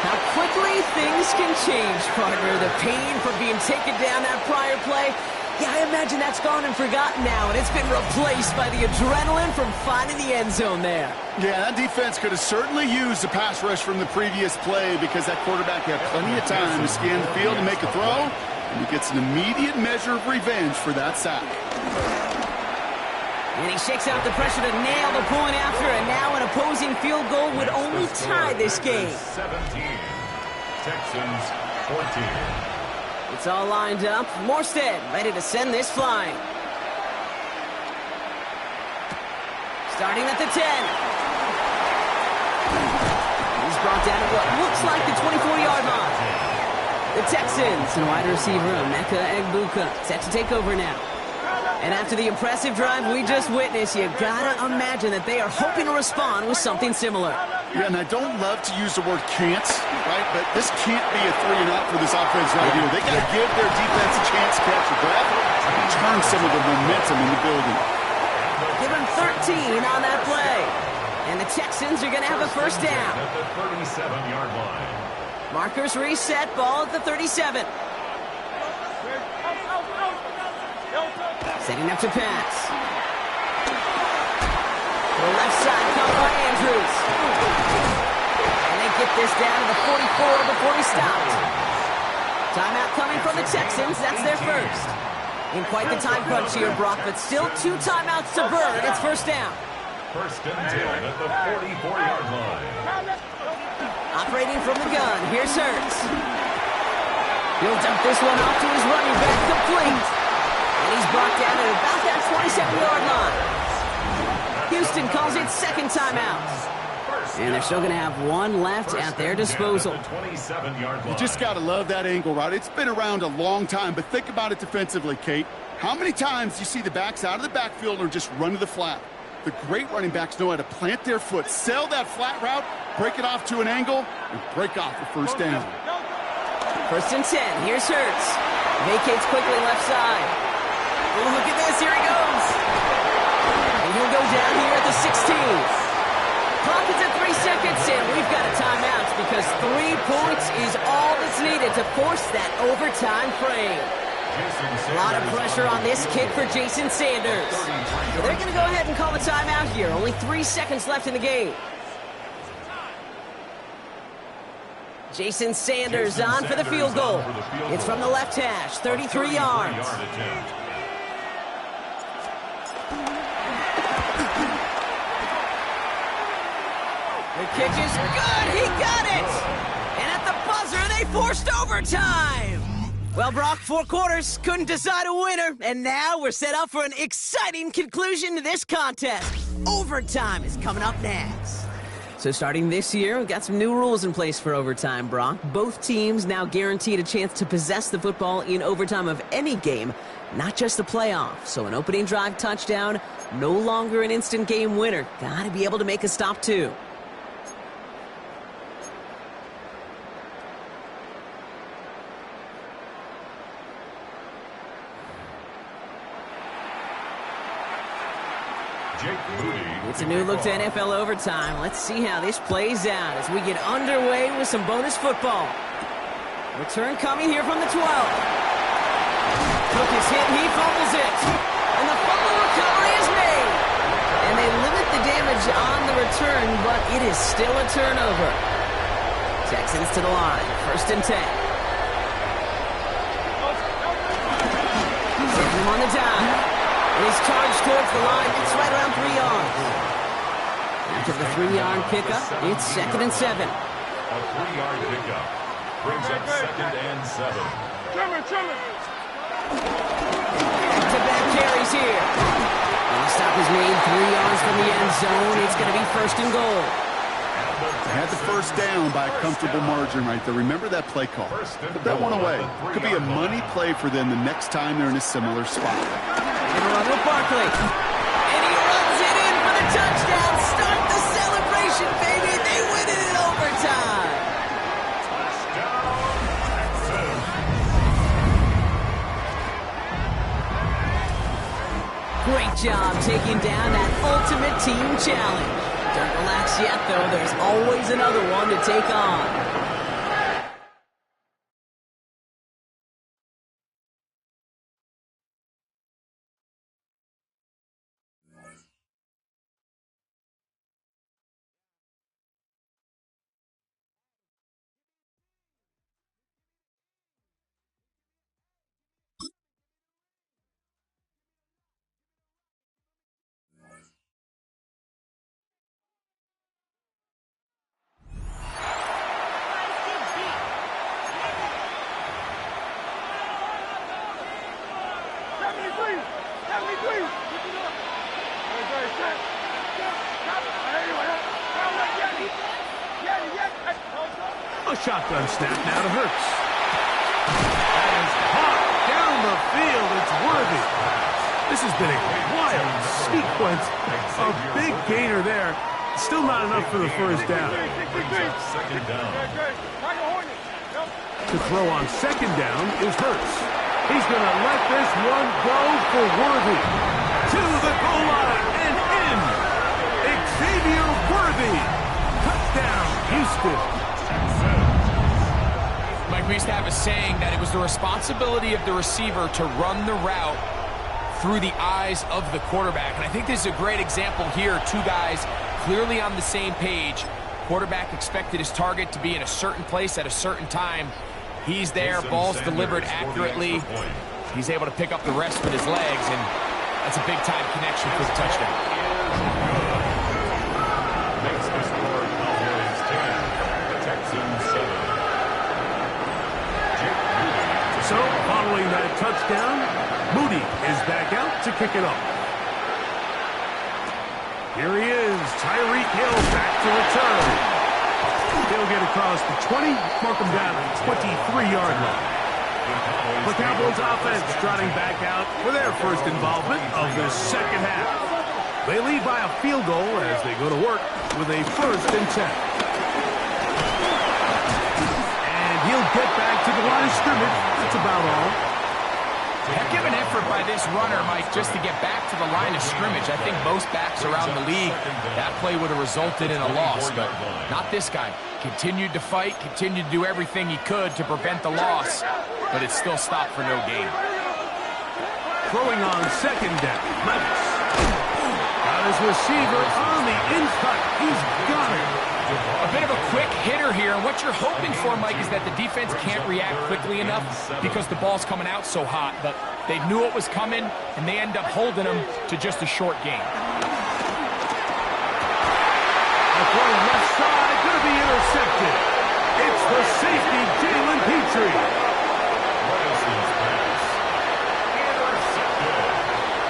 Speaker 1: How quickly things can change, partner. The pain from being taken down that prior play, yeah, I imagine that's gone and forgotten now, and it's been replaced by the adrenaline from finding the end zone there.
Speaker 2: Yeah, that defense could have certainly used the pass rush from the previous play because that quarterback had plenty of time to scan the field and make a throw, and he gets an immediate measure of revenge for that sack.
Speaker 1: And he shakes out the pressure to nail the point after, and now an opposing field goal would only tie this game.
Speaker 4: 17, Texans 14.
Speaker 1: It's all lined up. Morstead ready to send this flying. Starting at the 10. He's brought down at what looks like the 24-yard line. The Texans and wide receiver Emeka Egbuka set to take over now. And after the impressive drive we just witnessed, you gotta imagine that they are hoping to respond with something similar.
Speaker 2: Yeah, and I don't love to use the word can't, right? But this can't be a 3-and-out for this offense right here. They got to give their defense a chance to catch a breath and turn some of the momentum in the building.
Speaker 1: Give him 13 on that play. And the Texans are going to have a 1st down.
Speaker 4: At the 37-yard line.
Speaker 1: Markers reset, ball at the 37. Setting up to pass. The left side covered by Andrews. And they get this down to the 44 before he stopped. Timeout coming from the Texans. That's their first. In quite the time crunch here, Brock, but still 2 timeouts to burn. It's 1st down.
Speaker 4: 1st and 10 at the 44-yard line.
Speaker 1: Operating from the gun. Here's Hurts. He'll dump this one off to his running back, complete. And he's brought down at about that 27-yard line. Houston calls it 2nd timeout. And they're still going to have 1 left at their disposal.
Speaker 2: You just got to love that angle, right? It's been around a long time, but think about it defensively, Kate. How many times do you see the backs out of the backfield or just run to the flat? The great running backs know how to plant their foot, sell that flat route, break it off to an angle, and break off the 1st down.
Speaker 1: 1st and 10. Here's Hurts. Vacates quickly left side. Oh, look at this. Here he goes. And he'll go down here at the 16. Clock is at 3 seconds, and we've got a timeout because 3 points is all that's needed to force that overtime frame. A lot of pressure on this kid for Jason Sanders. So they're going to go ahead and call a timeout here. Only 3 seconds left in the game. Jason Sanders on for the field goal. It's from the left hash, 33 yards. The kick is good. He got it. And at the buzzer, they forced overtime. Well, Brock, 4 quarters couldn't decide a winner. And now we're set up for an exciting conclusion to this contest. Overtime is coming up next. So starting this year, we've got some new rules in place for overtime, Brock. Both teams now guaranteed a chance to possess the football in overtime of any game, not just the playoff. So an opening drive touchdown, no longer an instant game winner. Got to be able to make a stop, too. It's a new look to NFL overtime. Let's see how this plays out as we get underway with some bonus football. Return coming here from the 12. Cook is hit, he fumbles it. And the fumble recovery is made. And they limit the damage on the return, but it is still a turnover. Texans to the line, 1st and 10. Sends him on the dive. And he's charged towards the line. It's right around 3 yards. After the 3-yard pickup, it's 2nd and 7.
Speaker 4: A 3-yard pickup brings up 2nd and 7.
Speaker 1: Back-to-back carries here. And the stop is made 3 yards from the end zone. It's going to be 1st and goal.
Speaker 7: Had the first down by a comfortable margin right there. Remember that play call. Put that one away. Could be a money play for them the next time they're in a similar spot.
Speaker 1: And a run with Barkley. And he runs it in for the touchdown. Start the celebration, baby. They win it in overtime. Great job taking down that ultimate team challenge. Don't relax yet, though. There's always another one to take on.
Speaker 5: A shotgun snap now to Hurts. That is caught down the field. It's Worthy. This has been a wild sequence. A big gainer there. Still not enough for the first down. To throw on 2nd down is Hurts. He's going to let this one go for Worthy. To the goal line and in. Xavier Worthy. Touchdown, Houston.
Speaker 6: Mike, we used to have a saying that it was the responsibility of the receiver to run the route through the eyes of the quarterback. And I think this is a great example here. 2 guys clearly on the same page. Quarterback expected his target to be in a certain place at a certain time. He's there, ball's delivered accurately. He's able to pick up the rest with his legs, and that's a big-time connection for the touchdown.
Speaker 4: Makes the score Cowboys 10, Texans 7.
Speaker 5: So, following that touchdown, Moody is back out to kick it off. Here he is, Tyreek Hill back to return. He'll get across the 20, mark him down at the 23-yard line. The Cowboys offense trotting back out for their first involvement of the second half. They lead by a field goal as they go to work with a 1st and 10. And he'll get back to the line of scrimmage. That's about all.
Speaker 6: Heck of an effort by this runner, Mike, just to get back to the line of scrimmage. I think most backs around the league, that play would have resulted in a loss, but not this guy. Continued to fight, continued to do everything he could to prevent the loss, but it still stopped for no gain.
Speaker 5: Throwing on 2nd down, Levis. Got his receiver on the in-cut. He's got it.
Speaker 6: A bit of a quick hitter here, and what you're hoping for, Mike, is that the defense can't react quickly enough because the ball's coming out so hot, but they knew it was coming, and they end up holding them to just a short gain.
Speaker 5: A throw left side, going to be intercepted. It's the safety, Jalen Petrie.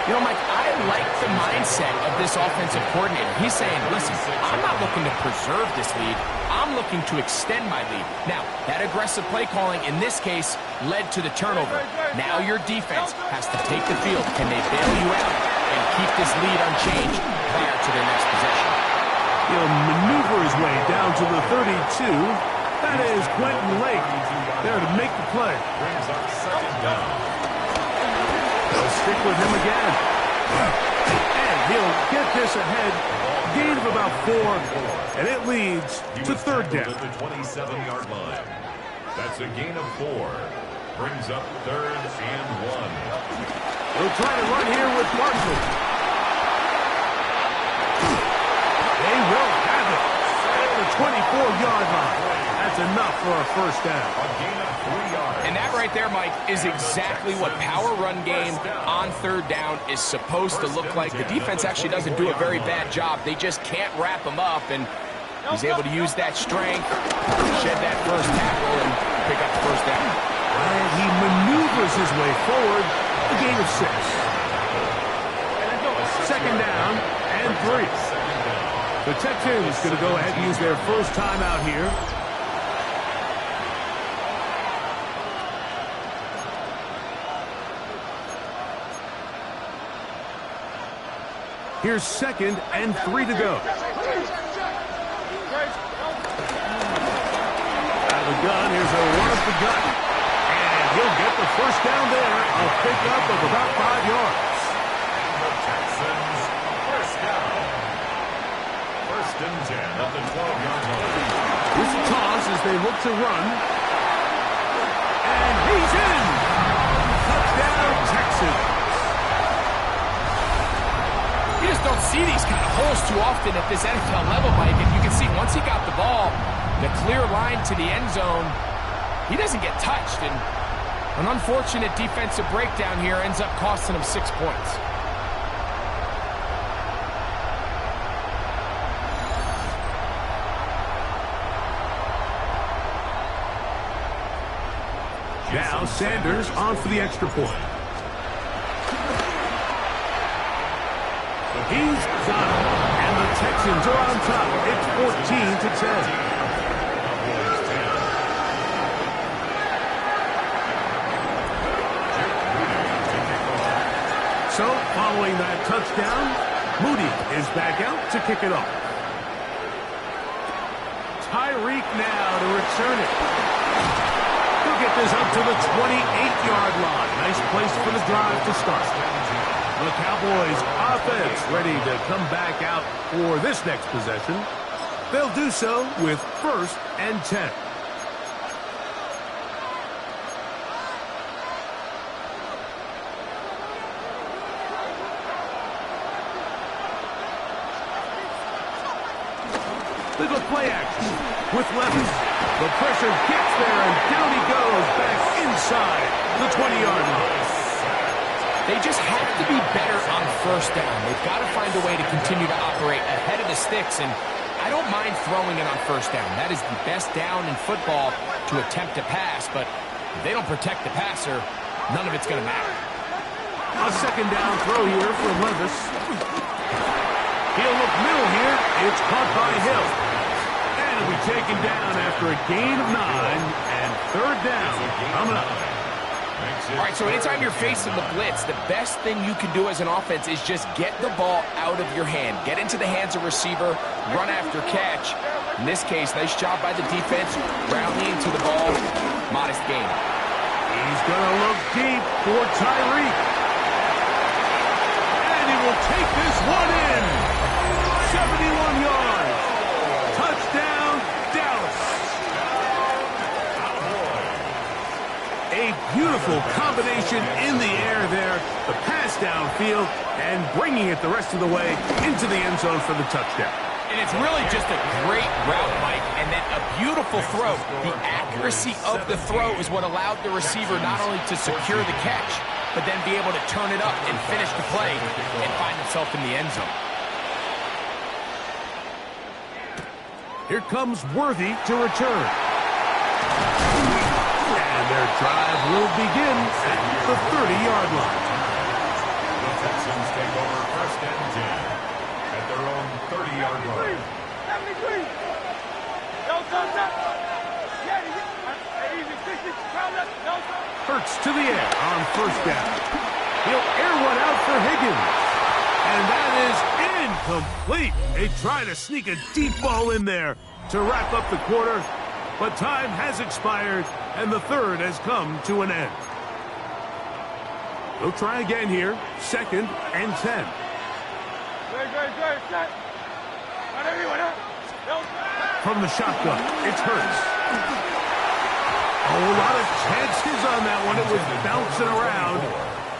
Speaker 6: You know, Mike, I like the mindset of this offensive coordinator. He's saying, listen, I'm not looking to preserve this lead. I'm looking to extend my lead. Now, that aggressive play calling in this case led to the turnover. Now your defense has to take the field. Can they bail you out and keep this lead unchanged prior to their next possession?
Speaker 5: He'll maneuver his way down to the 32. That is Quentin Lake there to make the play.
Speaker 4: Brings up 2nd down.
Speaker 5: They'll stick with him again. And He'll get this ahead. Gain of about 4, and it leads to third down.
Speaker 4: At the 27-yard line. That's a gain of 4. Brings up 3rd and 1.
Speaker 5: They'll try to run here with Barkley. They will have it at the 24-yard line. That's enough for a first down.
Speaker 4: A gain of 3 yards.
Speaker 6: And that right there, Mike, is exactly what power run game on third down is supposed to look like. The defense actually doesn't do a very bad job. They just can't wrap him up, and he's able to use that strength, shed that first tackle, and pick up the first down.
Speaker 5: And he maneuvers his way forward. A gain of 6. Second down and 3. The Texans going to go ahead and use their first timeout here. Here's 2nd and 3 to go. Out of the gun, here's a run up the gut. And he'll get the first down there. A pickup of about 5 yards.
Speaker 4: The Texans, first down. 1st and 10 at the 12-yard line.
Speaker 5: Here's a toss as they look to run. And he's in. Touchdown, Texans.
Speaker 6: You just don't see these kind of holes too often at this NFL level, Mike. And you can see once he got the ball, the clear line to the end zone, he doesn't get touched. And an unfortunate defensive breakdown here ends up costing him 6 points.
Speaker 5: Now Sanders on for the extra point. He's got it. And the Texans are on top. It's 14-10. So, following that touchdown, Moody is back out to kick it off. Tyreek now to return it. He'll get this up to the 28-yard line. Nice place for the drive to start. The Cowboys offense ready to come back out for this next possession. They'll do so with 1st and 10. They go play action with Levis. The pressure gets there, and down he goes back inside the 20-yard line.
Speaker 6: They just have to be better on first down. They've got to find a way to continue to operate ahead of the sticks, and I don't mind throwing it on first down. That is the best down in football to attempt to pass, but if they don't protect the passer, none of it's going to matter.
Speaker 5: A second down throw here for Levis. He'll look middle here. It's caught by Hill. And it'll be taken down after a gain of 9, and third down coming up.
Speaker 6: All right, so anytime you're facing the blitz, the best thing you can do as an offense is just get the ball out of your hand. Get into the hands of receiver, run after catch. In this case, nice job by the defense, rallying to the ball. Modest gain.
Speaker 5: He's going to look deep for Tyreek. And he will take this one in. 71 yards. Touchdown, Dallas. A beautiful combination in the air there. The pass downfield and bringing it the rest of the way into the end zone for the touchdown.
Speaker 6: And it's really just a great route, Mike, and then a beautiful throw. The accuracy of the throw is what allowed the receiver not only to secure the catch, but then be able to turn it up and finish the play and find himself in the end zone.
Speaker 5: Here comes Worthy to return. And their drive will begin at the 30-yard line.
Speaker 4: The Texans take over 1st and 10 at their own 30-yard line.
Speaker 5: Hurts to the air on first down. He'll air one out for Higgins. And that is incomplete. They try to sneak a deep ball in there to wrap up the quarter, but time has expired, and the third has come to an end. They'll try again here, 2nd and 10. From the shotgun, it's Hurts. Oh, a lot of chances on that one. It was bouncing around,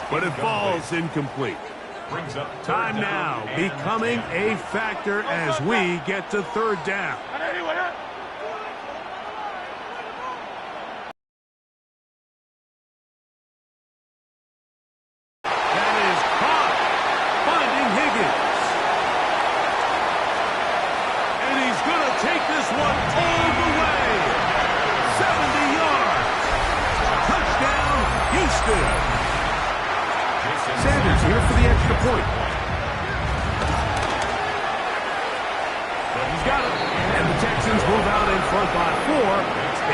Speaker 5: but it falls incomplete. Time now becoming a factor as we get to third down. That is caught, finding Higgins. And he's going to take this one all the way. 70 yards. Touchdown, Houston. Sanders here for the extra point. He's got it. And the Texans move out in front by 4.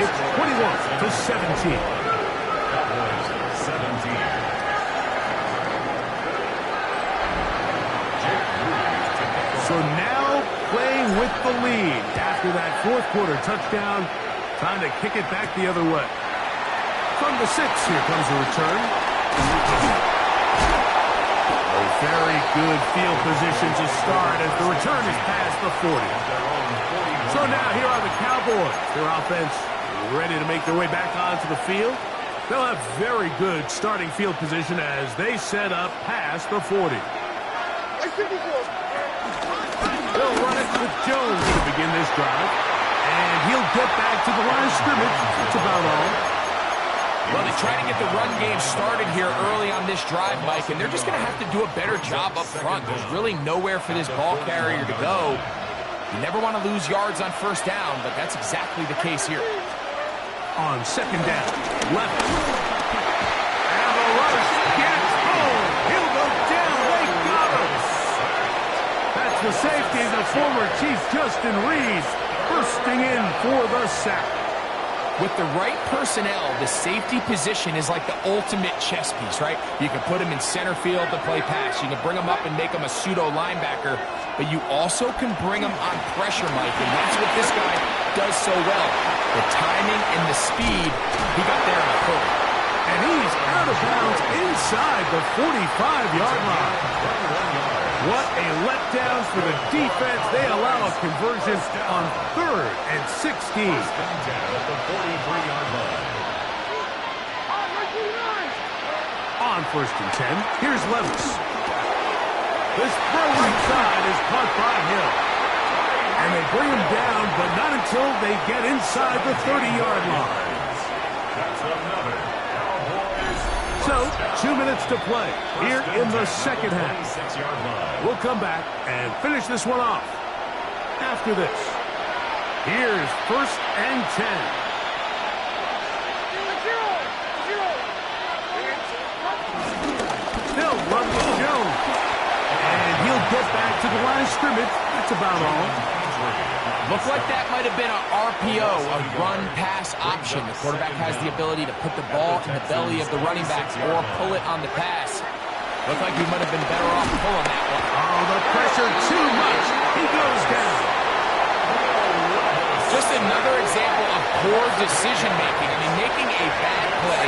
Speaker 5: It's 21-17. So now playing with the lead. After that fourth quarter touchdown, time to kick it back the other way. From the 6, here comes the return. A very good field position to start as the return is past the 40. So now here are the Cowboys. Their offense ready to make their way back onto the field. They'll have very good starting field position as they set up past the 40. They'll run it with Jones to begin this drive. And he'll get back to the line of scrimmage. That's about all.
Speaker 6: Well, they try to get the run game started here early on this drive, Mike, and they're just going to have to do a better job up front. There's really nowhere for this ball carrier to go. You never want to lose yards on first down, but that's exactly the case here.
Speaker 5: On second down, left. And the rush gets home. He'll go down. They got him. That's the safety, the former Chief Justin Reed, bursting in for the sack.
Speaker 6: With the right personnel, the safety position is like the ultimate chess piece, right? You can put him in center field to play pass. You can bring him up and make him a pseudo linebacker, but you also can bring him on pressure, Mike, and that's what this guy does so well. The timing and the speed, he got there in a hurry.
Speaker 5: And he's out of bounds inside the 45-yard line. What a letdown for the defense. They allow a conversion on 3rd and 16. On 1st and 10, here's Levis. This throw inside is caught by Hill. And they bring him down, but not until they get inside the 30-yard line. So, 2 minutes to play here in the second half. We'll come back and finish this one off after this. Here's 1st and 10. They'll run with Jones. And he'll get back to the line of scrimmage. That's about all.
Speaker 6: Looked like that might have been an RPO, a run-pass option. The quarterback has the ability to put the ball in the belly of the running back or pull it on the pass. Looked like he might have been better off pulling that one.
Speaker 5: Oh, the pressure too much. He goes down.
Speaker 6: Just another example of poor decision-making. I mean, making a bad play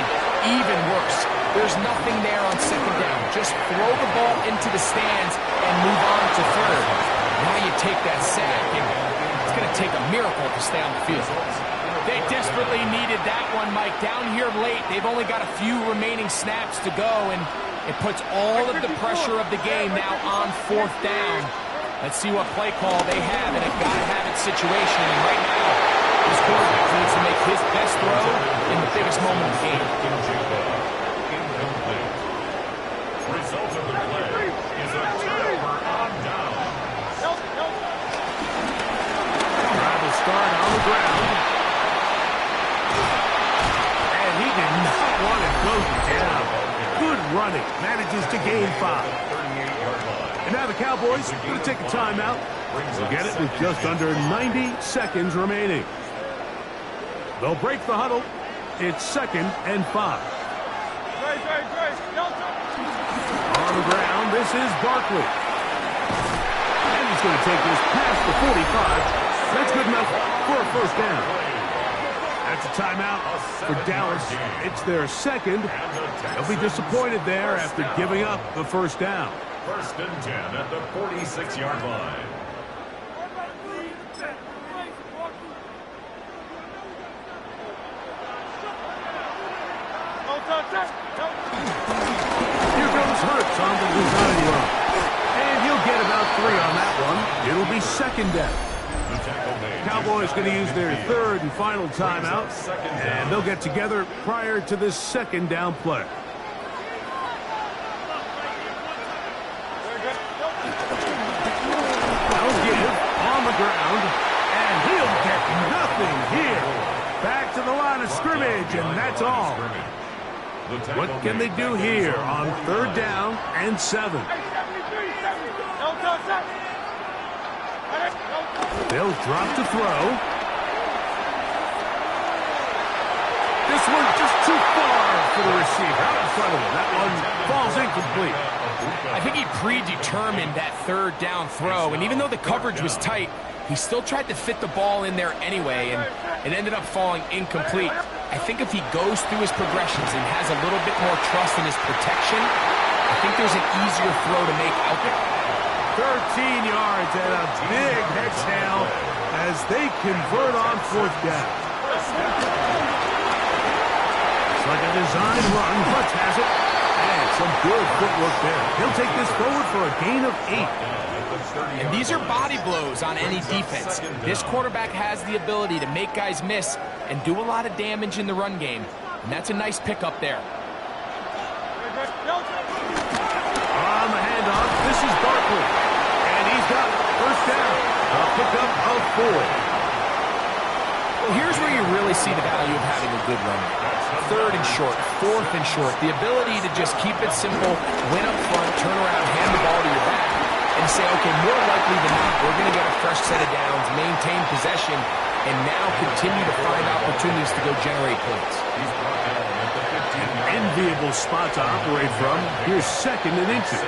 Speaker 6: even worse. There's nothing there on second down. Just throw the ball into the stands and move on to 3rd. Now you take that sack, and it's going to take a miracle to stay on the field. They desperately needed that one, Mike. Down here late, they've only got a few remaining snaps to go, and it puts all of the pressure of the game now on 4th down. Let's see what play call they have in a gotta-have-it situation. And right now, this quarterback needs to make his best throw in the biggest moment of the game.
Speaker 4: Result of the play is a turnover on down.
Speaker 5: Drive will start on the ground. And he did not want it closing down. Good running. Manages to gain 5. And now the Cowboys are going to take a timeout. They'll get it with just under 90 seconds remaining. They'll break the huddle. It's 2nd and 5. On the ground, this is Barkley. And he's going to take this past the 45. That's good enough for a 1st down. That's a timeout for Dallas. It's their 2nd. They'll be disappointed there after giving up the 1st down.
Speaker 4: First and 10 at the 46-yard line.
Speaker 5: Here goes Hurts on the design run. And he'll get about 3 on that one. It'll be second down. Cowboys going to use their third and final timeout, and they'll get together prior to this second down play. They'll give on the ground, and he'll get nothing here. Back to the line of scrimmage, and that's all. What can they do here on third down and 7? They'll drop to throw. This one just too far for the receiver. Out in front of him. That one falls incomplete.
Speaker 6: I think he predetermined that third down throw, and even though the coverage was tight, he still tried to fit the ball in there anyway, and it ended up falling incomplete. I think if he goes through his progressions and has a little bit more trust in his protection, I think there's an easier throw to make out there.
Speaker 5: 13 yards and a big exhale as they convert on fourth down. It's like a design run. Hurts has it. And some good footwork there. He'll take this forward for a gain of 8.
Speaker 6: And these are body blows on any defense. This quarterback has the ability to make guys miss and do a lot of damage in the run game. And that's a nice pickup there.
Speaker 5: On the handoff, this is Barkley. And he's got it. First down. A pickup of 4.
Speaker 6: Well, here's where you really see the value of having a good run game. Third and short, fourth and short. The ability to just keep it simple, win up front, turn around, hand the ball to your back, and say, okay, more likely than not, we're going to get a fresh set of downs, maintain possession, and now continue to find opportunities to go generate points.
Speaker 5: An enviable spot to operate from. Here's second and inches.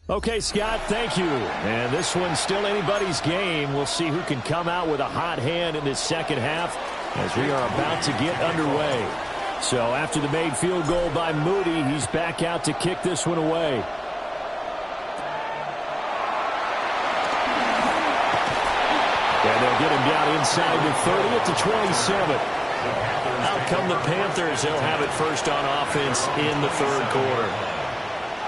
Speaker 8: Okay, Scott, thank you. And this one's still anybody's game. We'll see who can come out with a hot hand in this second half as we are about to get underway. So after the made field goal by Moody, he's back out to kick this one away. And they'll get him down inside the 30 at the 27. Out come the Panthers. They'll have it first on offense in the third quarter.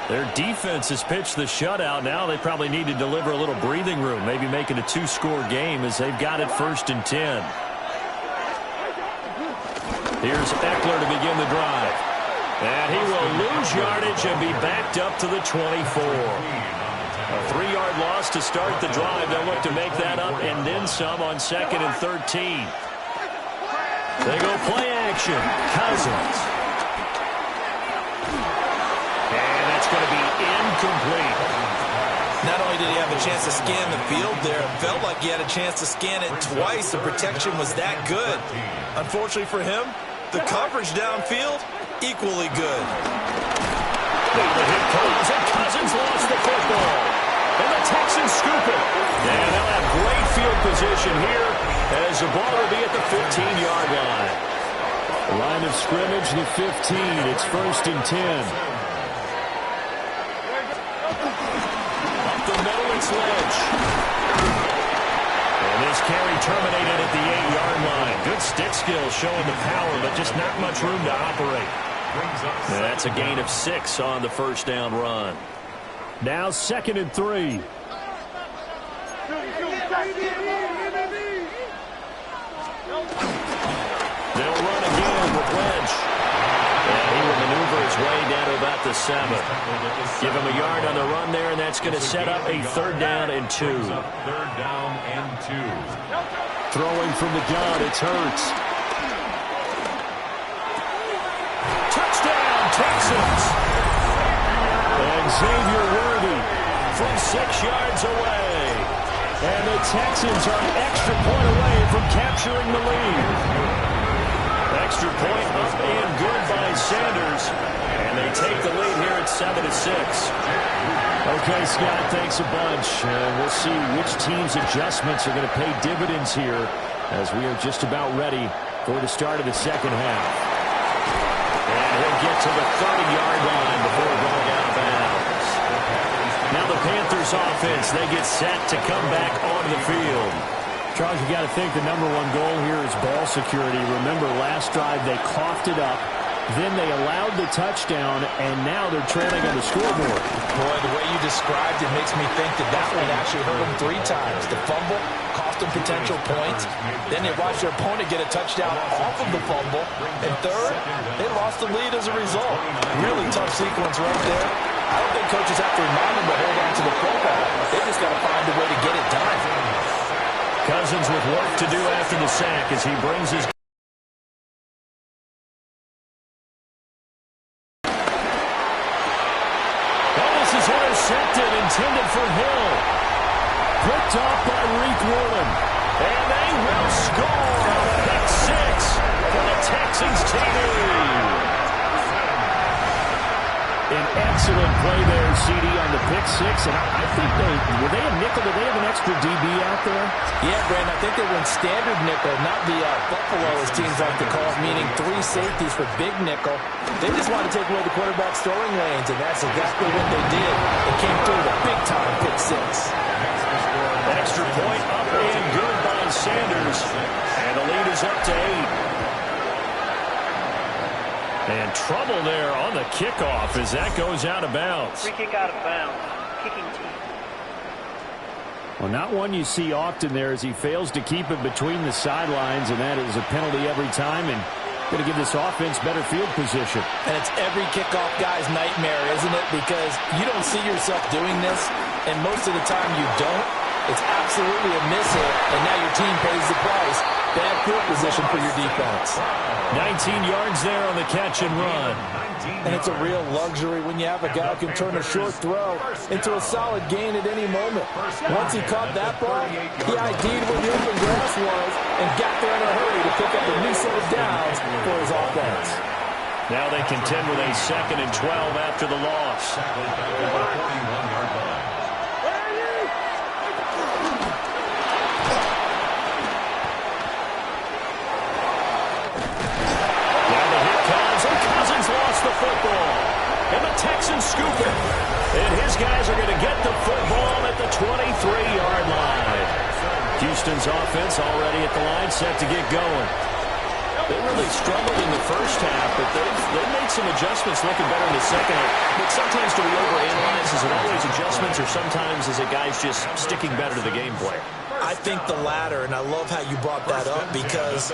Speaker 8: Their defense has pitched the shutout. Now they probably need to deliver a little breathing room, maybe make it a two-score game as they've got it first and 10. Here's Eckler to begin the drive. And he will lose yardage and be backed up to the 24. A 3-yard loss to start the drive. They'll look to make that up and then some on 2nd and 13. They go play action. Cousins. Going to be incomplete.
Speaker 9: Not only did he have a chance to scan the field there, it felt like he had a chance to scan it twice. The protection was that good. Unfortunately for him, the coverage downfield, equally good.
Speaker 8: Here comes, and Cousins lost the football. And the Texans scoop it. And they'll have great field position here as the ball will be at the 15-yard line. Line of scrimmage, the 15. It's first and 10. Lynch. And this carry terminated at the 8-yard line. Good stick skills showing the power, but just not much room to operate. And that's a gain of 6 on the first down run. Now 2nd and 3. They'll run again with Lynch. And he will maneuver his way down to about the 7. Give him a yard on the run there, and that's going to set up a 3rd down and 2.
Speaker 4: 3rd down and 2.
Speaker 8: Throwing from the gun, it's Hurts. Touchdown, Texans! And Xavier Worthy from 6 yards away. And the Texans are an extra point away from capturing the lead. Extra point up and good by Sanders. And they take the lead here at 7-6. Okay, Scott, thanks a bunch. We'll see which team's adjustments are going to pay dividends here as we are just about ready for the start of the second half. And he'll get to the 30-yard line before going out of bounds. Now the Panthers offense, they get set to come back onto the field. Charles, you got to think the #1 goal here is ball security. Remember, last drive they coughed it up, then they allowed the touchdown, and now they're trailing on the scoreboard.
Speaker 9: Boy, the way you described it makes me think that one actually hurt them 3 times. The fumble cost them potential points. Then they watched their opponent get a touchdown off of the fumble. And third, they lost the lead as a result. Really tough sequence right there. I don't think coaches have to remind them to hold on to the football. They just got to find a way to get it done.
Speaker 8: Cousins with work to do after the sack as he brings his... Oh, this is intercepted, intended for Hill. Picked off by Reek Woolen. And they will score on a pick 6 for the Texans TV. An excellent play there, CD, on the pick 6. And I think were they a nickel? Did they have an extra DB out there?
Speaker 9: Yeah, Brandon, I think they were in standard nickel, not the Buffalo, as teams like to call it, meaning 3 safeties for big nickel. They just wanted to take away the quarterback's throwing lanes, and that's exactly what they did. They came through with a big-time pick 6.
Speaker 8: Extra point up and good by Sanders. And the lead is up to 8. And trouble there on the kickoff as that goes out of bounds.
Speaker 10: Free kick out of bounds. Kicking team.
Speaker 8: Well, not one you see often there as he fails to keep it between the sidelines, and that is a penalty every time, and going to give this offense better field position.
Speaker 9: And it's every kickoff guy's nightmare, isn't it? Because you don't see yourself doing this, and most of the time you don't. It's absolutely a miss hit, and now your team pays the price. Bad field position for your defense.
Speaker 8: 19 yards there on the catch and run.
Speaker 9: And it's a real luxury when you have a guy who can turn a short throw into a solid gain at any moment. Once he caught that ball, he ID'd where the open grass was and got there in a hurry to pick up a new set of downs for his offense.
Speaker 8: Now they contend with a 2nd and 12 after the loss. Lost the football, and the Texans scoop it. And his guys are going to get the football at the 23-yard line. Houston's offense already at the line, set to get going. They really struggled in the first half, but they've made some adjustments, looking better in the second half. But sometimes do we overanalyze? Is it always adjustments, or sometimes is it guys just sticking better to the game plan?
Speaker 9: I think the latter, and I love how you brought that up, because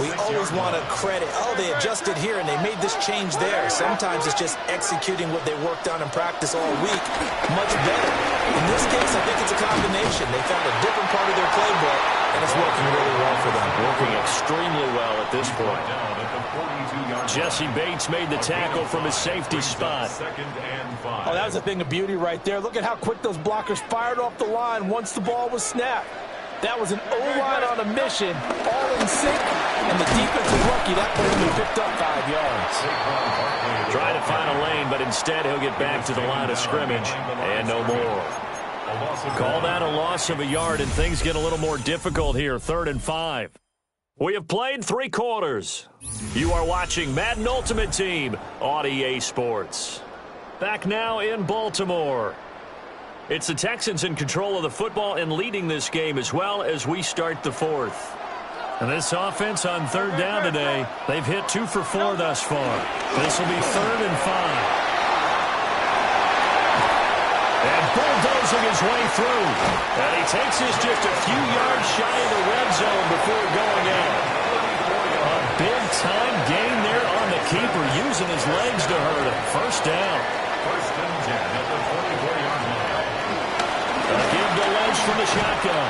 Speaker 9: we always want to credit, oh, they adjusted here and they made this change there. Sometimes it's just executing what they worked on in practice all week much better. In this case, I think it's a combination. They found a different part of their playbook, and it's working really well for them.
Speaker 8: Working extremely well at this point. Jesse Bates made the tackle from his safety spot.
Speaker 9: Oh, that was a thing of beauty right there. Look at how quick those blockers fired off the line once the ball was snapped. That was an O-line on a mission, all in sync, and the defense was lucky. That put him picked up 5 yards.
Speaker 8: Trying to find a lane, but instead he'll get back to the line of scrimmage, and no more. Call that a loss of a yard, and things get a little more difficult here, 3rd and 5. We have played 3 quarters. You are watching Madden Ultimate Team on EA Sports. Back now in Baltimore. It's the Texans in control of the football and leading this game as well as we start the 4th. And this offense on 3rd down today, they've hit 2 for 4 thus far. This will be 3rd and 5. And bulldozing his way through. And he takes this just a few yards shy of the red zone before going in. A big-time gain there on the keeper, using his legs to hurt him. 1st down.
Speaker 4: 1st and 10 at the 24-yard line.
Speaker 8: Give to Lynch from the shotgun.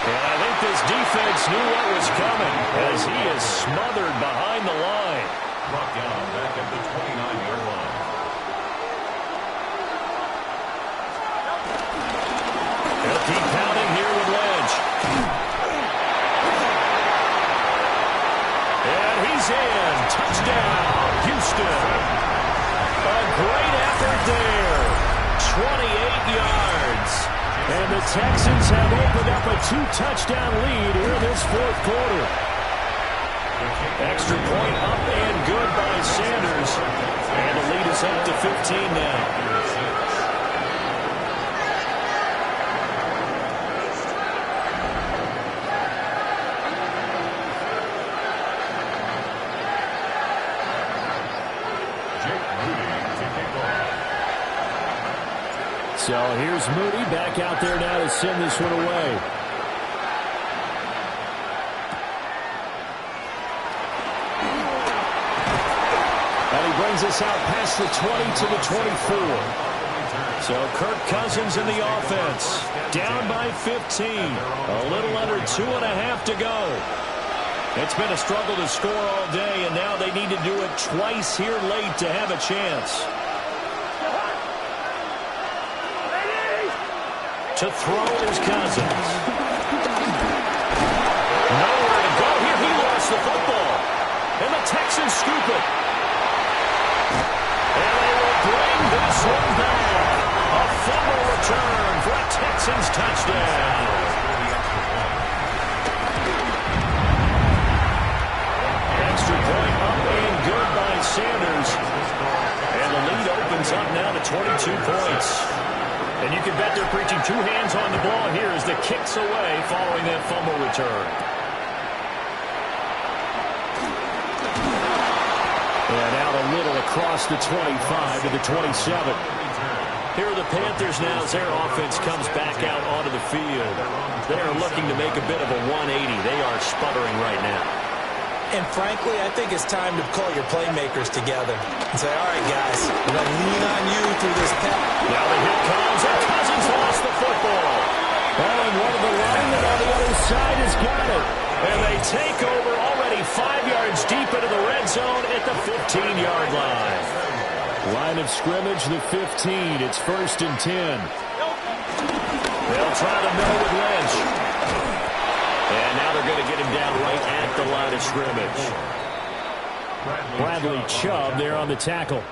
Speaker 8: And I think this defense knew what was coming as he is smothered behind the line.
Speaker 4: Brought down back at the 29-yard line.
Speaker 8: They'll keep pounding here with Lynch. And he's in. Touchdown, Houston. A great effort there. 28 yards. And the Texans have opened up a 2-touchdown lead here in this 4th quarter. Extra point up and good by Sanders. And the lead is up to 15 now. So here's Moody back out there now to send this one away. And he brings us out past the 20 to the 24. So Kirk Cousins in the offense. Down by 15. A little under 2.5 to go. It's been a struggle to score all day, and now they need to do it twice here late to have a chance. To throw is Cousins. Nowhere to go here. He lost the football. And the Texans scoop it. And they will bring this one back. A fumble return for a Texans touchdown. Extra point up and good by Sanders. And the lead opens up now to 22 points. And you can bet they're preaching 2 hands on the ball here as the kick's away following that fumble return. And out a little across the 25 to the 27. Here are the Panthers now as their offense comes back out onto the field. They are looking to make a bit of a 180. They are sputtering right now.
Speaker 9: And frankly, I think it's time to call your playmakers together and say, all right, guys, we're going to lean on you through this pass.
Speaker 8: Now the hit comes, and Cousins lost the football. Oh, and one of the linemen on the other side has got it. And they take over already 5 yards deep into the red zone at the 15-yard line. Line of scrimmage, the 15. It's 1st and 10. They'll try the middle with Lynch. And now they're going to get him down right at the line of scrimmage. Bradley Chubb there on the tackle.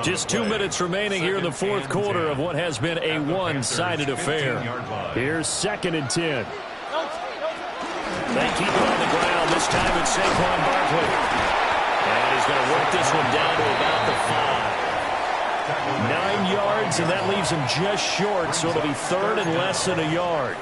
Speaker 8: Just 2 minutes remaining here in the fourth quarter of what has been a one-sided affair. Here's 2nd and 10. They keep it on the ground. This time it's Saquon Barkley. And he's going to work this one down to about the 5. 9 yards, and that leaves him just short, so it'll be 3rd and less than a yard.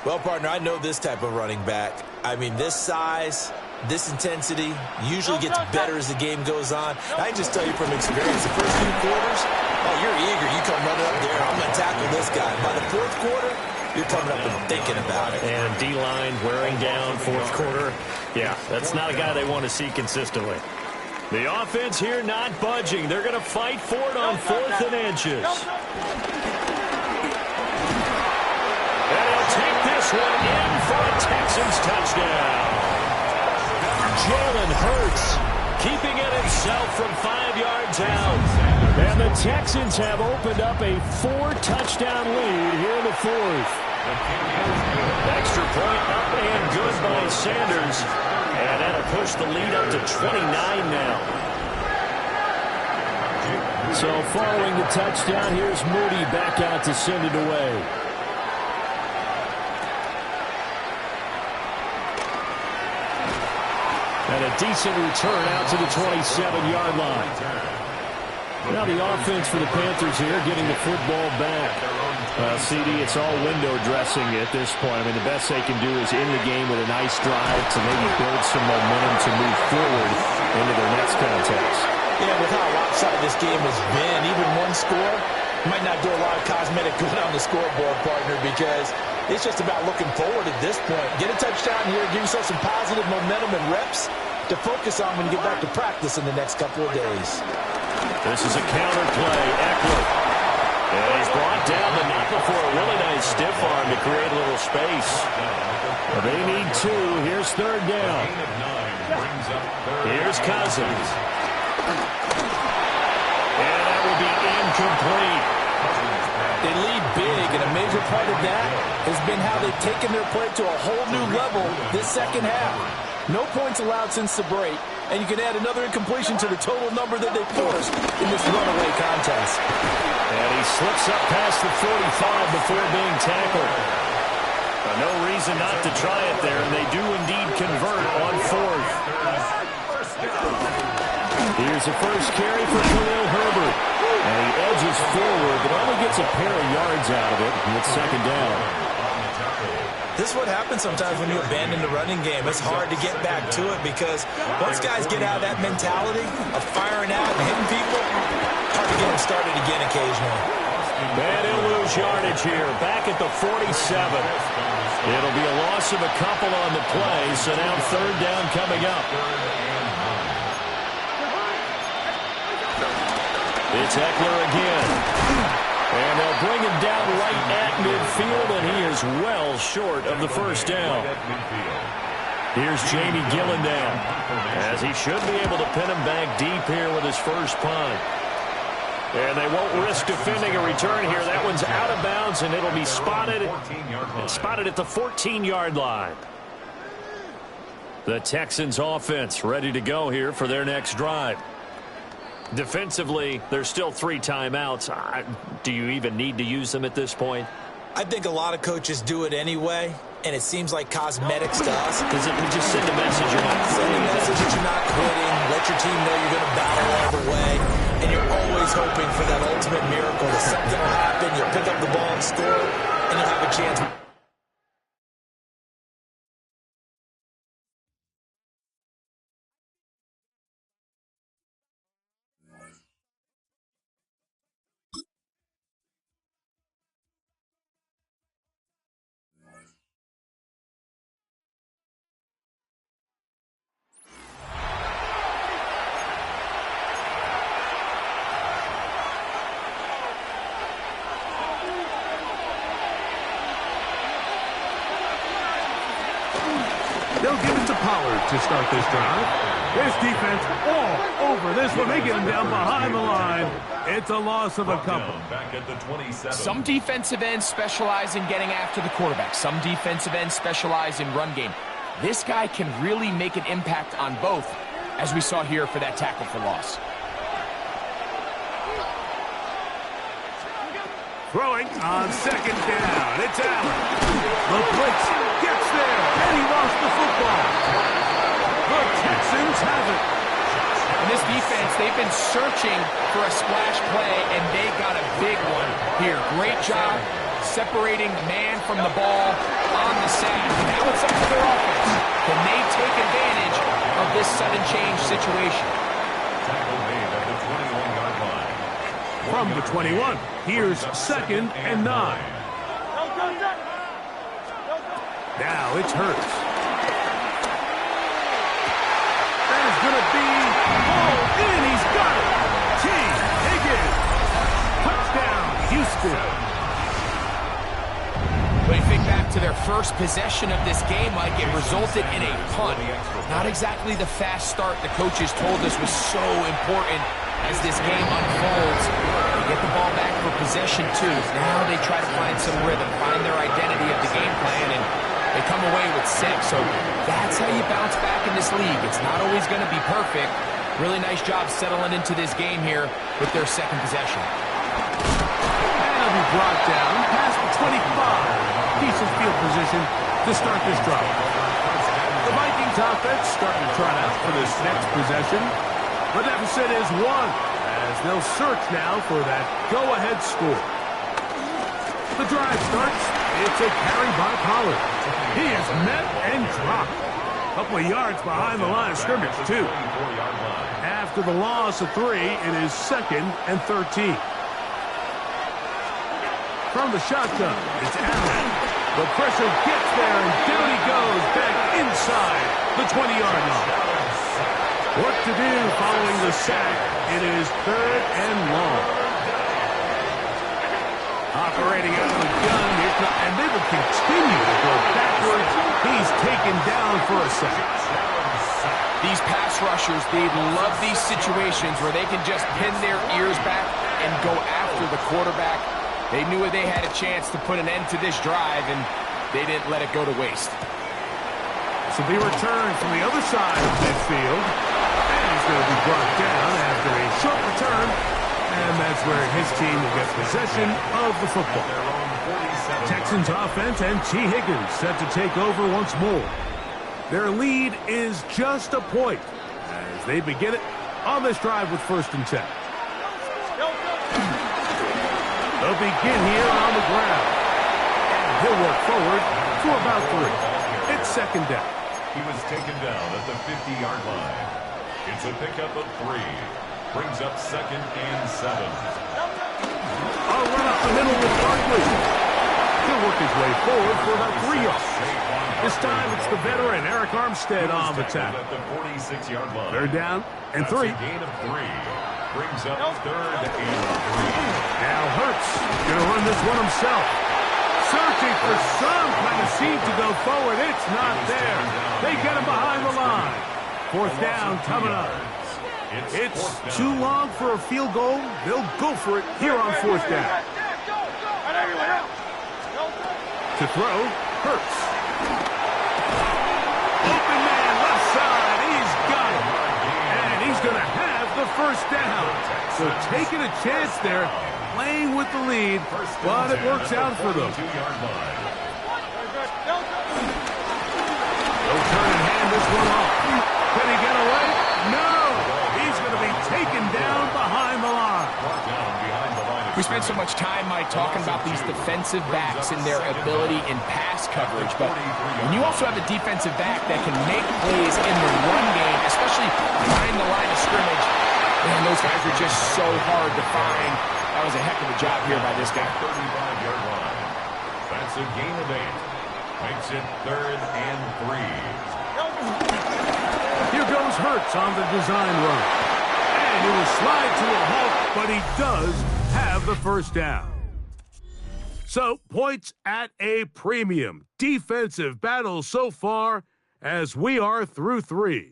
Speaker 9: Well, partner, I know this type of running back. I mean, this size, this intensity usually gets better as the game goes on. I can just tell you from experience, the first few quarters, oh, you're eager. You come running up there. I'm going to tackle this guy. By the fourth quarter, you're coming up and thinking about it.
Speaker 8: And D-line wearing down fourth quarter. Yeah, that's not a guy they want to see consistently. The offense here not budging. They're going to fight for it on 4th and inches. And he'll take this one in for a Texans touchdown. Jalen Hurts keeping it himself from 5 yards out. And the Texans have opened up a 4-touchdown lead here in the 4th. Extra point up and good by Sanders. And that'll push the lead up to 29 now. So following the touchdown, here's Moody back out to send it away. And a decent return out to the 27-yard line. Now the offense for the Panthers here getting the football back. CD, it's all window dressing at this point. I mean, the best they can do is in the game with a nice drive to maybe build some momentum to move forward into their next contest.
Speaker 9: Yeah, with how lopsided this game has been, even one score might not do a lot of cosmetic good on the scoreboard, partner, because it's just about looking forward at this point. Get a touchdown here, give yourself some positive momentum and reps to focus on when you get back to practice in the next couple of days.
Speaker 8: This is a counter play. Eckler. And he's brought down, but not before a really nice stiff arm to create a little space. They need 2. Here's 3rd down. Here's Cousins. And that will be incomplete.
Speaker 9: They lead big, and a major part of that has been how they've taken their play to a whole new level this second half. No points allowed since the break, and you can add another incompletion to the total number that they forced in this runaway contest.
Speaker 8: And he slips up past the 45 before being tackled. No reason not to try it there, and they do indeed convert on 4th. Here's the first carry for Khalil Herbert. And he edges forward, but only gets a pair of yards out of it. And it's 2nd down.
Speaker 9: This is what happens sometimes when you abandon the running game. It's hard to get back to it because once guys get out of that mentality of firing out and hitting people, hard to get them started again occasionally.
Speaker 8: And he'll lose yardage here, back at the 47. It'll be a loss of a couple on the play, so now 3rd down coming up. It's Eckler again. And they'll bring him down right at midfield, and he is well short of the 1st down. Here's Jamie Gilliland, as he should be able to pin him back deep here with his first punt. And they won't risk defending a return here. That one's out of bounds, and it'll be spotted at the 14-yard line. The Texans offense ready to go here for their next drive. Defensively, there's still 3 timeouts. Do you even need to use them at this point?
Speaker 9: I think a lot of coaches do it anyway, and it seems like cosmetics to us.
Speaker 8: Does it just send a message you're not quitting?
Speaker 9: Send a message that you're not quitting. Let your team know you're going to battle all the way, and you're always hoping for that ultimate miracle that something will happen, you'll pick up the ball and score, and you'll have a chance.
Speaker 5: They'll give it to Pollard to start this drive. This defense all over this one. They get him down behind the line. It's a loss of a couple.
Speaker 6: Some defensive ends specialize in getting after the quarterback. Some defensive ends specialize in run game. This guy can really make an impact on both. as we saw here for that tackle for loss.
Speaker 5: Throwing on second down. It's Allen. The blitz gets there, and he lost the football. The Texans have it.
Speaker 6: And this defense, they've been searching for a splash play, and they got a big one here. Great job separating man from the ball on the sack. Now it's up to their offense. Can they take advantage of this sudden change situation?
Speaker 4: Tackle made at the 21-yard line.
Speaker 5: From the 21, here's 2nd and 9. Now it's Hurts. That is going to be hauled in. He's got it. T. Higgins. Touchdown, Houston.
Speaker 6: When you think back to their first possession of this game, Mike, it resulted in a punt. Not exactly the fast start the coaches told us was so important as this game unfolds. They get the ball back for possession 2. Now they try to find some rhythm, find their identity of the game plan, and they come away with 6. So that's how you bounce back in this league. It's not always going to be perfect. Really nice job settling into this game here with their second possession.
Speaker 5: And it'll be brought down past the 25. Decent field position to start this drive. The Vikings offense starting to trot out for this next possession. The deficit is 1 as they'll search now for that go-ahead score. The drive starts. It's a carry by Pollard. He is met and dropped. A couple of yards behind the line of scrimmage, too. After the loss of 3, it is 2nd and 13. From the shotgun, it's Allen. The pressure gets there, and down he goes back inside the 20-yard line. Work to do following the sack. It is 3rd and long. Operating out of the gun, and they will continue to go backwards. He's taken down for a sack.
Speaker 6: These pass rushers, they love these situations where they can just pin their ears back and go after the quarterback. They knew they had a chance to put an end to this drive, and they didn't let it go to waste.
Speaker 5: This will be returned from the other side of midfield. And he's going to be brought down after a short return. And that's where his team will get possession of the football. Texans offense and T. Higgins set to take over once more. Their lead is just a point as they begin it on this drive with 1st and 10. They'll begin here on the ground. And he'll work forward for about 3. It's 2nd down.
Speaker 4: He was taken down at the 50-yard line. It's a pickup of 3. Brings up 2nd and 7.
Speaker 5: I'll run up the middle with Barkley. He'll work his way forward for about 3 yards. This time it's the veteran Eric Armstead on the tackle.
Speaker 4: At the 46-yard line.
Speaker 5: 3rd down and 3.
Speaker 4: That's a gain of 3. Brings up 3rd and 3.
Speaker 5: Now Hurts going to run this one himself. Searching for some kind of seam to go forward. It's not there. They get him behind the line. 4th down coming up. It's too long for a field goal. They'll go for it here on 4th down. To throw, Hurts. Open man, left side. He's got it. And he's going to have the 1st down. So taking a chance there, playing with the lead, but it works out for them. They'll turn and hand this one off. Can he get away? No! He's going to be taken down behind the line.
Speaker 6: We spent so much time, Mike, talking about these defensive backs and their ability in pass coverage, but when you also have a defensive back that can make plays in the run game, especially behind the line of scrimmage, man, those guys are just so hard to find. That was a heck of a job here by this guy.
Speaker 4: 35-yard line. That's a gain of 8. Makes it 3rd and 3.
Speaker 5: Here goes Hurts on the design run. And he will slide to a halt, but he does have the 1st down. So, points at a premium. Defensive battle so far as we are through 3.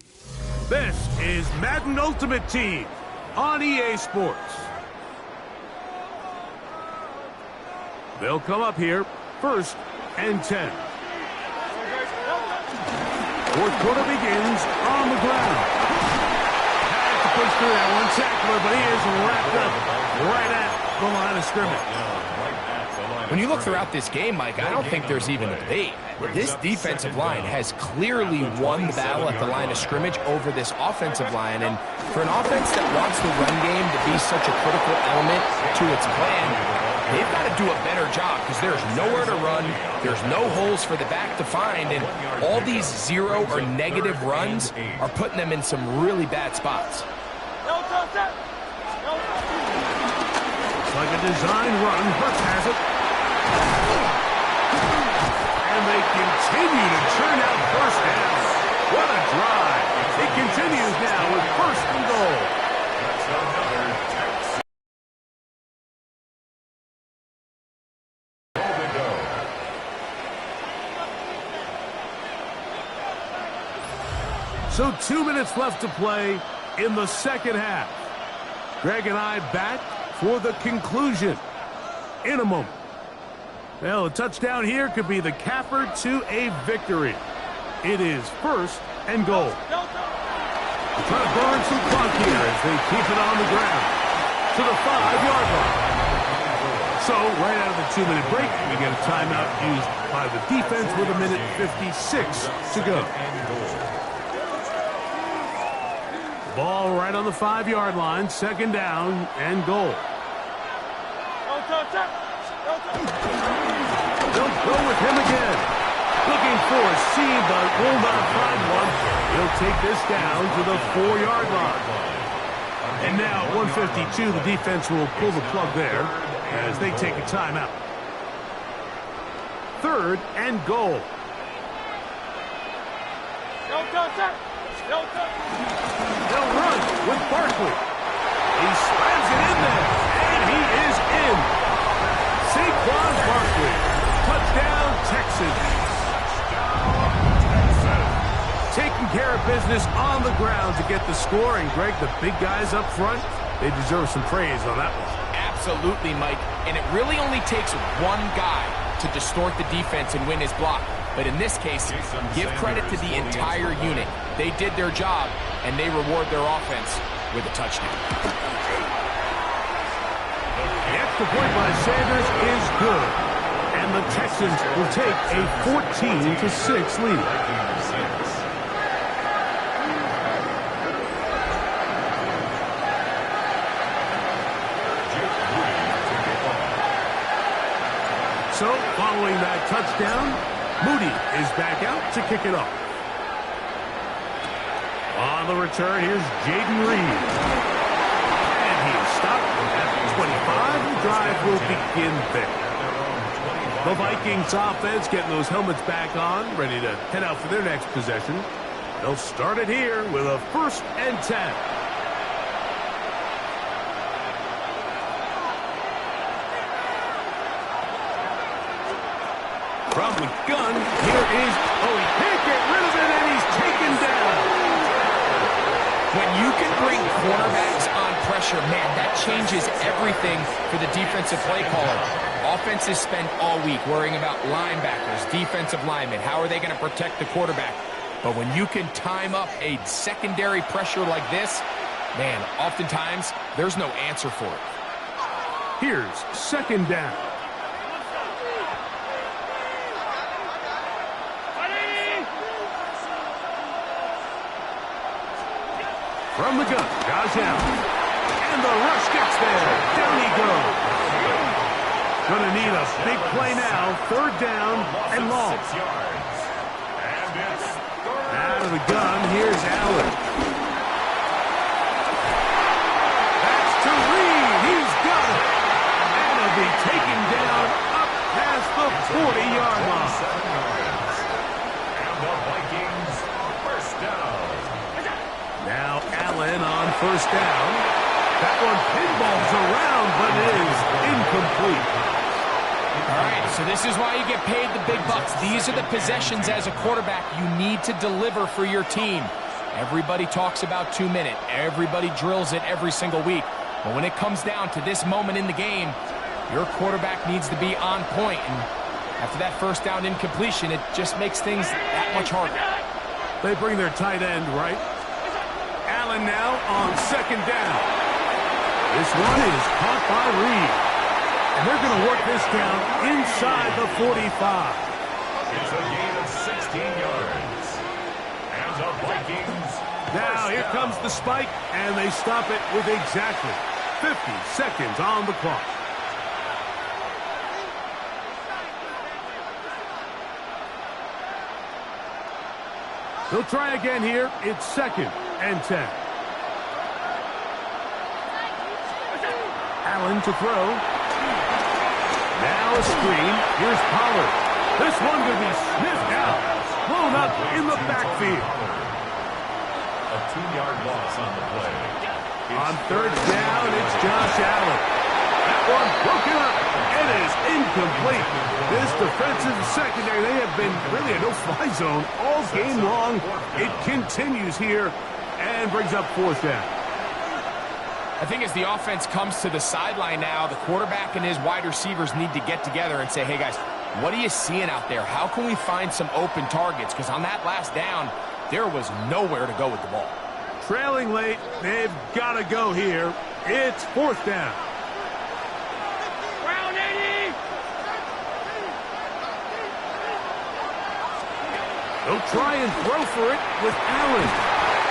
Speaker 5: This is Madden Ultimate Team on EA Sports. They'll come up here, 1st and 10. 4th quarter begins on the ground. through that one tackler, but he is wrapped up right at the line of scrimmage.
Speaker 6: When you look throughout this game, Mike, I don't think there's even a debate. This defensive line has clearly won the battle at the line of scrimmage over this offensive line. And for an offense that wants the run game to be such a critical element to its plan, they've got to do a better job because there's nowhere to run. There's no holes for the back to find. And all these zero or negative runs are putting them in some really bad spots.
Speaker 5: It's like a design run. Hurts has it. And they continue to churn out first down. What a drive. It continues now with first and goal. So 2 minutes left to play in the second half. Greg and I back for the conclusion in a moment. Well, a touchdown here could be the capper to a victory. It is first and goal. They're trying to burn some clock here as they keep it on the ground to the 5-yard line. So, right out of the 2-minute break, we get a timeout used by the defense with 1:56 to go. Ball right on the 5-yard line, second down and goal. They'll go with him again. Looking for a seam, but will not find one. He'll take this down to the 4-yard line. And now, 1:52, the defense will pull the plug there as they take a timeout. Third and goal. They'll run with Barkley. He slams it in there, and he is in. Saquon Barkley. Touchdown, Texans. Taking care of business on the ground to get the score. And, Greg, the big guys up front, they deserve some praise on that one.
Speaker 6: Absolutely, Mike. And it really only takes one guy to distort the defense and win his block. But in this case, give credit to the entire unit. They did their job, and they reward their offense with a touchdown.
Speaker 5: The extra point by Sanders is good. And the Texans will take a 14-6 lead. So, following that touchdown, Moody is back out to kick it off. On the return, here's Jaden Reed. And he is stopped at the 25. The drive will begin there. The Vikings offense getting those helmets back on, ready to head out for their next possession. They'll start it here with a 1st and 10. From the gun, here is, oh, he can't get rid of it, and he's taken down.
Speaker 6: When you can bring quarterbacks on pressure, man, that changes everything for the defensive play caller. Offenses spend all week worrying about linebackers, defensive linemen. How are they going to protect the quarterback? But when you can time up a secondary pressure like this, man, oftentimes there's no answer for it.
Speaker 5: Here's second down. From the gun, Josh Allen. And the rush gets there. Down he goes. Gonna need a big play now. 3rd down and long. Out of the gun, here's Allen. That's to Reed. He's got it. And he'll be taken down up past the 40-yard line.
Speaker 4: And the Vikings, first down.
Speaker 5: Now Allen on 1st down. That one pinballs around, but is incomplete.
Speaker 6: All right, so this is why you get paid the big bucks. These are the possessions as a quarterback you need to deliver for your team. Everybody talks about 2-minute. Everybody drills it every single week. But when it comes down to this moment in the game, your quarterback needs to be on point. And after that 1st down incompletion, it just makes things that much harder.
Speaker 5: They bring their tight end right Allen now on second down. This one is caught by Reed. And they're going to work this down inside the 45.
Speaker 4: It's a gain of 16 yards. And the Vikings.
Speaker 5: Now here comes the spike, and they stop it with exactly 50 seconds on the clock. They'll try again here. It's 2nd and 10. Allen to throw. Now a screen. Here's Pollard. This one could be sniffed out. Blown up in the backfield.
Speaker 4: A 2-yard loss on the play.
Speaker 5: On 3rd down, it's Josh Allen. That one broken up. It is incomplete. This defensive secondary, they have been really a no-fly zone all game long. It continues here and brings up 4th down.
Speaker 6: I think as the offense comes to the sideline now, the quarterback and his wide receivers need to get together and say, hey, guys, what are you seeing out there? How can we find some open targets? Because on that last down, there was nowhere to go with the ball.
Speaker 5: Trailing late, they've got to go here. It's 4th down.
Speaker 3: Brown 80.
Speaker 5: They'll try and throw for it with Allen.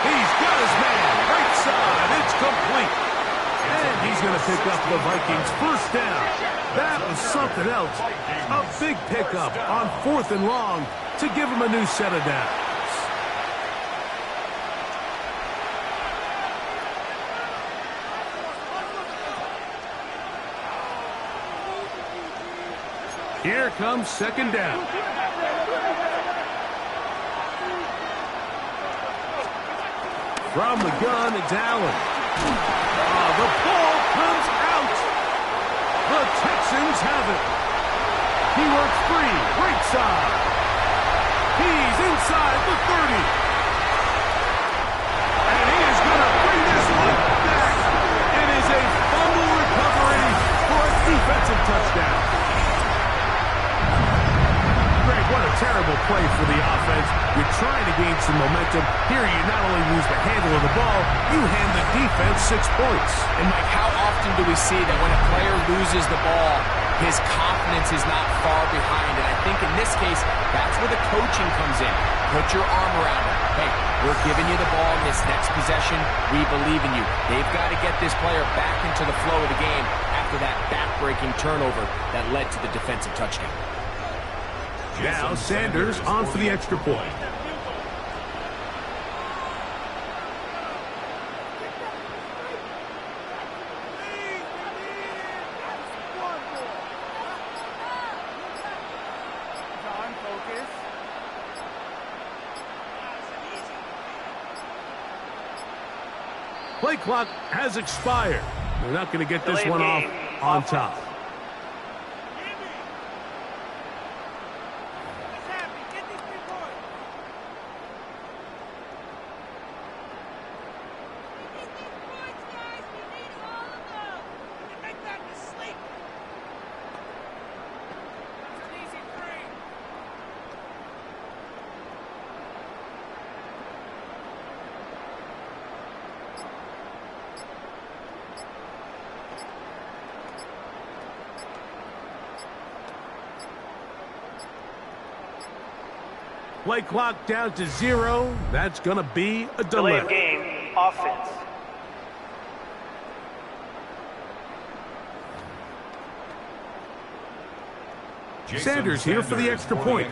Speaker 5: He's got his man. Right side. It's complete. And he's going to pick up the Vikings' 1st down. That was something else. A big pickup on 4th and long to give him a new set of downs. Here comes 2nd down. From the gun, it's Allen. The ball comes out. The Texans have it. He works free, right side. He's inside the 30. And he is going to bring this one back. It is a fumble recovery for a defensive touchdown. What a terrible play for the offense. You're trying to gain some momentum. Here you not only lose the handle of the ball, you hand the defense 6 points.
Speaker 6: And Mike, how often do we see that when a player loses the ball, his confidence is not far behind? And I think in this case, that's where the coaching comes in. Put your arm around him. Hey, we're giving you the ball in this next possession. We believe in you. They've got to get this player back into the flow of the game after that back-breaking turnover that led to the defensive touchdown.
Speaker 5: Now Sanders on for the extra point. Play clock has expired. They're not going to get this one off on top. Play clock down to 0. That's going to be a delay.
Speaker 10: Delay of game, offense.
Speaker 5: Sanders here for the extra point.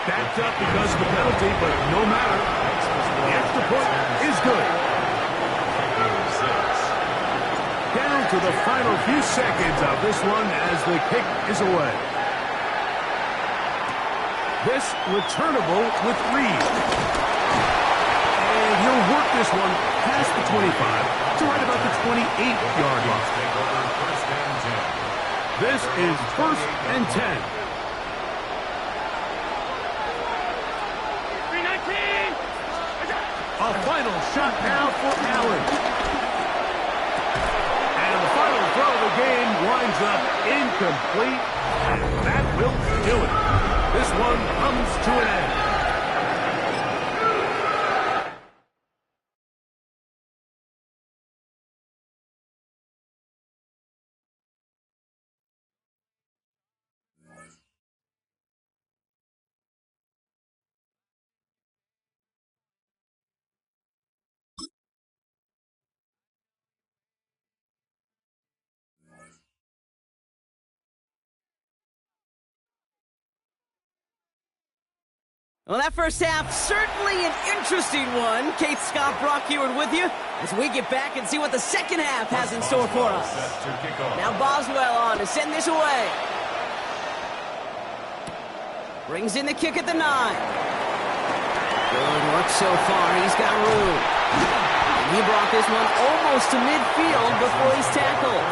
Speaker 5: Backed up because of the penalty, but no matter. The extra point is good. Down to the final few seconds of this one as the kick is away. This returnable with Reed. And he'll work this one past the 25 to right about the 28-yard line. This is 1st and 10.
Speaker 3: 319.
Speaker 5: A final shot now for Allen. Throw of the game winds up incomplete, and that will do it. This one comes to an end.
Speaker 1: Well, that first half, certainly an interesting one. Kate Scott, Brock Heward with you as we get back and see what the second half has in store for us. Now Boswell on to send this away. Brings in the kick at the 9. Good work so far. He's got room. And he brought this one almost to midfield before he's tackled.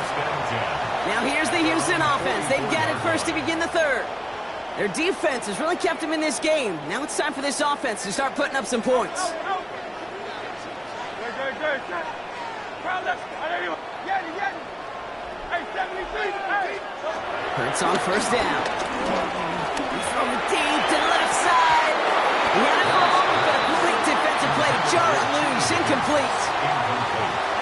Speaker 1: Now here's the Houston offense. They've got it first to begin the third. Their defense has really kept them in this game. Now it's time for this offense to start putting up some points. Hurts on first down. From deep to the left side. He had it for a moment, but a complete defensive play to jar it loose. Incomplete.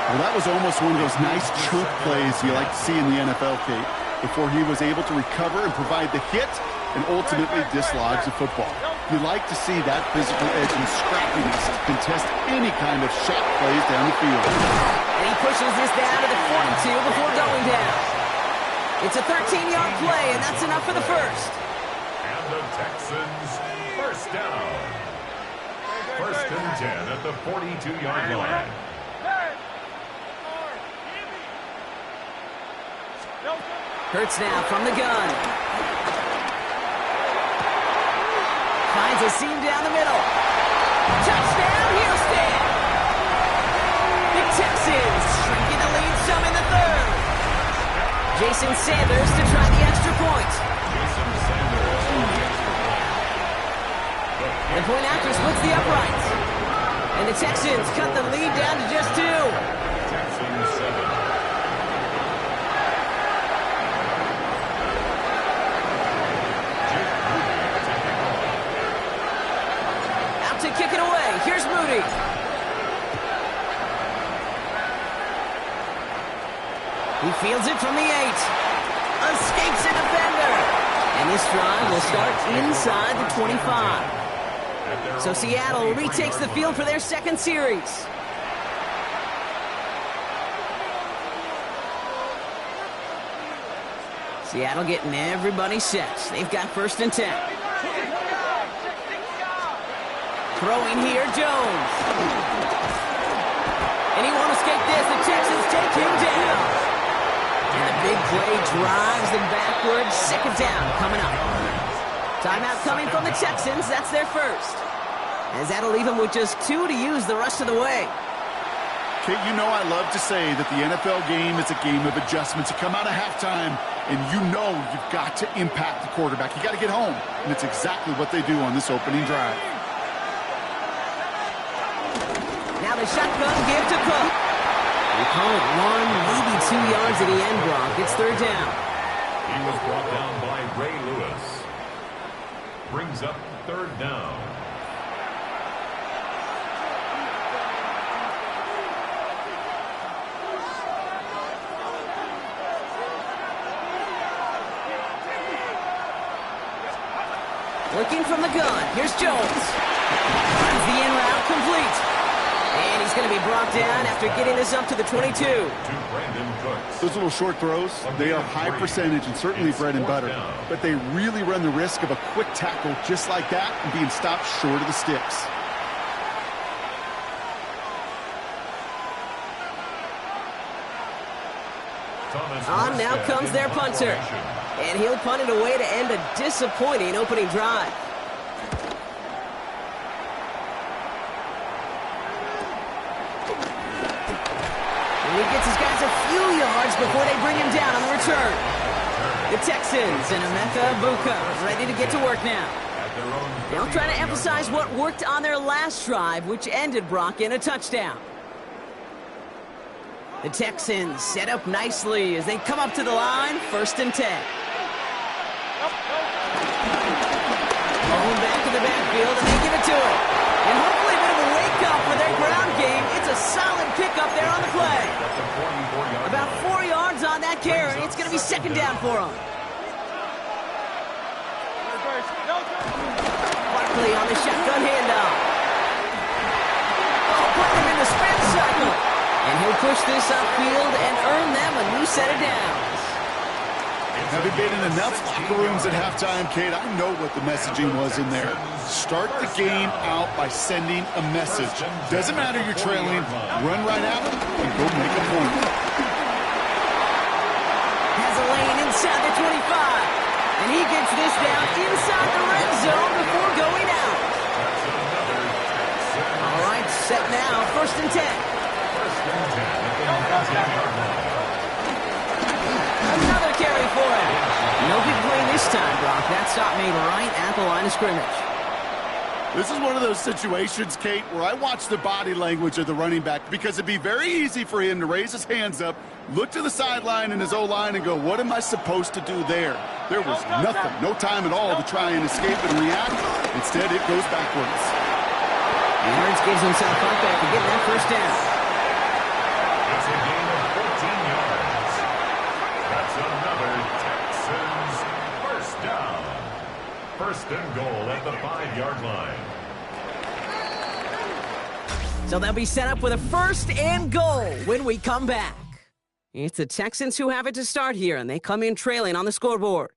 Speaker 7: Well, that was almost one of those nice chunk plays you like to see in the NFL, Kate, before he was able to recover and provide the hit and ultimately dislodge the football. You like to see that physical edge and scrappiness to contest any kind of shot plays down the field.
Speaker 1: And he pushes this down to the 42 before going down. It's a 13-yard play, and that's enough for the first.
Speaker 4: And the Texans first down. First and 10 at the 42-yard line.
Speaker 1: Hurts now from the gun. Finds a seam down the middle. Touchdown, Houston! The Texans shrinking the lead some in the third. Jason Sanders to try the extra point. The point after splits the uprights. And the Texans cut the lead down to just 2.
Speaker 4: Texans 7.
Speaker 1: To kick it away. Here's Moody. He fields it from the 8. Escapes a defender. And this drive will start inside the 25. So Seattle retakes the field for their second series. Seattle getting everybody set. They've got first and 10. Throwing here, Jones. And he won't escape this. The Texans take him down. And the big play drives them backwards. Second down coming up. Timeout coming from the Texans. That's their first. As that'll leave them with just 2 to use the rest of the way.
Speaker 7: Kate, you know I love to say that the NFL game is a game of adjustments. You come out of halftime, and you know you've got to impact the quarterback. You got to get home. And it's exactly what they do on this opening drive.
Speaker 1: Now the shotgun give to Cook. We call it 1, maybe 2 yards at the end, Brock. It's third down.
Speaker 4: He was brought down by Ray Lewis. Brings up third down.
Speaker 1: Looking from the gun. Here's Jones. Runs the in route complete. And he's going to be brought down after getting this up to the 22.
Speaker 7: Those little short throws, they are high percentage and certainly bread and butter. But they really run the risk of a quick tackle just like that and being stopped short of the sticks.
Speaker 1: On now comes their punter. And he'll punt it away to end a disappointing opening drive. And he gets his guys a few yards before they bring him down on the return. The Texans and Emeka Buka ready to get to work now. They'll try to emphasize what worked on their last drive, which ended, Brock, in a touchdown. The Texans set up nicely as they come up to the line, first and 10. Going back to the backfield, and they give it to him. And hopefully a bit of a wake-up for their ground game. It's a solid pickup there on the play. About 4 yards on that carry. It's going to be second down for them. Barkley on the shotgun handoff. Oh, put them in the spin cycle. And he'll push this upfield and earn them a new set of downs.
Speaker 7: Having been in enough locker rooms at halftime, Kate, I know what the messaging was in there. Start the game out by sending a message. Doesn't matter you're trailing, run right at them and go make a point.
Speaker 1: Has a lane inside the 25. And he gets this down inside the red zone before going out. All right, set now, 1st and 10. Another carry for him. No big play this time, Brock. That stop made right at the line of scrimmage.
Speaker 7: This is one of those situations, Kate, where I watch the body language of the running back because it'd be very easy for him to raise his hands up, look to the sideline in his O-line and go, what am I supposed to do there? There was nothing, no time at all to try and escape and react. Instead, it goes backwards.
Speaker 1: Aaron's gives himself up after getting that first down.
Speaker 4: It's a gain of 14 yards. That's another Texans first down. 1st and goal at the 5-yard line.
Speaker 1: So they'll be set up with a 1st and goal when we come back. It's the Texans who have it to start here, and they come in trailing on the scoreboard.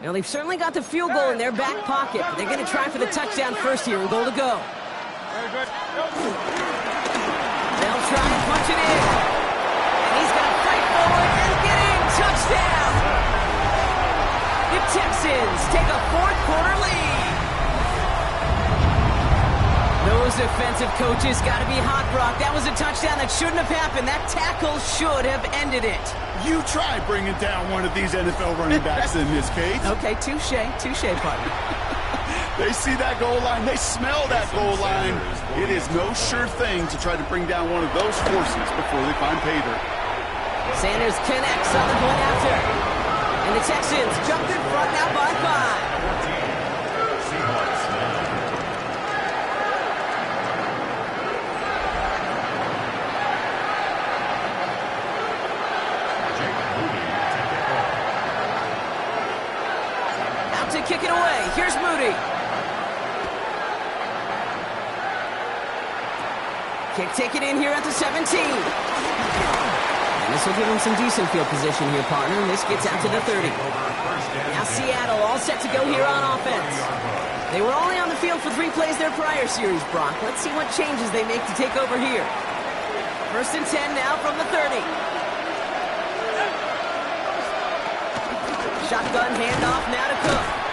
Speaker 1: Now, they've certainly got the field goal in their back pocket, but they're going to try for the touchdown first here and goal to go. They'll try and punch it in. And he's going to fight forward and get in. Touchdown! The Texans take a 4th-quarter lead. Those defensive coaches got to be hot, Brock. That was a touchdown that shouldn't have happened. That tackle should have ended it.
Speaker 7: You try bringing down one of these NFL running backs in this case.
Speaker 1: Okay, touche, partner.
Speaker 7: They see that goal line. They smell that goal line. It is no sure thing to try to bring down one of those forces before they find pay dirt.
Speaker 1: Sanders connects on the point after. And the Texans jump in front now by 5. To kick it away. Here's Moody. Kick taken in here at the 17. And this will give him some decent field position here, partner. And this gets out to the 30. Now Seattle all set to go here on offense. They were only on the field for 3 plays their prior series, Brock. Let's see what changes they make to take over here. 1st and 10 now from the 30. Shotgun handoff now to Cook.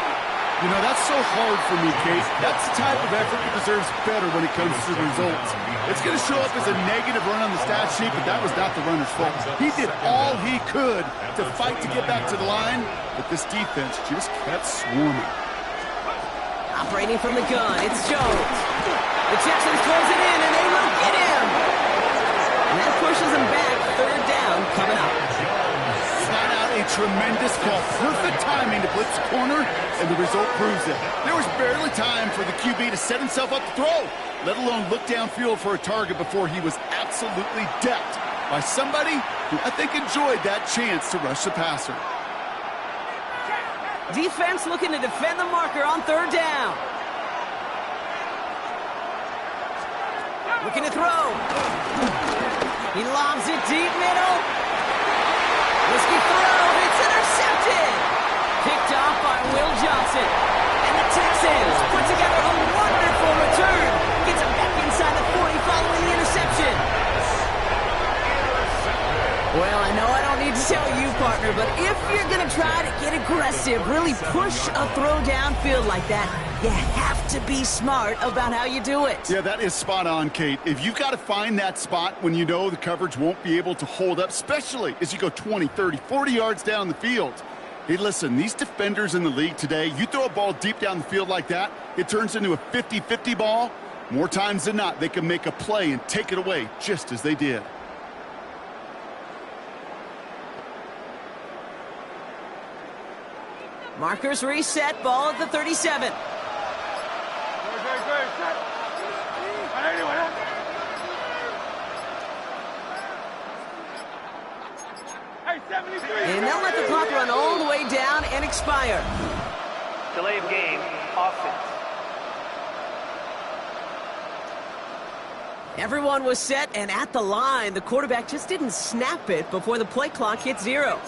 Speaker 7: You know, that's so hard for me, Kate. That's the type of effort that deserves better when it comes to the results. It's going to show up as a negative run on the stat sheet, but that was not the runner's fault. He did all he could to fight to get back to the line, but this defense just kept swarming.
Speaker 1: Operating from the gun, it's Jones. The Texans throws it in, and they will get him. And that pushes him back. 3rd down coming up.
Speaker 7: Flat out a tremendous call. Perfect timing to blitz the corner, and the result proves it. There was barely time for the QB to set himself up to throw, let alone look downfield for a target before he was absolutely decked by somebody who I think enjoyed that chance to rush the passer.
Speaker 1: Defense looking to defend the marker on 3rd down. Looking to throw. He lobs it deep middle. Risky throw. It's intercepted. Picked off by Will Johnson. And the Texans put together a wonderful return. Gets him back inside the 40 following the interception. Well, I know I don't need tell you, partner, but if you're going to try to get aggressive, really push a throw downfield like that, you have to be smart about how you do it.
Speaker 7: Yeah, that is spot on, Kate. If you've got to find that spot when you know the coverage won't be able to hold up, especially as you go 20, 30, 40 yards down the field. Hey, listen, these defenders in the league today, you throw a ball deep down the field like that, it turns into a 50-50 ball. More times than not, they can make a play and take it away just as they did.
Speaker 1: Markers reset, ball at the 37. And they'll let the clock run all the way down and expire.
Speaker 10: Delay of game, offense.
Speaker 1: Everyone was set and at the line. The quarterback just didn't snap it before the play clock hit 0.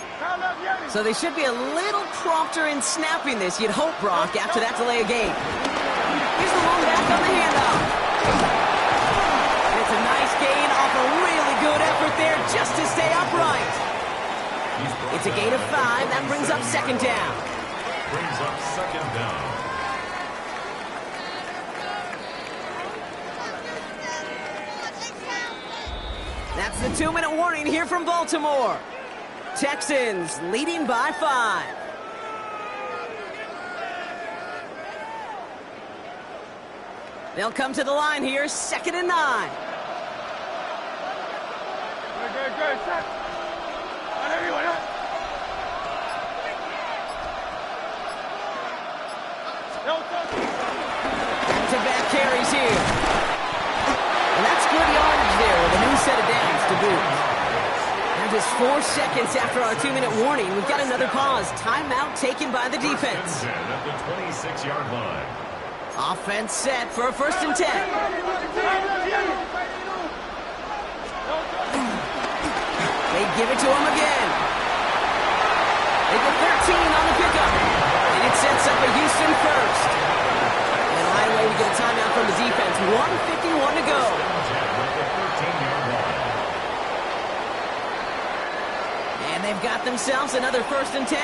Speaker 1: So they should be a little prompter in snapping this, you'd hope, Brock, after that delay of game. Here's the long back on the handoff. And it's a nice gain off a really good effort there just to stay upright. It's a gain of 5. That brings up second down.
Speaker 4: Brings up second down.
Speaker 1: That's the 2-minute warning here from Baltimore. Texans leading by 5. They'll come to the line here, 2nd and 9. Back-to-back carries here. And that's good yardage there with a new set of downs to boot. Now just 4 seconds after our 2-minute warning, we've got another pause. Timeout taken by the defense.
Speaker 4: At the 26-yard line.
Speaker 1: Offense set for a 1st and 10. They give it to him again. They go 13 on the pickup. And it sets up a Houston first. And right away we get a timeout from the defense. 1:51 to go. And they've got themselves another 1st and 10.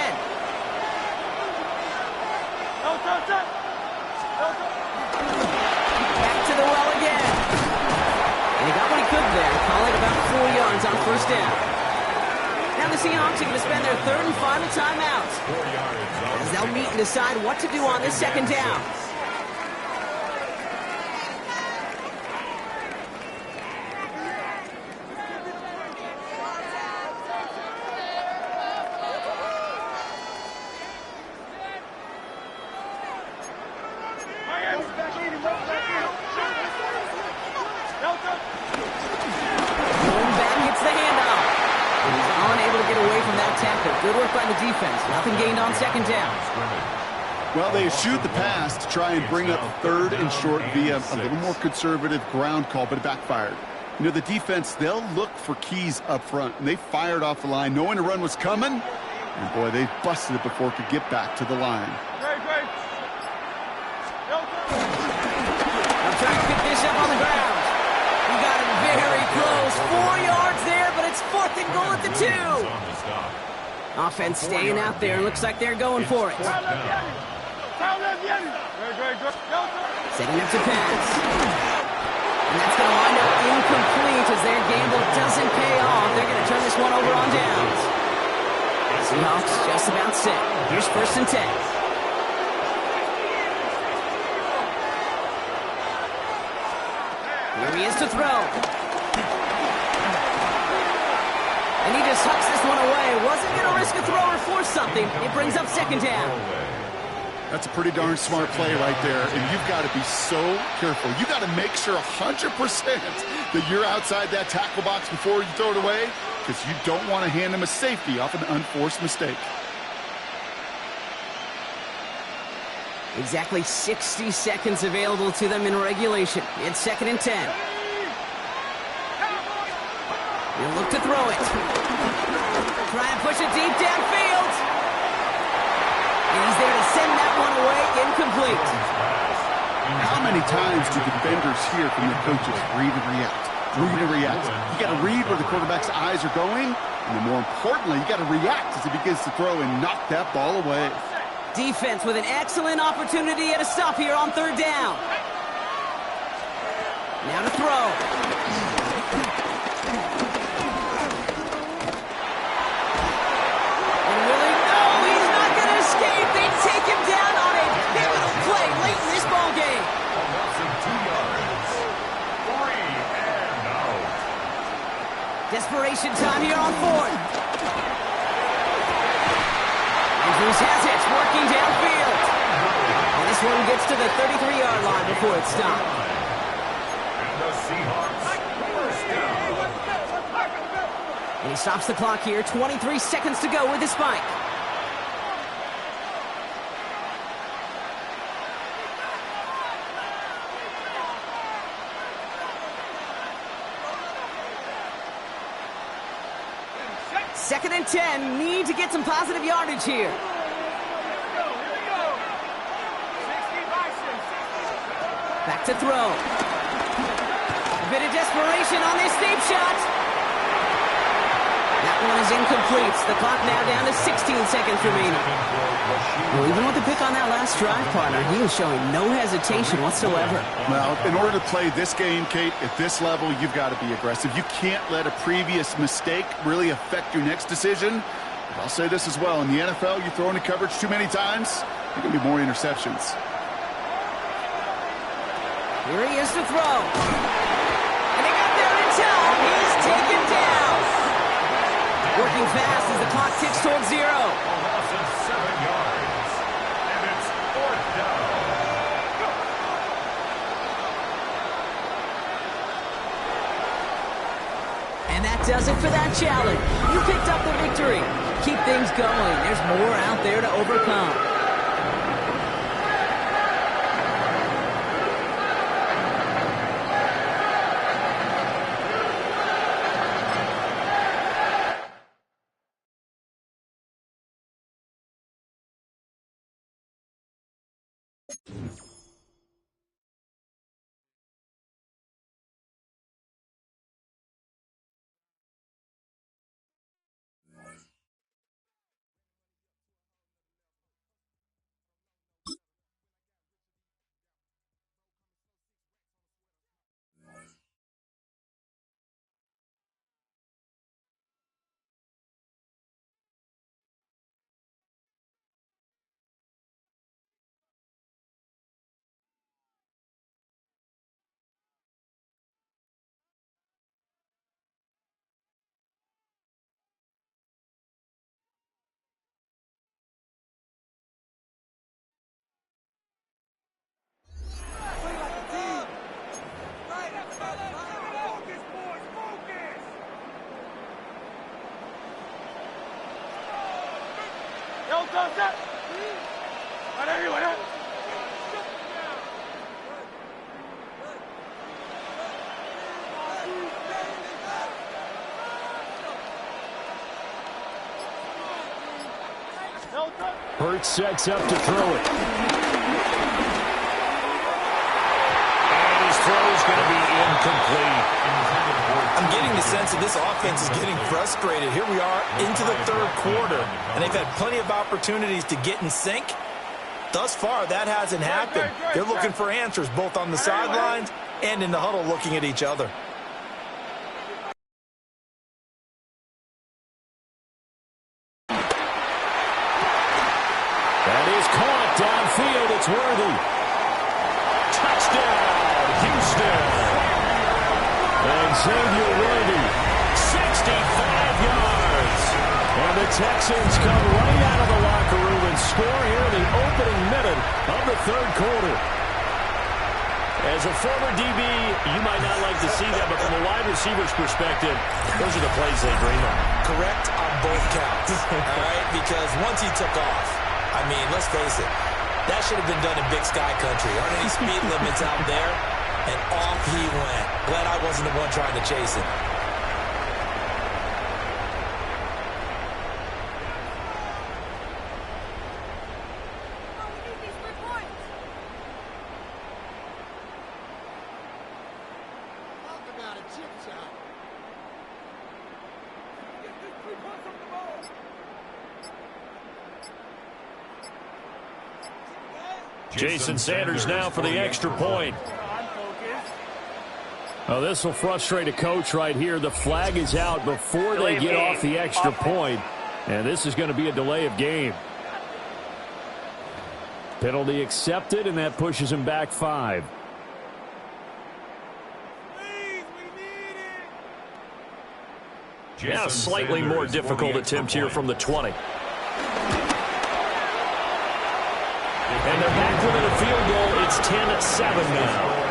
Speaker 1: Back to the well again. And he got what he could there. Call it about 4 yards on 1st down. Now the Seahawks are going to spend their 3rd and final timeout, as they'll meet and decide what to do on this 2nd down. Good work by the defense. Nothing gained on 2nd down.
Speaker 7: Well, they eschewed the pass to try and bring up 3rd and short via a little more conservative ground call, but it backfired. You know, the defense, they'll look for keys up front, and they fired off the line knowing a run was coming. And, boy, they busted it before it could get back to the line.
Speaker 1: I'm trying to pick this up on the ground. We got it very close. 4 yards there, but it's 4th and goal at the 2. Offense staying out there. Looks like they're going for it. Setting up to pass. And that's going to wind up incomplete as their gamble doesn't pay off. They're going to turn this one over on downs. Seahawks just about set. Here's 1st and 10. Here he is to throw. And he just hucks this one away. Wasn't going to risk a throw or force something. It brings up 2nd down.
Speaker 7: That's a pretty darn smart play right there, and you've got to be so careful. You've got to make sure 100% that you're outside that tackle box before you throw it away, because you don't want to hand them a safety off an unforced mistake.
Speaker 1: Exactly 60 seconds available to them in regulation. It's 2nd and 10. He'll look to throw it. Try and push it deep downfield. And he's there to send that one away, incomplete.
Speaker 7: How many times do defenders hear from their coaches read and react? read and react. You got to read where the quarterback's eyes are going, and then more importantly, you got to react as he begins to throw and knock that ball away.
Speaker 1: Defense with an excellent opportunity at a stop here on third down. Now to throw. And really, no, he's not going to escape. They take him down on a pivotal play late in this ball game.
Speaker 4: A loss of 2 yards. 3 and out.
Speaker 1: Desperation time here on fourth. Andrews has it, working downfield. And this one gets to the 33-yard line before it's stopped.
Speaker 4: And the Seahawks first down.
Speaker 1: And he stops the clock here, 23 seconds to go with the spike. Second and 10, need to get some positive yardage here. Back to throw. A bit of desperation on this deep shot. That one is incomplete. The clock now down to 16 seconds remaining. Well, even with the pick on that last drive, partner, he is showing no hesitation whatsoever.
Speaker 7: Well, in order to play this game, Kate, at this level, you've got to be aggressive. You can't let a previous mistake really affect your next decision. But I'll say this as well. In the NFL, you throw into coverage too many times, there can be more interceptions.
Speaker 1: Here he is to throw. And he got there in time. He's taken down. Working fast as the clock ticks towards 0.
Speaker 4: A loss of 7 yards. And it's 4th down.
Speaker 1: And that does it for that challenge. You picked up the victory. Keep things going. There's more out there to overcome.
Speaker 8: Hurts sets up to throw it. And his throw is going to be incomplete.
Speaker 9: I'm getting the sense that this offense is getting frustrated. Here we are into the third quarter, and they've had plenty of opportunities to get in sync. Thus far, that hasn't happened. They're looking for answers both on the sidelines and in the huddle looking at each other.
Speaker 8: That is caught downfield. It's Worthy. Touchdown, Houston. And Xavier Worthy, 65 yards. And the Texans come right out of the locker room and score here in the opening minute of the third quarter. As a former DB, you might not like to see that, but from a wide receiver's perspective, those are the plays they dream of.
Speaker 9: Correct on both counts, all right? Because once he took off, I mean, let's face it, that should have been done in Big Sky Country. Aren't any speed limits out there? And off he went. Glad I wasn't the one trying to chase him.
Speaker 2: Talk about a chip shot.
Speaker 8: Jason Sanders now for the extra point. Oh, this will frustrate a coach right here. The flag is out before they get off the extra point, and this is going to be a delay of game. Penalty accepted, and that pushes him back 5. Now, slightly more difficult attempt here from the 20. And they're back within a field goal. It's 10-7 now.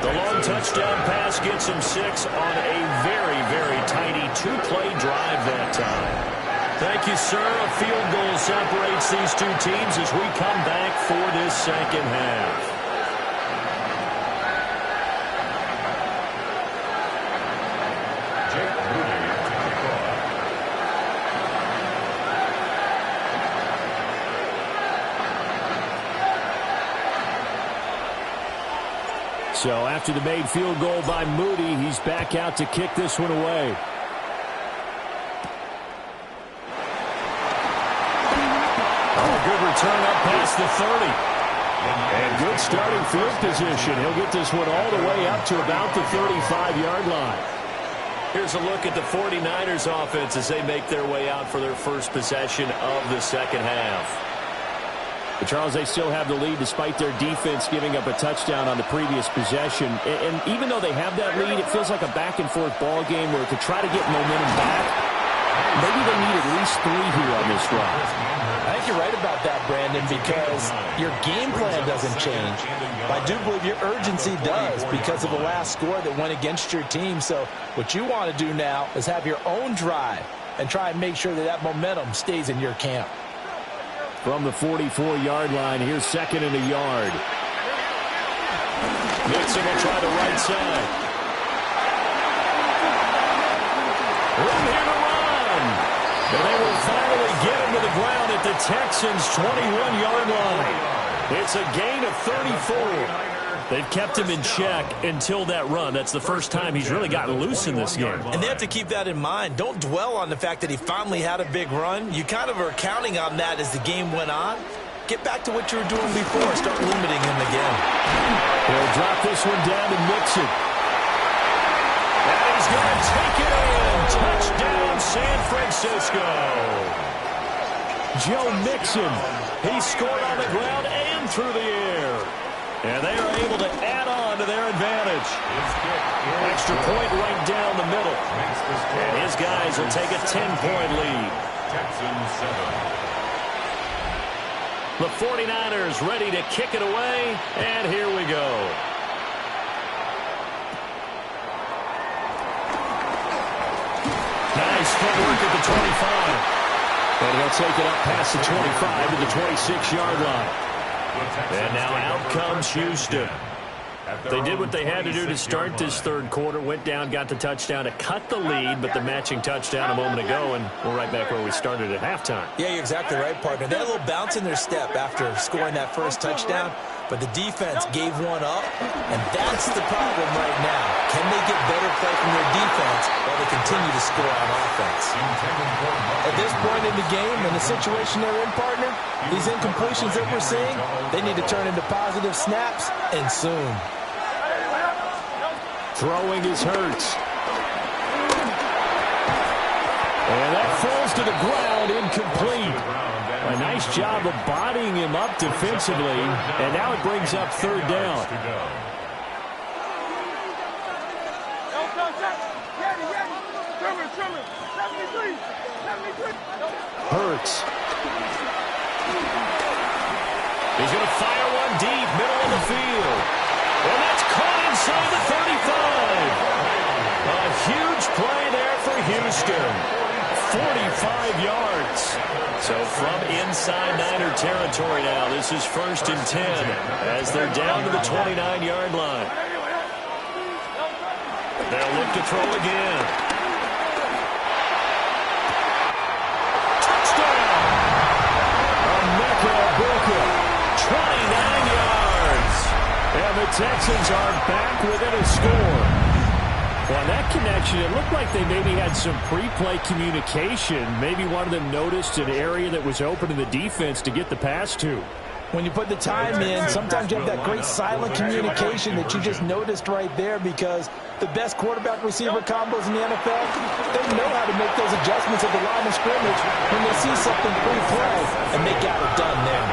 Speaker 8: The long touchdown pass gets him 6 on a very, very tiny 2-play drive that time. Thank you, sir. A field goal separates these two teams as we come back for this second half. So after the made field goal by Moody, he's back out to kick this one away. Oh, good return up past the 30. And good starting field position. He'll get this one all the way up to about the 35-yard line. Here's a look at the 49ers offense as they make their way out for their first possession of the second half. But Charles, they still have the lead despite their defense giving up a touchdown on the previous possession. And even though they have that lead, it feels like a back-and-forth ball game where to try to get momentum back, maybe they need at least 3 here on this drive.
Speaker 9: I think you're right about that, Brandon, because your game plan doesn't change. But I do believe your urgency does because of the last score that went against your team. So what you want to do now is have your own drive and try and make sure that that momentum stays in your camp.
Speaker 8: From the 44-yard line, here's 2nd and a yard. Mixon will try the right side. Room here to run. And they will finally get him to the ground at the Texans' 21-yard line. It's a gain of 34. They've kept him in check until that run. That's the first time he's really gotten loose in this game.
Speaker 9: And they have to keep that in mind. Don't dwell on the fact that he finally had a big run. You kind of are counting on that as the game went on. Get back to what you were doing before. Start limiting him again.
Speaker 8: He'll drop this one down to Mixon. And he's going to take it in. Touchdown, San Francisco. Joe Mixon. He scored on the ground and through the air. And they are able to add on to their advantage. Extra point right down the middle. And his guys will take a 10-point lead. The 49ers ready to kick it away. And here we go. Nice footwork at the 25. And he'll take it up past the 25 to the 26-yard line. And now out comes Houston. They did what they had to do to start this third quarter. Went down, got the touchdown to cut the lead, but the matching touchdown a moment ago, and we're right back where we started at halftime.
Speaker 9: Yeah, you're exactly right, partner. They had a little bounce in their step after scoring that first touchdown, but the defense gave one up, and that's the problem right now. Can they get better play from their defense while they continue to score on offense? At this point in the game, in the situation they're in, partner, these incompletions that we're seeing, they need to turn into positive snaps, and soon.
Speaker 8: Throwing is Hurts. And that falls to the ground, incomplete. A nice job of bodying him up defensively, and now it brings up third down. Hurts. He's going to fire one deep, middle of the field. And that's caught inside the 35. A huge play there for Houston. 45 yards. So from inside Niner territory now, this is 1st and 10 as they're down to the 29-yard line. They'll look to throw again. Touchdown! Emeka Egbuka, 29 yards. And the Texans are back within a score. Well, that connection, it looked like they maybe had some pre-play communication. Maybe one of them noticed an area that was open in the defense to get the pass to.
Speaker 9: When you put the time in, sometimes you have that great silent communication that you just noticed right there, because the best quarterback-receiver combos in the NFL, they know how to make those adjustments at the line of scrimmage when they see something pre-play, and they got it done there.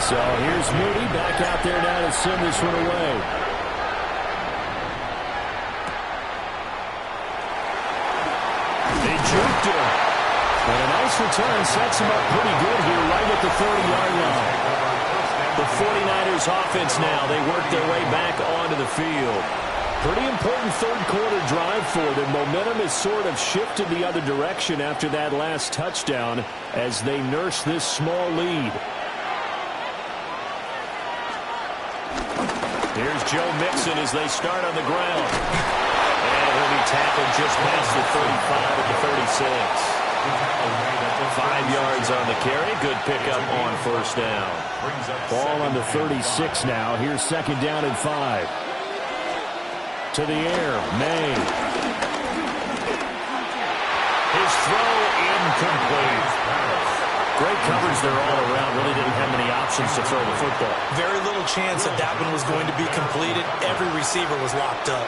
Speaker 8: So here's Moody back out there now to send this one away. They juked him. And a nice return sets him up pretty good here right at the 30-yard line. The 49ers offense now, they work their way back onto the field. Pretty important third-quarter drive for them. Momentum has sort of shifted the other direction after that last touchdown as they nurse this small lead. Here's Joe Mixon as they start on the ground. And he'll be tackled just past the 35 at the 36. 5 yards on the carry. Good pickup on first down. Ball on the 36 now. Here's second down and 5. To the air. May. His throw incomplete. Great coverage there all around. Really didn't have many options to throw the football.
Speaker 9: Very little chance that that one was going to be completed. Every receiver was locked up.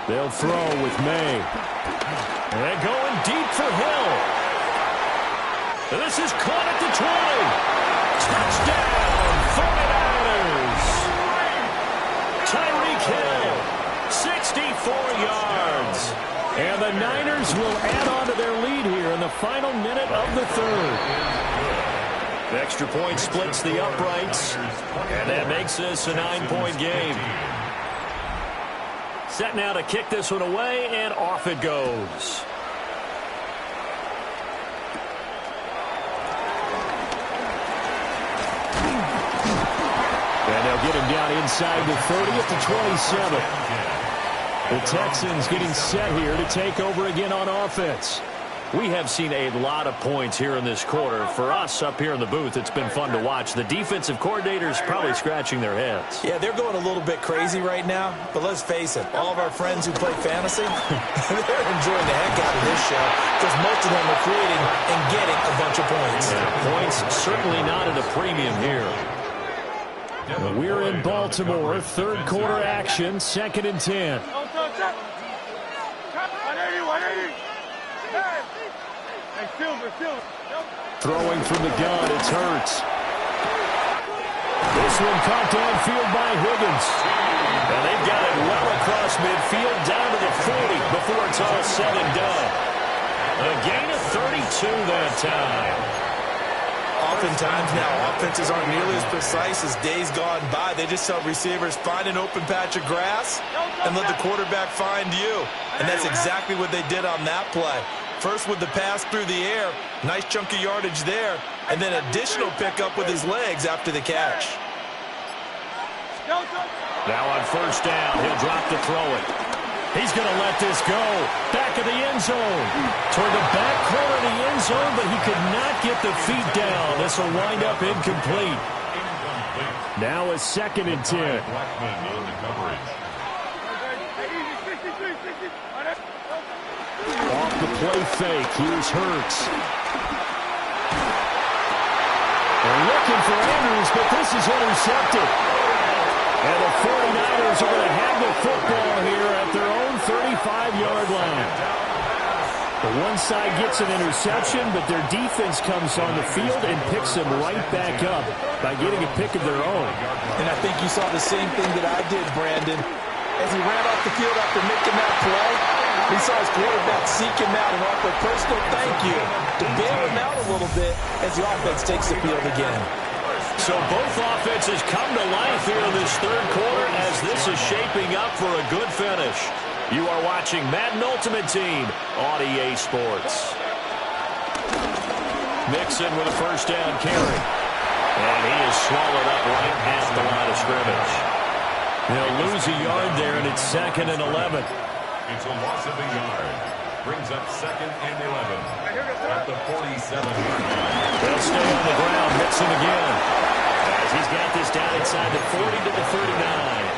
Speaker 8: They'll throw with May. And they're going deep for Hill. And this is caught at the 20. Touchdown, 49ers. Tyreek Hill, 64 yards. And the Niners will add on to their lead here in the final minute of the third. The extra point splits the uprights. And that makes this a 9-point game. Set now to kick this one away, and off it goes. And they'll get him down inside the 30 at the 27. The Texans getting set here to take over again on offense. We have seen a lot of points here in this quarter. For us up here in the booth, it's been fun to watch. The defensive coordinators probably scratching their heads.
Speaker 9: Yeah, they're going a little bit crazy right now. But let's face it, all of our friends who play fantasy, they're enjoying the heck out of this show because most of them are creating and getting a bunch of points.
Speaker 8: Yeah, points certainly not at a premium here. We're in Baltimore. Third quarter action, 2nd and 10. Throwing from the gun, it's Hurts. This one caught downfield by Higgins. And they've got it well across midfield down to the 40 before it's all said and done. A gain of 32 that time.
Speaker 9: Oftentimes now, offenses aren't nearly as precise as days gone by. They just tell receivers, find an open patch of grass and let the quarterback find you. And that's exactly what they did on that play. First with the pass through the air, nice chunk of yardage there, and then additional pickup with his legs after the catch.
Speaker 8: Now on first down, he'll drop to throw it. He's going to let this go. Back of the end zone. Toward the back corner of the end zone, but he could not get the feet down. This will wind up incomplete. Now a 2nd and 10. Off the play fake, here's Hurts. They're looking for Andrews, but this is intercepted. And the 49ers are going to have the football here at their own 35-yard line. The one side gets an interception, but their defense comes on the field and picks them right back up by getting a pick of their own.
Speaker 9: And I think you saw the same thing that I did, Brandon. As he ran off the field after making that play, he saw his quarterback seek him out and offer a personal thank you to bail him out a little bit as the offense takes the field again.
Speaker 8: So both offenses come to life here in this third quarter as this is shaping up for a good finish. You are watching Madden Ultimate Team on EA Sports. Mixon with a first down carry. And he is swallowed up right past the line of scrimmage. They'll lose a yard there, and it's 2nd and 11.
Speaker 4: It's a loss of a yard. Brings up 2nd and 11 at the 47-yard line.
Speaker 8: They'll stay on the ground. Mixon again. As he's got this down inside the 40 to the 39.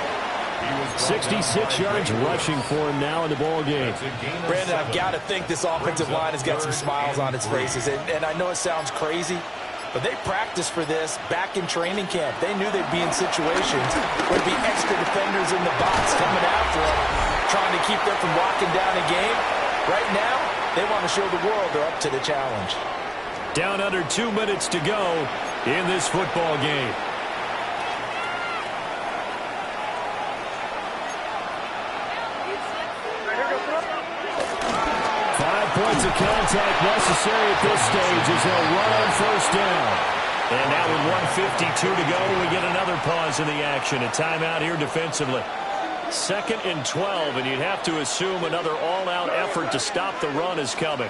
Speaker 8: 66 yards rushing for him now in the ball game.
Speaker 9: Brandon, I've got to think this offensive line has got some smiles on its faces. And I know it sounds crazy, but they practiced for this back in training camp. They knew they'd be in situations where there'd be extra defenders in the box coming after them, trying to keep them from locking down a game. Right now, they want to show the world they're up to the challenge.
Speaker 8: Down under 2 minutes to go in this football game. 5 points of contact necessary at this stage as they'll run on first down. And now with 1:52 to go, we get another pause in the action. A timeout here defensively. 2nd and 12, and you'd have to assume another all-out effort to stop the run is coming.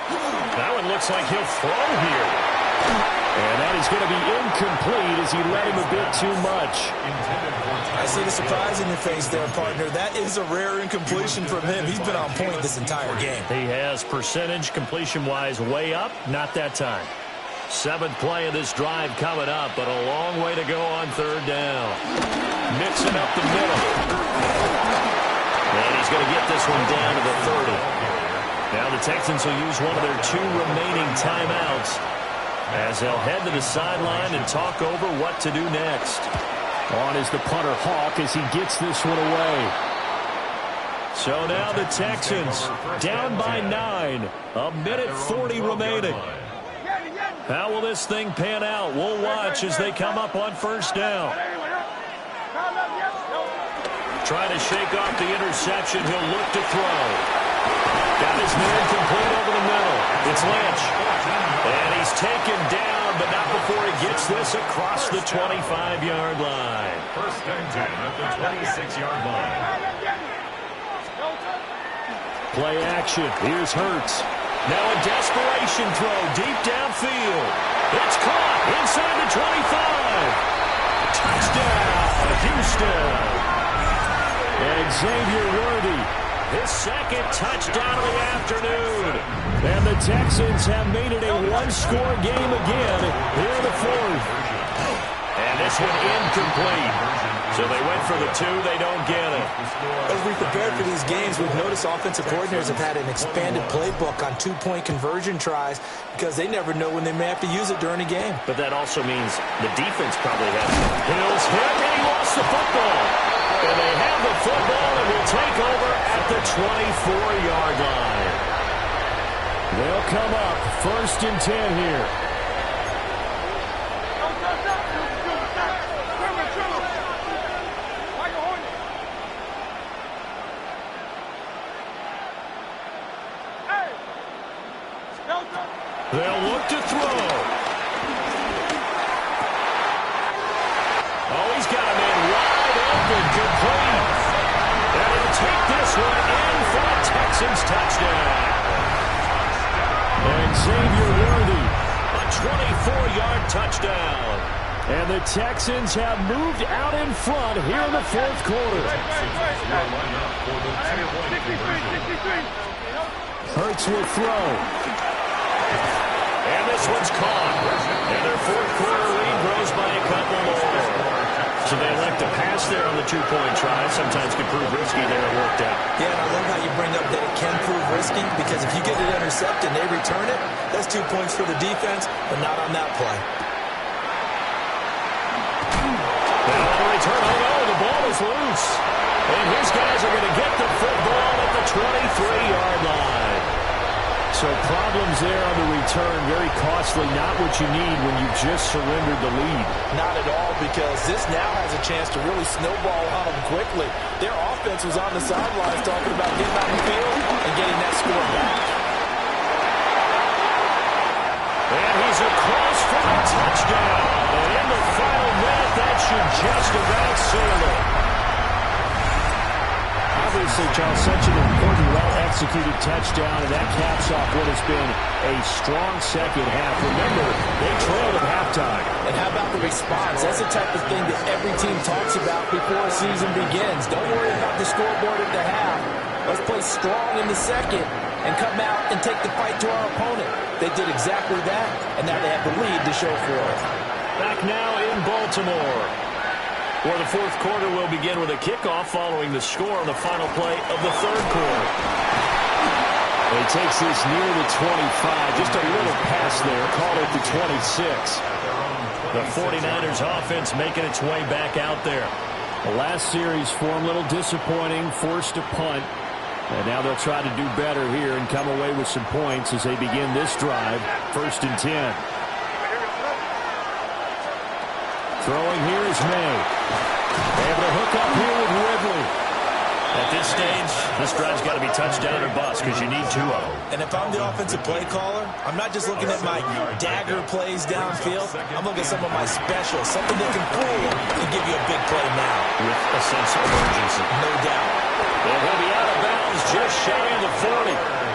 Speaker 8: That one looks like he'll throw here. And that is going to be incomplete as he let him a bit too much.
Speaker 9: I see the surprise in your face there, partner. That is a rare incompletion from him. He's been on point this entire game.
Speaker 8: He has percentage completion-wise way up, not that time. 7th play of this drive coming up, but a long way to go on 3rd down. Mixing up the middle. And he's going to get this one down to the 30. Now the Texans will use one of their 2 remaining timeouts as they'll head to the sideline and talk over what to do next. On is the punter Hawk as he gets this one away. So now the Texans down by 9. A minute 40 remaining. How will this thing pan out? We'll watch as they come up on 1st down. Trying to shake off the interception. He'll look to throw. Got his man complete over the middle. It's Lynch. And he's taken down, but not before he gets this across the 25-yard line.
Speaker 4: 1st and 10 at the 26-yard line.
Speaker 8: Play action. Here's Hurts. Now a desperation throw deep downfield. It's caught inside the 25. Touchdown, Houston. And Xavier Worthy, his 2nd touchdown of the afternoon. And the Texans have made it a 1-score game again here in the 4th. And this one incomplete. So they went for the 2. They don't get it.
Speaker 9: As we prepared for these games, we've noticed offensive coordinators have had an expanded playbook on 2-point conversion tries because they never know when they may have to use it during a game.
Speaker 8: But that also means the defense probably has. Hill's hit, and he lost the football. And they have the football and will take over at the 24-yard line. They'll come up 1st and 10 here. They'll look to throw. Oh, he's got a man wide open, complete. And he'll take this one in for a Texans touchdown. And Xavier Worthy, a 24-yard touchdown. And the Texans have moved out in front here in the 4th quarter. Hurts will throw. And this one's caught. And their 4th quarter lead grows by a couple more. So they elect to pass there on the 2-point try. Sometimes can prove risky there. It worked out.
Speaker 9: Yeah, and I love how you bring up that it can prove risky because if you get it intercepted and they return it, that's 2 points for the defense, but not on that play.
Speaker 8: Now on the return, oh no, the ball is loose. And his guys are going to get the football at the 23-yard line. So problems there on the return, very costly, not what you need when you just surrendered the lead.
Speaker 9: Not at all, because this now has a chance to really snowball on them quickly. Their offense was on the sidelines talking about getting on the field and getting that score back.
Speaker 8: And he's across for a touchdown. And in the final minute, that should just about seal it. Obviously, Charles, such an important, well-executed touchdown, and that caps off what has been a strong second half. Remember, they trailed at halftime.
Speaker 9: And how about the response? That's the type of thing that every team talks about before a season begins. Don't worry about the scoreboard at the half. Let's play strong in the second and come out and take the fight to our opponent. They did exactly that, and now they have the lead to show for it.
Speaker 8: Back now in Baltimore. Well, the fourth quarter will begin with a kickoff following the score on the final play of the third quarter. He takes this near the 25. Just a little pass there. Call it the 26. The 49ers offense making its way back out there. The last series for them a little disappointing. Forced a punt. And now they'll try to do better here and come away with some points as they begin this drive. 1st and 10. Throwing here is May. Able to hook up here with Ridley. At this stage, this drive's got to be touchdown or bust because you need 2 of them.
Speaker 9: And if I'm the offensive play caller, I'm not just looking at my dagger plays downfield. I'm looking at some of my specials, something that can fool and give you a big play now.
Speaker 8: With a sense of urgency.
Speaker 9: No doubt.
Speaker 8: And he'll be out of bounds just shy of the 40.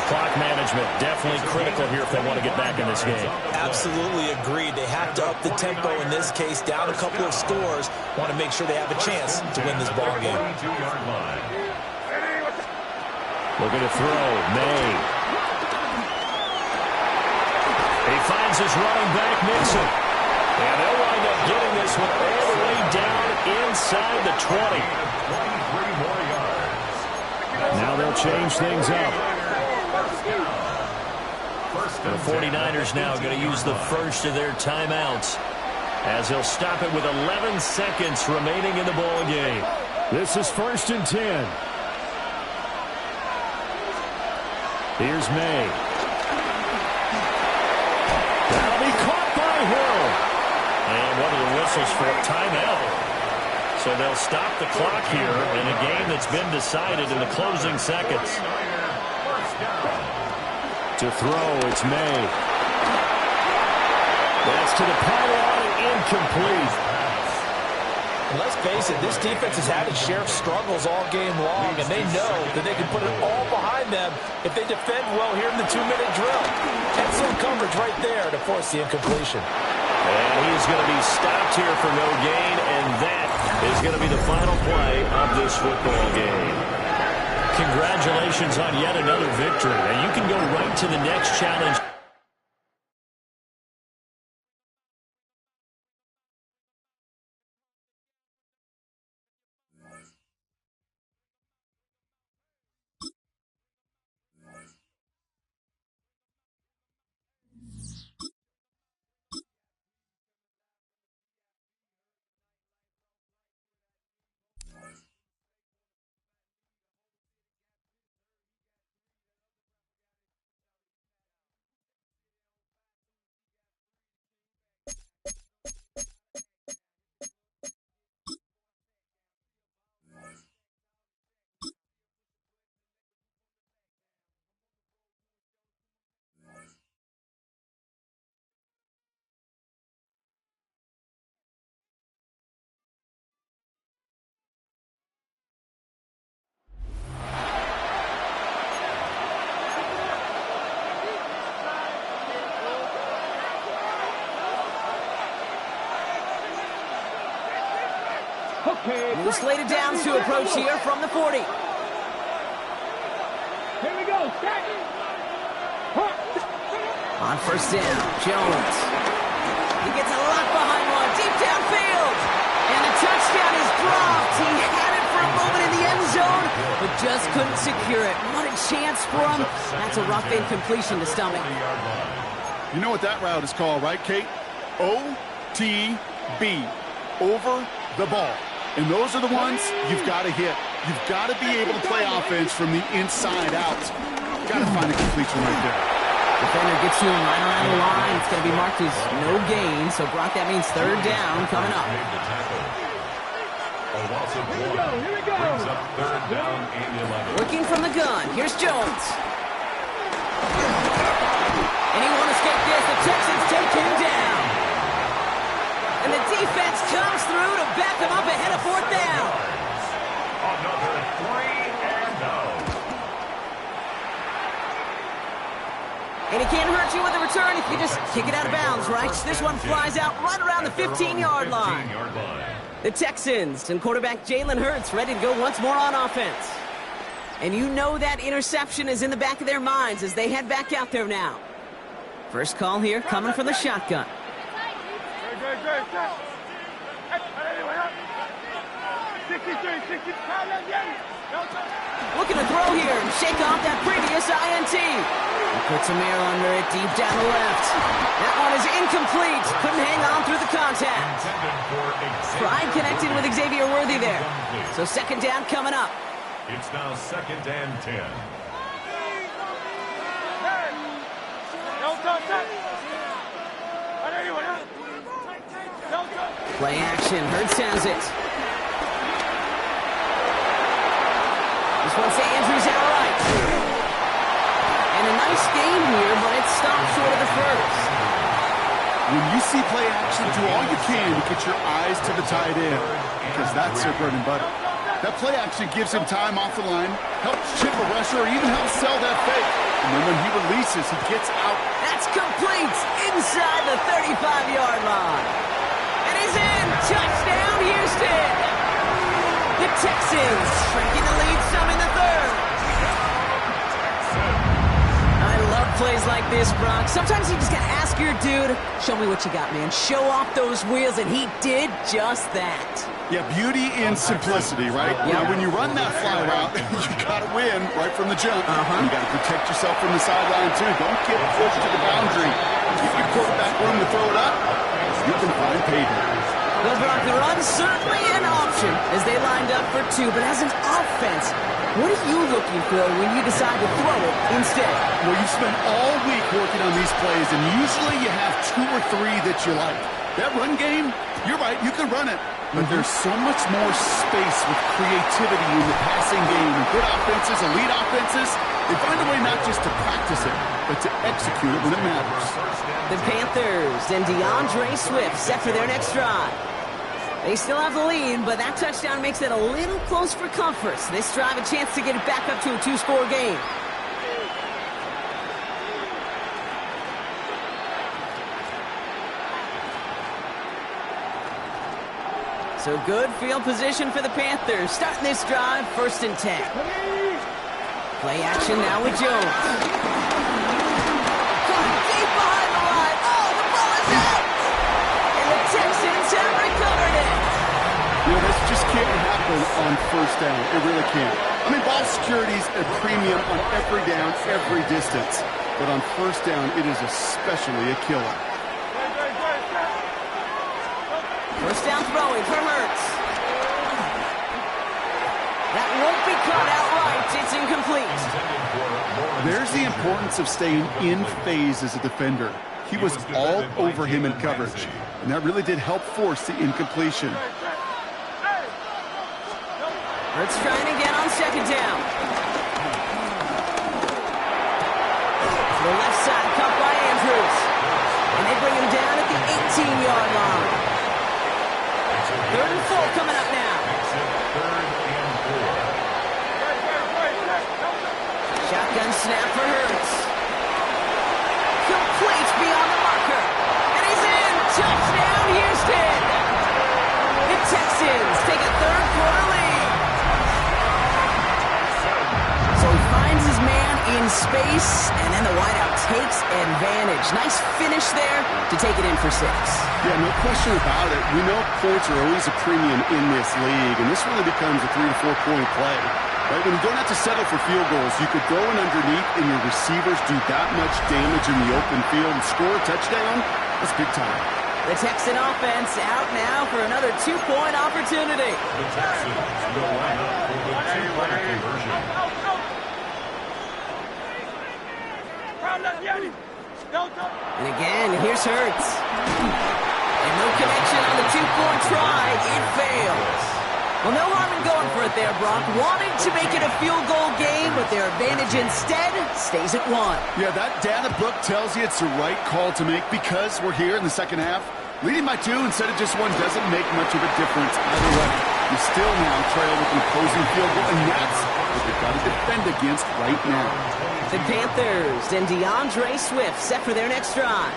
Speaker 8: Clock management definitely critical here if they want to get back in this game.
Speaker 9: Absolutely agreed. They have to up the tempo in this case, down a couple of scores. Want to make sure they have a chance to win this ball game.
Speaker 8: Looking to throw. May. He finds his running back, Nixon. And they'll wind up getting this one all the way down inside the 20. Now they'll change things up. The 49ers now going to use the first of their timeouts as they'll stop it with 11 seconds remaining in the ball game. This is 1st and 10. Here's May. That'll be caught by Hill. And one of the whistles for a timeout. So they'll stop the clock here in a game that's been decided in the closing seconds. To throw, it's May. That's to the pylon and incomplete.
Speaker 9: And let's face it, this defense has had its share of struggles all game long, and they know that they can put it all behind them if they defend well here in the 2-minute drill. Excellent coverage right there to force the incompletion.
Speaker 8: And he's going to be stopped here for no gain, and that is going to be the final play of this football game. Congratulations on yet another victory. And you can go right to the next challenge.
Speaker 1: We're slated down to approach here from the 40.
Speaker 3: Here we go.
Speaker 1: On 1st down, Jones. He gets a lock behind one, deep downfield. And the touchdown is dropped. He had it for a moment in the end zone, but just couldn't secure it. What a chance for him. That's a rough incompletion to stomach.
Speaker 7: You know what that route is called, right, Kate? OTB. Over the ball. And those are the ones you've got to hit. You've got to be able to play offense from the inside out. Got to find a completion right there.
Speaker 1: Defender gets to him right around the line. It's going to be marked as no gain. So, Brock, that means 3rd down coming up.
Speaker 3: Here we go.
Speaker 1: Working from the gun. Here's Jones. And he won't escape this. The Texans take him down. And the defense comes through to back him up ahead of 4th down.
Speaker 4: Another 3 and out.
Speaker 1: And he can't hurt you with a return if you just kick it out of bounds, right? This one flies out right around the 15-yard line. The Texans and quarterback Jalen Hurts ready to go once more on offense. And you know that interception is in the back of their minds as they head back out there now. First call here coming from the shotgun. Looking to throw here and shake off that previous INT. He puts some air under it deep down the left. That one is incomplete. Couldn't hang on through the contact. Pride connected with Xavier Worthy there. So second down coming up.
Speaker 4: It's now 2nd and 10.
Speaker 1: Play action. Hurts has it. This one's to Andrews outright. And a nice game here, but it stopped short of the first.
Speaker 7: When you see play action, do all you can to get your eyes to the tight end, because that's their bread and butter. That play action gives him time off the line, helps chip a rusher, or even helps sell that fake. And then when he releases, he gets out.
Speaker 1: That's complete inside the 35-yard line. And he's in. Touchdown, Houston. The Texans shrinking the lead some in the third. I love plays like this, Brock. Sometimes you just got to ask your dude, show me what you got, man. Show off those wheels, and he did just that.
Speaker 7: Yeah, beauty in simplicity, right?
Speaker 1: Yeah.
Speaker 7: Now, when you run that fly route, you got to win right from the jump. You got to protect yourself from the sideline, too. Don't get pushed to the boundary. Give your quarterback room to throw it up. You can find payment.
Speaker 1: Well, Brock, the run's certainly an option as they lined up for two, but as an offense, what are you looking for when you decide to throw it instead?
Speaker 7: Well, you spend all week working on these plays, and usually you have 2 or 3 that you like. That run game, you're right, you can run it. But there's so much more space with creativity in the passing game. And good offenses, elite offenses, they find a way not just to practice it, but to execute it when it matters.
Speaker 1: The Panthers and DeAndre Swift set for their next drive. They still have the lead, but that touchdown makes it a little close for comfort. So this drive a chance to get it back up to a 2-score game. So good field position for the Panthers. Starting this drive, 1st and 10. Play action now with Jones. Going deep behind the line. Oh, the ball is out! And the Texans have recovered it.
Speaker 7: This just can't happen on 1st down. It really can't. I mean, ball security's a premium on every down, every distance. But on 1st down, it is especially a killer.
Speaker 1: 1st down throwing for Hurts. That won't be caught outright. It's incomplete.
Speaker 7: There's the importance of staying in phase as a defender. He was all over him in coverage, and that really did help force the incompletion.
Speaker 1: Hurts trying again on 2nd down. To the left side, caught by Andrews. And they bring him down at the 18-yard line. 3rd and 4 coming up now. Shotgun snap for Hurts. Complete beyond the marker. And he's in. Touchdown, Houston. The Texans take a 3rd-quarter lead. So he finds his man in space, and then the wideout takes advantage. Nice finish there to take it in for 6.
Speaker 7: Yeah, no question about it. We know points are always a premium in this league, and this really becomes a 3 to 4 point play. Right? When you don't have to settle for field goals, you could throw it underneath and your receivers do that much damage in the open field and score a touchdown. That's big time.
Speaker 1: The Texan offense out now for another 2-point opportunity.
Speaker 4: The Texans will line up for the 2-point conversion.
Speaker 1: And again, here's Hurts. And no connection on the 2-point try. It fails. Well, no harm in going for it there, Brock. Wanted to make it a field goal game, but their advantage instead stays at 1.
Speaker 7: Yeah, that data book tells you it's the right call to make because we're here in the second half. Leading by 2 instead of just 1 doesn't make much of a difference either way. You still now trail with an opposing field goal, and that's what you've got to defend against right now.
Speaker 1: The Panthers and DeAndre Swift set for their next drive.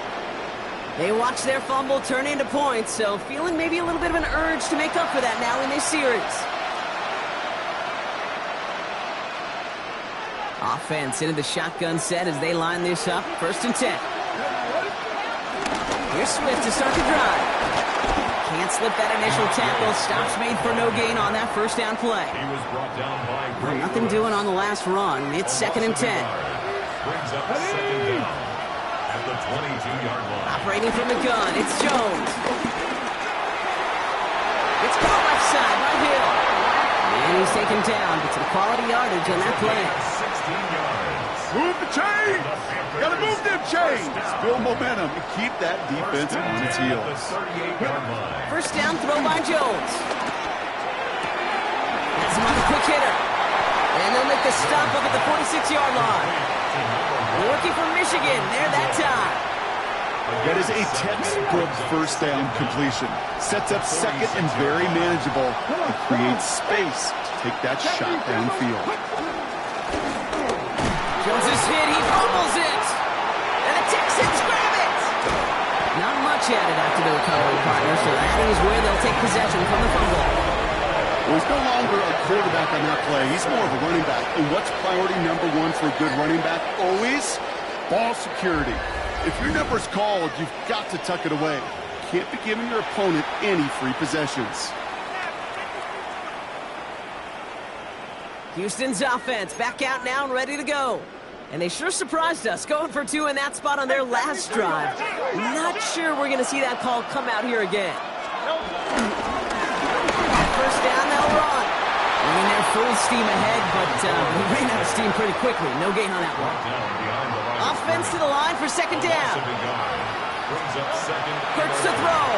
Speaker 1: They watch their fumble turn into points, so feeling maybe a little bit of an urge to make up for that now in this series. Offense into the shotgun set as they line this up. 1st and 10. Here's Swift to start the drive. Can't slip that initial tackle. Stops made for no gain on that first down play.
Speaker 4: He was brought down by
Speaker 1: Well, nothing doing on the last run. It's 2nd and 10.
Speaker 4: Brings up 2nd down at the 22-yard line.
Speaker 1: Operating from the gun, it's Jones. It's caught left side, right here. And he's taken down, but some quality yardage on that play.
Speaker 4: 16 yards.
Speaker 7: Move the chains! Gotta move them chains! Build momentum and keep that defense on its heels.
Speaker 4: The 38-yard line.
Speaker 1: First down throw by Jones. That's him on the quick hitter. And they'll make the stop up at the 46-yard line. Working for Michigan there that time.
Speaker 7: That is a textbook first down completion. Sets up second and very manageable. It creates space to take that shot downfield.
Speaker 1: Jones is hit, he fumbles it. And the Texans grab it. Not much added after the recovery partner, so that is where they'll take possession from the fumble.
Speaker 7: Well, he's no longer a quarterback on that play. He's more of a running back. And what's priority number one for a good running back? Always ball security. If your number's called, you've got to tuck it away. Can't be giving your opponent any free possessions.
Speaker 1: Houston's offense back out now and ready to go. And they sure surprised us, going for 2 in that spot on their last drive. Not sure we're going to see that call come out here again. First down, they'll run. I mean, they're full steam ahead, but he ran out of steam pretty quickly. No gain on that one. Offense to the line for 2nd down. Hurts to throw.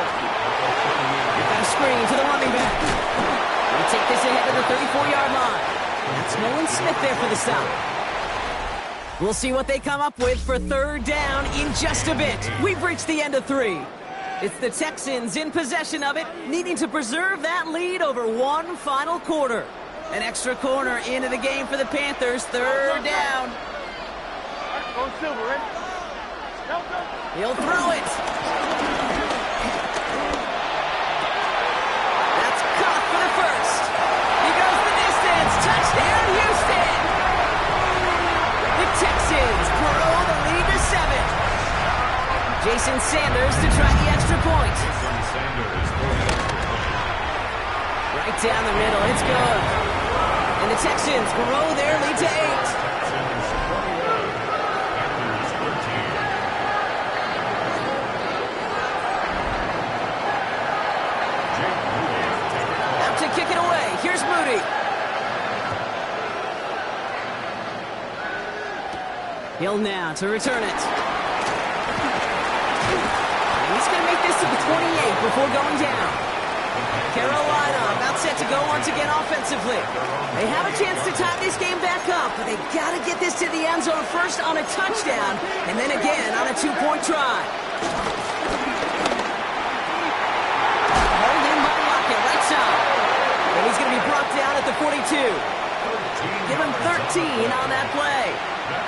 Speaker 1: Got a screen to the running back. They take this ahead to the 34-yard line. That's Nolan Smith there for the stop. We'll see what they come up with for 3rd down in just a bit. We've reached the end of 3. It's the Texans in possession of it, needing to preserve that lead over one final quarter. An extra corner into the game for the Panthers. 3rd down. He'll throw it. That's caught for the first. He goes the distance. Touchdown, Houston. The Texans grow the lead to 7. Jason Sanders to try the extra point. Right down the middle. It's good. And the Texans grow their lead to 8. Kick it away. Here's Moody. Hill now to return it. And he's going to make this to the 28 before going down. Carolina about set to go once again offensively. They have a chance to tie this game back up, but they got to get this to the end zone first on a touchdown, and then again on a 2-point try. Hold in by Lockett, right side. And he's going to be brought down at the 42. Give him 13 on that play.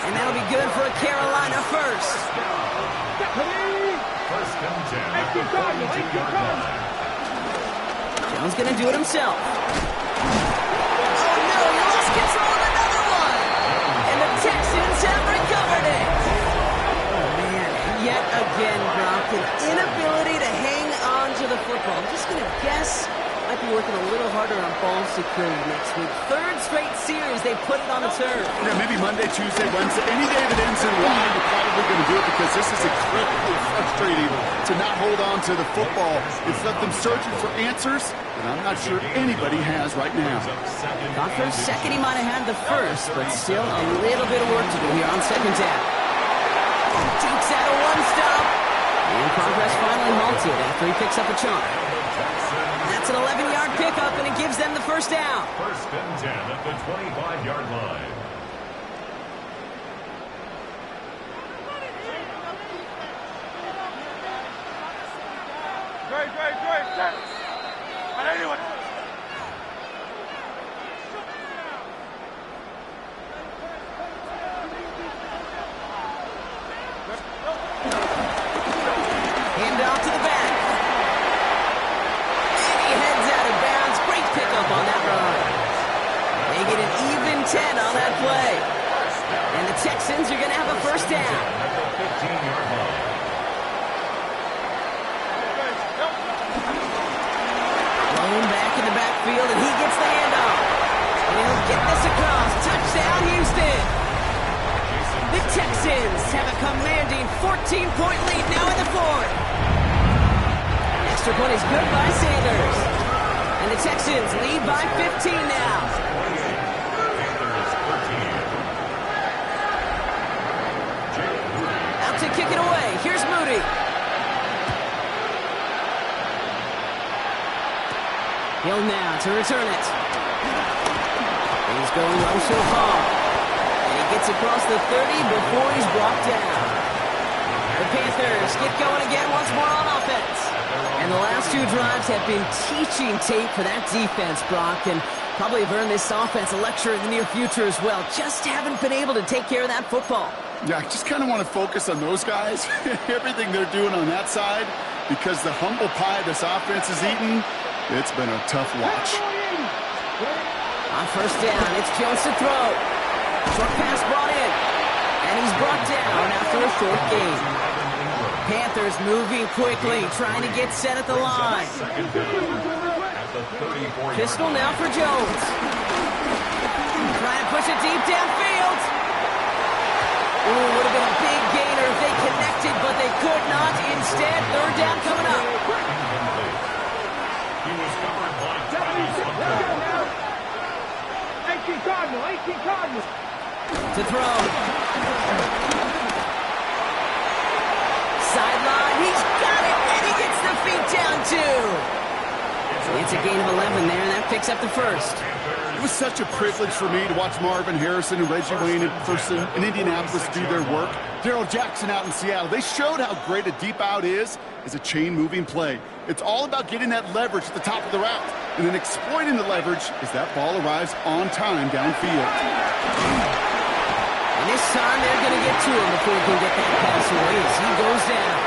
Speaker 1: And that'll be good for a Carolina first.
Speaker 4: First and 10 at the 42-yard line.
Speaker 1: Jones going to do it himself. Oh, no, he lost control of another one. And the Texans have recovered it. Oh, man, yet again, Brock, an inability to hang on to the football. I'm just going to guess might be working a little harder on ball security next week. 3rd straight series, they put it on the turf.
Speaker 7: Yeah, maybe Monday, Tuesday, Wednesday, any day that ends in Y, you're probably going to do it because this is incredibly frustrating to not hold on to the football. It's left them searching for answers, and I'm not sure anybody has right now.
Speaker 1: Thought for a second he might have had the first, but still a little bit of work to do here on 2nd down. Takes out a 1-stop. And progress finally halted after he picks up a chunk. That's an 11-yard pickup, and it gives them the first down.
Speaker 4: First and 10 at the 25-yard line.
Speaker 1: Hand off to the back. On that run. They get an even 10 on that play. And the Texans are going to have a first down. Texans have a commanding 14-point lead now in the fourth. Extra point is good by Sanders. And the Texans lead by 15 now. Out to kick it away. Here's Moody. Hill now to return it. He's going low so far. And he gets across the 30 before he's brought down. The Panthers get going again once more on offense. And the last two drives have been teaching tape for that defense, Brock, and probably have earned this offense a lecture in the near future as well. Just haven't been able to take care of that football.
Speaker 7: Yeah, I just kind of want to focus on those guys, everything they're doing on that side, because the humble pie this offense is eating, it's been a tough watch.
Speaker 1: On first down, it's Jones to throw. Short pass brought in. And he's brought down after a short gain. Panthers moving quickly, trying to get set at the line. Pistol now for Jones. Trying to push it deep downfield. Ooh, would have been a big gainer if they connected, but they could not. Instead, third down coming up.
Speaker 4: He was covered by
Speaker 3: 18 Cardinal.
Speaker 1: To throw. Sideline, he's got it, and he gets the feet down too. It's a gain of 11 there, and that picks up the first.
Speaker 7: It was such a privilege for me to watch Marvin Harrison and Reggie Wayne in person in Indianapolis do their work. Darrell Jackson out in Seattle. They showed how great a deep out is as a chain-moving play. It's all about getting that leverage at the top of the route, and then exploiting the leverage as that ball arrives on time downfield.
Speaker 1: And this time they're going to get to him before he can get that pass away as he goes down.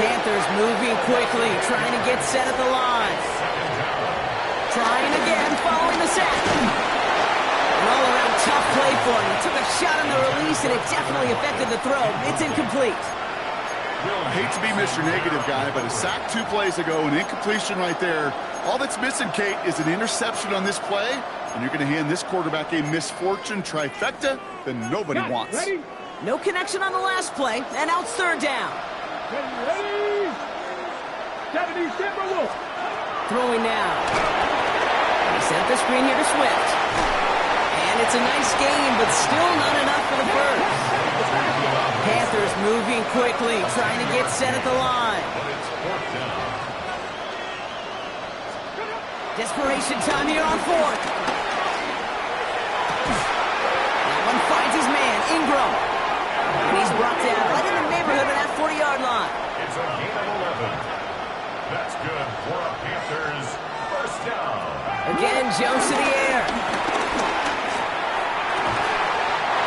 Speaker 1: Panthers moving quickly, trying to get set at the line. Trying again, following the sack. An all-around tough play for him. He took a shot on the release, and it definitely affected the throw. It's incomplete.
Speaker 7: I hate to be Mr. Negative guy, but a sack 2 plays ago, an incompletion right there. All that's missing, Kate, is an interception on this play, and you're going to hand this quarterback a misfortune trifecta that nobody wants.
Speaker 3: Ready?
Speaker 1: No connection on the last play, and out third down.
Speaker 3: Ready? 70 Timberwolves.
Speaker 1: Throwing now. He set up the screen here to Swift. And it's a nice game, but still not enough for the first. Panthers moving quickly, trying to get set at the line. Desperation time here on fourth. That one finds his man, Ingram. And he's brought down right in the neighborhood of that 40-yard line.
Speaker 4: It's a gain of 11. That's good for a Panthers first down.
Speaker 1: Again, Jones to the air.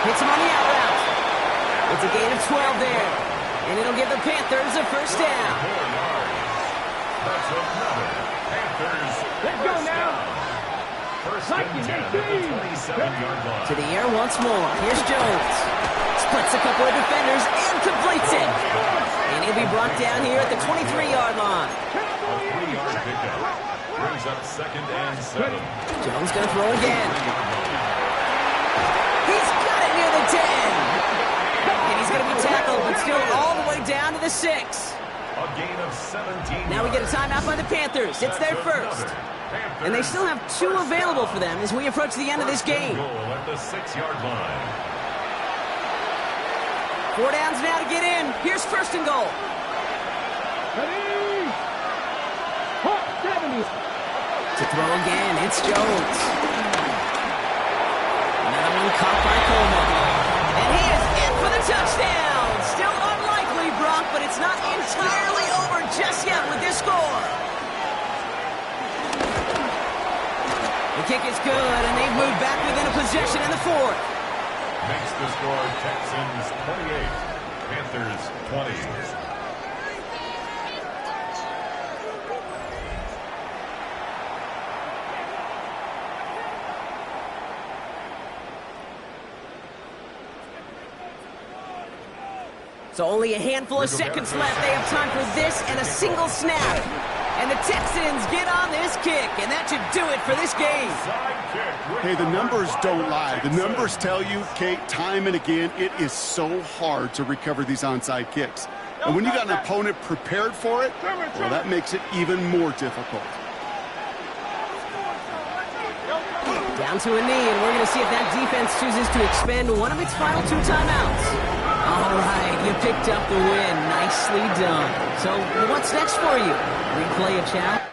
Speaker 1: Hits him on the out route. It's a gain of 12 there. And it'll give the Panthers a first down.
Speaker 4: That's another Panthers
Speaker 3: Let's go now.
Speaker 4: First and 10 at the 27-yard line.
Speaker 1: To the air once more. Here's Jones. Splits a couple of defenders and completes it. And he'll be brought down here at the 23-yard line.
Speaker 4: A 3-yard pickup brings up second and 7.
Speaker 1: Jones going to throw again. He's got it near the 10. And he's going to be tackled, but still all the way down to the 6.
Speaker 4: A gain of 17.
Speaker 1: Now we get a timeout by the Panthers. It's their first. And they still have 2 available for them as we approach the end of this game.
Speaker 4: Goal at the 6-yard line.
Speaker 1: 4 downs now to get in. Here's first and goal.
Speaker 3: Ready? Hot 70.
Speaker 1: To throw again, it's Jones. Another one caught by Coleman. And he is in for the touchdown. Still unlikely, Brock, but it's not entirely over just yet with this score. The kick is good, and they've moved back within a possession in the fourth.
Speaker 4: Makes the score Texans 28, Panthers 20.
Speaker 1: So only a handful of seconds left. They have time for this and a single snap. And the Texans get on this kick, and that should do it for this game.
Speaker 4: Side kick
Speaker 7: Hey, the numbers don't lie. The numbers tell you, Kate, time and again, it is so hard to recover these onside kicks. And when you got an opponent prepared for it, well, that makes it even more difficult.
Speaker 1: Down to a knee, and we're going to see if that defense chooses to expend one of its final 2 timeouts. All right, you picked up the win. Nicely done. So what's next for you? Replay a challenge?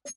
Speaker 11: You